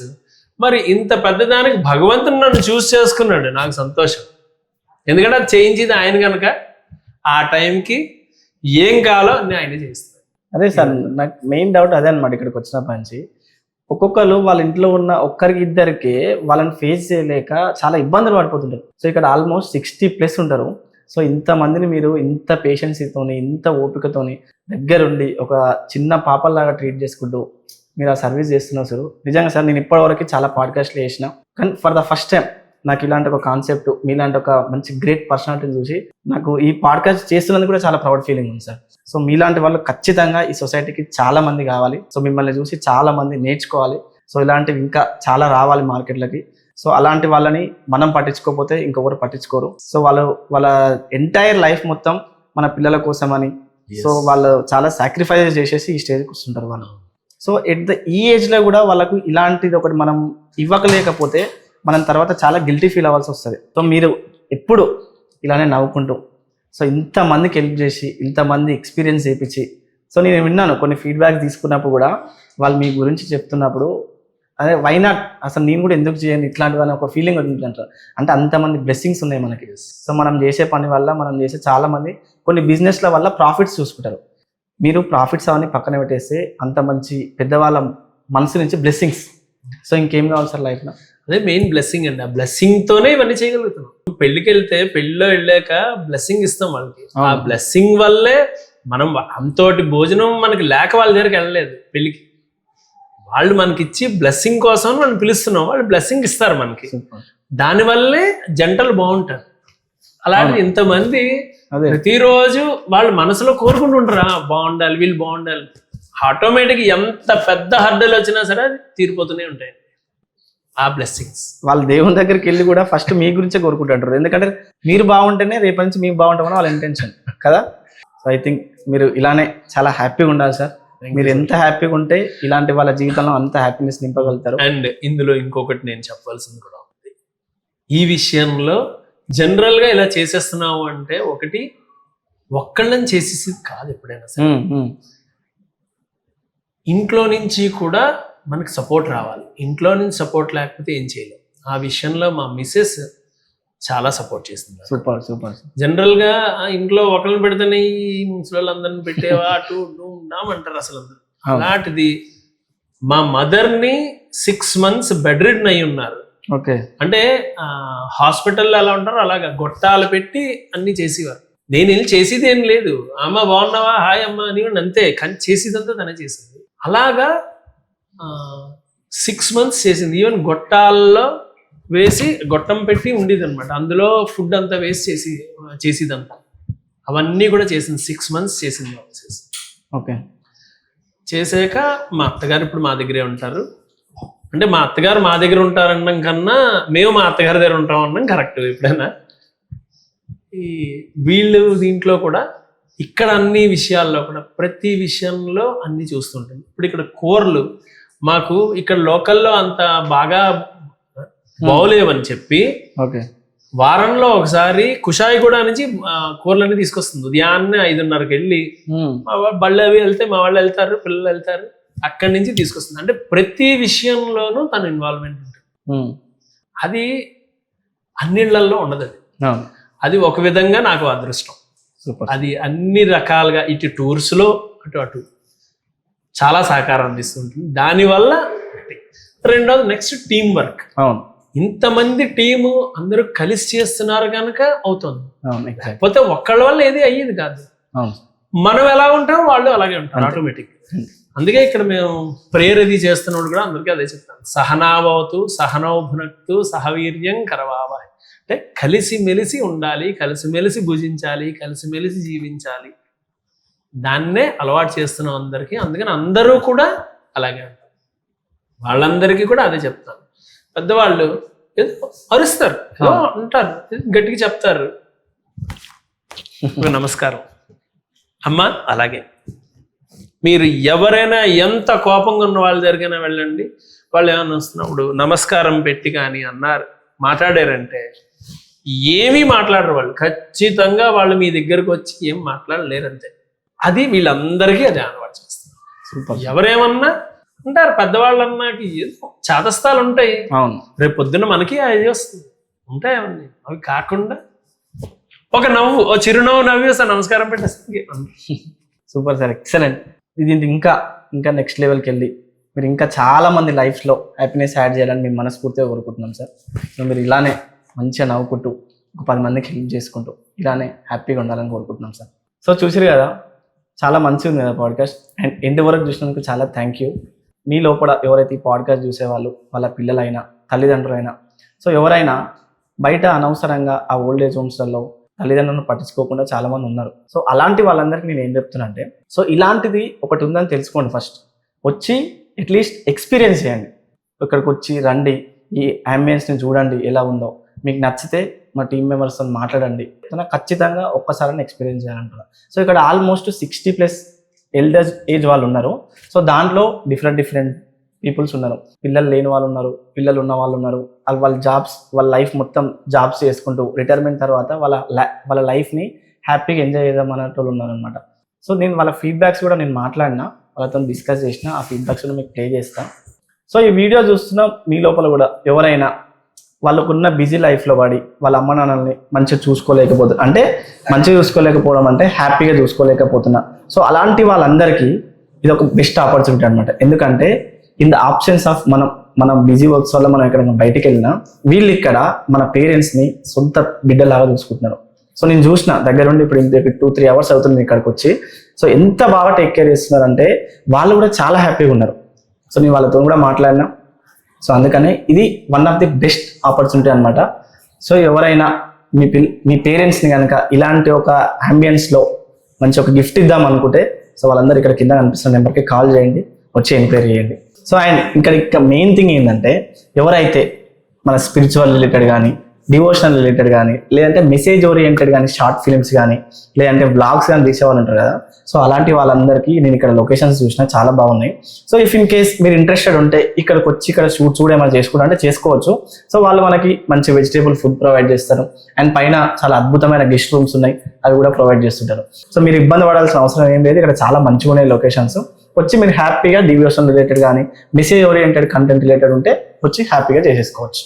S4: మరి ఇంత పెద్దదానికి భగవంతుడు నన్ను చూస్ చేసుకున్నాడు, నాకు సంతోషం. ఎందుకంటే అది చేయించేది ఆయన కనుక ఆ టైంకి ఏం కావాలో అన్నీ ఆయన చేస్తాడు.
S1: అదే సార్, నాకు మెయిన్ డౌట్ అదే అనమాట. ఇక్కడికి వచ్చినప్పటి నుంచి ఒక్కొక్కరు వాళ్ళ ఇంట్లో ఉన్న ఒక్కరికి ఇద్దరికి వాళ్ళని ఫేస్ చేయలేక చాలా ఇబ్బందులు పడిపోతుంటారు. సో ఇక్కడ ఆల్మోస్ట్ 60+ ఉంటారు. సో ఇంతమందిని మీరు ఇంత పేషెన్సీతోని, ఇంత ఓపికతోని దగ్గరుండి ఒక చిన్న పాపల్లాగా ట్రీట్ చేసుకుంటూ మీరు ఆ సర్వీస్ చేస్తున్నారు సార్. నిజంగా సార్, నేను ఇప్పటివరకు చాలా పాడ్కాస్ట్లు చేసిన, కానీ ఫర్ ద ఫస్ట్ టైం నాకు ఇలాంటి ఒక కాన్సెప్ట్, మీలాంటి ఒక మంచి గ్రేట్ పర్సనాలిటీని చూసి నాకు ఈ పాడ్కాస్ట్ చేస్తున్నందుకు కూడా చాలా ప్రౌడ్ ఫీలింగ్ ఉంది సార్. సో మీలాంటి వాళ్ళు ఖచ్చితంగా ఈ సొసైటీకి చాలా మంది కావాలి. సో మిమ్మల్ని చూసి చాలా మంది నేర్చుకోవాలి. సో ఇలాంటివి ఇంకా చాలా రావాలి మార్కెట్లకి. సో అలాంటి వాళ్ళని మనం పట్టించుకోకపోతే ఇంకొకరు పట్టించుకోరు. సో వాళ్ళ ఎంటైర్ లైఫ్ మొత్తం మన పిల్లల కోసమని, సో వాళ్ళు చాలా సాక్రిఫైస్ చేసేసి ఈ స్టేజ్కి వస్తుంటారు వాళ్ళు. సో ఈ ఏజ్లో కూడా వాళ్ళకు ఇలాంటిది ఒకటి మనం ఇవ్వకలేకపోతే మనం తర్వాత చాలా గిల్టీ ఫీల్ అవ్వాల్సి వస్తుంది. సో మీరు ఎప్పుడు ఇలానే నవ్వుకుంటూ, సో ఇంతమందికి హెల్ప్ చేసి, ఇంతమంది ఎక్స్పీరియన్స్ చేయించి, సో నేను విన్నాను కొన్ని ఫీడ్బ్యాక్ తీసుకున్నప్పుడు కూడా వాళ్ళు మీ గురించి చెప్తున్నప్పుడు, అదే వై నాట్, అసలు నేను కూడా ఎందుకు చేయను ఇట్లాంటివని ఒక ఫీలింగ్ వచ్చిందంటారు. అంటే అంతమంది బ్లెస్సింగ్స్ ఉన్నాయి మనకి. సో మనం చేసే పని వల్ల, మనం చేసే చాలామంది కొన్ని బిజినెస్ల వల్ల ప్రాఫిట్స్ చూసుకుంటారు. మీరు ప్రాఫిట్స్ అవన్నీ పక్కన పెట్టేస్తే అంత మంచి పెద్దవాళ్ళ మనసు నుంచి బ్లెస్సింగ్స్. సో ఇంకేం కావాలి సార్ లైఫ్లో?
S4: అదే మెయిన్ బ్లెస్సింగ్ అండి. ఆ బ్లెస్సింగ్ తోనే ఇవన్నీ చేయగలుగుతాం. పెళ్లికి వెళ్తే పెళ్లిలో వెళ్ళాక బ్లెస్సింగ్ ఇస్తాం వాళ్ళకి. ఆ బ్లెస్సింగ్ వల్లే మనం అంతోటి భోజనం మనకి లేక వాళ్ళ దగ్గరికి వెళ్ళలేదు పెళ్లికి. వాళ్ళు మనకి ఇచ్చి బ్లెస్సింగ్ కోసం మనం పిలుస్తున్నాం, వాళ్ళు బ్లెస్సింగ్ ఇస్తారు మనకి. దానివల్లే జంటలు బాగుంటారు. అలాంటి ఇంతమంది ప్రతిరోజు వాళ్ళ మనసులో కోరుకుంటుంటారా బాగుండాలి, వీళ్ళు బాగుండాలి. ఆటోమేటిక్ ఎంత పెద్ద హర్డలు వచ్చినా సరే అది తీరిపోతూనే ఉంటాయి ఆ బ్లెస్సింగ్స్.
S1: వాళ్ళు దేవుని దగ్గరికి వెళ్ళి కూడా ఫస్ట్ మీ గురించే కోరుకుంటుంటారు. ఎందుకంటే మీరు బాగుంటేనే రేపటి నుంచి మీకు బాగుంటామని వాళ్ళ ఇంటెన్షన్ కదా. సో ఐ థింక్ మీరు ఇలానే చాలా హ్యాపీగా ఉండాలి సార్. మీరు ఎంత హ్యాపీగా ఉంటే ఇలాంటి వాళ్ళ జీవితంలో అంత హ్యాపీనెస్ నింపగలుగుతారు.
S4: అండ్ ఇందులో ఇంకొకటి నేను చెప్పాల్సింది కూడా ఉంది. ఈ విషయంలో జనరల్గా ఇలా చేసేస్తున్నాము అంటే, ఒకటి ఒక్కళ్ళని చేసేసి కాదు, ఎప్పుడైనా సరే ఇంట్లో నుంచి కూడా మనకి సపోర్ట్ రావాలి. ఇంట్లో నుంచి సపోర్ట్ లేకపోతే ఏం చేయలేం. ఆ విషయంలో మా మిస్సెస్ చాలా సపోర్ట్ చేస్తుంది.
S1: Super super.
S4: జనరల్గా ఇంట్లో ఒకళ్ళని పెడితేనే ఈ ముసలోళ్ళందరిని పెట్టేవా అటు ఉన్నామంటారు అసలు అందరూ. అలాంటిది మా మదర్ని 6 months బెడ్ రిడన్ అయి ఉన్నారు.
S1: ఓకే.
S4: అంటే హాస్పిటల్లో ఎలా ఉంటారో అలాగా గొట్టాలు పెట్టి అన్ని చేసేవారు. నేను వెళ్ళి చేసేది ఏం లేదు, అమ్మ బాగున్నావా, హాయ్ అమ్మ అని అంతే. కానీ చేసేదంతా తనే చేసింది. అలాగా 6 months చేసింది. ఈవెన్ గొట్టాల్లో వేసి గొట్టం పెట్టి ఉండేది అనమాట. అందులో ఫుడ్ అంతా వేసి చేసేదంతా అవన్నీ కూడా చేసింది. 6 months చేసింది.
S1: ఓకే.
S4: చేసాక మా అత్తగారు ఇప్పుడు మా దగ్గరే ఉంటారు. అంటే మా అత్తగారు మా దగ్గర ఉంటారనడం కన్నా మేము మా అత్తగారి దగ్గర ఉంటాం అన్నాం కరెక్ట్. ఎప్పుడైనా ఈ వీళ్ళు దీంట్లో కూడా ఇక్కడ అన్ని విషయాల్లో కూడా ప్రతి విషయంలో అన్ని చూస్తుంటాం. ఇప్పుడు ఇక్కడ కూరలు మాకు ఇక్కడ లోకల్లో అంత బాగా బాగోలేవని చెప్పి వారంలో ఒకసారి కుషాయిగూడ నుంచి కూరలన్నీ తీసుకొస్తుంది. ఉదయాన్నే 5:30కి వెళ్ళి బళ్ళు అవి వెళ్తే మా వాళ్ళు వెళ్తారు, పిల్లలు వెళ్తారు, అక్కడి నుంచి తీసుకొస్తుంది. అంటే ప్రతి విషయంలోనూ తన ఇన్వాల్వ్మెంట్ ఉంటుంది. అది అన్నిళ్లలో ఉండదు. అది ఒక విధంగా నాకు అదృష్టం. అది అన్ని రకాలుగా ఇటు టూర్స్లో అటు చాలా సహకారం అందిస్తుంటుంది. దానివల్ల రెండోది నెక్స్ట్ టీం వర్క్. ఇంతమంది టీము అందరూ కలిసి చేస్తున్నారు కనుక అవుతుంది. లేకపోతే ఒక్కళ్ళ వల్ల ఏది అయ్యేది కాదు. మనం ఎలా ఉంటాం వాళ్ళు అలాగే ఉంటారు ఆటోమేటిక్. అందుకే ఇక్కడ మేము ప్రేయర్ అది చేస్తున్నప్పుడు కూడా అందరికీ అదే చెప్తాను, సహనావతు సహనౌ భునక్తు సహవీర్యం కరవావహై. అంటే కలిసిమెలిసి ఉండాలి, కలిసిమెలిసి భుజించాలి, కలిసిమెలిసి జీవించాలి. దాన్నే అలవాటు చేస్తున్నాం అందరికీ. అందుకని అందరూ కూడా అలాగే ఉంటారు. వాళ్ళందరికీ కూడా అదే చెప్తాను. పెద్దవాళ్ళు ఏదో అరుస్తారు, ఏదో అంటారు, గట్టిగా చెప్తారు, నమస్కారం అమ్మ. అలాగే మీరు ఎవరైనా ఎంత కోపంగా ఉన్న వాళ్ళ దగ్గరైనా వెళ్ళండి, వాళ్ళు ఏమన్నా వస్తున్నప్పుడు నమస్కారం పెట్టి కానీ మాట్లాడారంటే ఏమీ మాట్లాడరు వాళ్ళు. ఖచ్చితంగా వాళ్ళు మీ దగ్గరకు వచ్చి ఏం మాట్లాడలేరు అంతే. అది వీళ్ళందరికీ అది అలవాటు చేస్తారు.
S1: సూపర్.
S4: ఎవరేమన్నా ఉంటారు పెద్దవాళ్ళన్నాకి ఏదో చాదస్తాలు ఉంటాయి.
S1: అవును.
S4: రేపు పొద్దున్న మనకి అది వస్తుంది ఉంటాయి అవన్నీ. అవి కాకుండా ఒక నవ్వు, ఓ చిరునవ్వు నవ్వి వస్తా నమస్కారం పెట్టేస్తుంది.
S1: Super sir, excellent. ఇది ఇంకా ఇంకా నెక్స్ట్ లెవెల్కి వెళ్ళి మీరు ఇంకా చాలా మంది లైఫ్లో హ్యాపీనెస్ యాడ్ చేయాలని మేము మనస్ఫూర్తిగా కోరుకుంటున్నాం సార్. సో మీరు ఇలానే మంచిగా నవ్వుకుంటూ ఒక 10 మందికి హెల్ప్ చేసుకుంటూ ఇలానే హ్యాపీగా ఉండాలని కోరుకుంటున్నాం సార్. సో చూసారు కదా, చాలా మంచిగా ఉంది కదా పాడ్కాస్ట్. అండ్ ఎండ్ వరకు చూసినందుకు చాలా థ్యాంక్ యూ. మీ లోపల ఎవరైతే ఈ పాడ్కాస్ట్ చూసేవాళ్ళు, వాళ్ళ పిల్లలైనా తల్లిదండ్రులైనా, సో ఎవరైనా బయట అనవసరంగా ఆ ఓల్డ్ ఏజ్ హోమ్స్లలో తల్లిదండ్రులను పట్టించుకోకుండా చాలామంది ఉన్నారు. సో అలాంటి వాళ్ళందరికీ నేను ఏం చెప్తున్నా అంటే, సో ఇలాంటిది ఒకటి ఉందని తెలుసుకోండి. ఫస్ట్ వచ్చి అట్లీస్ట్ ఎక్స్పీరియన్స్ చేయండి. ఇక్కడికి వచ్చి రండి, ఈ అంబియన్స్ని చూడండి ఎలా ఉందో. మీకు నచ్చితే మా టీం మెంబర్స్తో మాట్లాడండి. ఖచ్చితంగా ఒక్కసారి ఎక్స్పీరియన్స్ చేయాలంటున్నారు. సో ఇక్కడ ఆల్మోస్ట్ 60+ ఎల్డర్స్ ఏజ్ వాళ్ళు ఉన్నారు. సో దాంట్లో డిఫరెంట్ పీపుల్స్ ఉన్నారు. పిల్లలు లేని వాళ్ళు ఉన్నారు, పిల్లలు ఉన్న వాళ్ళు ఉన్నారు. వాళ్ళ జాబ్స్, వాళ్ళ లైఫ్ మొత్తం జాబ్స్ చేసుకుంటూ రిటైర్మెంట్ తర్వాత వాళ్ళ లైఫ్ని హ్యాపీగా ఎంజాయ్ చేద్దాం అన్నట్టు ఉన్నారనమాట. సో నేను వాళ్ళ ఫీడ్బ్యాక్స్ కూడా నేను మాట్లాడినా, వాళ్ళతో డిస్కస్ చేసిన, ఆ ఫీడ్బ్యాక్స్ కూడా మీకు ప్లే చేస్తాను. సో ఈ వీడియో చూస్తున్న మీ లోపల కూడా ఎవరైనా వాళ్ళకున్న బిజీ లైఫ్లో పడి వాళ్ళ అమ్మ నాన్నల్ని మంచిగా చూసుకోలేకపోతున్నా, అంటే మంచిగా చూసుకోలేకపోవడం అంటే హ్యాపీగా చూసుకోలేకపోతున్నా. సో అలాంటి వాళ్ళందరికీ ఇది ఒక బెస్ట్ ఆపర్చునిటీ అనమాట. ఎందుకంటే ఇన్ ద ఆప్షన్స్ ఆఫ్ మనం బిజీ వర్క్స్ వల్ల మనం ఎక్కడైనా బయటికి వెళ్ళినా వీళ్ళు ఇక్కడ మన పేరెంట్స్ని సొంత బిడ్డలాగా చూసుకుంటున్నారు. సో నేను చూసిన దగ్గర నుండి ఇప్పుడు 2-3 అవర్స్ అవుతుంది ఇక్కడికి వచ్చి. సో ఎంత బాగా టేక్ కేర్ చేస్తున్నారంటే వాళ్ళు కూడా చాలా హ్యాపీగా ఉన్నారు. సో నేను వాళ్ళతో కూడా మాట్లాడినా. సో అందుకనే ఇది one of the best opportunity అనమాట. సో ఎవరైనా మీ పేరెంట్స్ని కనుక ఇలాంటి ఒక అంబియన్స్లో మంచి ఒక గిఫ్ట్ ఇద్దాం అనుకుంటే, సో వాళ్ళందరూ ఇక్కడ కింద కనిపిస్తున్న నెంబర్కి కాల్ చేయండి, వచ్చి ఎంక్వైరీ చేయండి. సో అండ్ ఇంకా మెయిన్ థింగ్ ఏంటంటే, ఎవరైతే మన స్పిరిచువల్ రిలేటెడ్ కానీ, డివోషనల్ రిలేటెడ్ కానీ, లేదంటే మెసేజ్ ఓరియంటెడ్ కానీ, షార్ట్ ఫిల్మ్స్ కానీ, లేదంటే వ్లాగ్స్ కానీ తీసేవాళ్ళు ఉంటారు కదా, సో అలాంటి వాళ్ళందరికీ నేను ఇక్కడ లొకేషన్స్ చూసినా చాలా బాగున్నాయి. సో ఇఫ్ ఇన్ కేస్ మీరు ఇంట్రెస్టెడ్ ఉంటే ఇక్కడికి వచ్చి ఇక్కడ షూట్స్ కూడా ఏమైనా చేసుకోవడం అంటే చేసుకోవచ్చు. సో వాళ్ళు మనకి మంచి వెజిటేబుల్ ఫుడ్ ప్రొవైడ్ చేస్తారు. అండ్ పైన చాలా అద్భుతమైన గెస్ట్ రూమ్స్ ఉన్నాయి, అవి కూడా ప్రొవైడ్ చేస్తుంటారు. సో మీరు ఇబ్బంది పడాల్సిన అవసరం ఏం లేదు. ఇక్కడ చాలా మంచిగా ఉన్నాయి లొకేషన్స్. వచ్చి మీరు హ్యాపీగా డివోషన్ రిలేటెడ్ కానీ, మెసేజ్ ఓరియంటెడ్ కంటెంట్ రిలేటెడ్ ఉంటే వచ్చి హ్యాపీగా చేసేసుకోవచ్చు.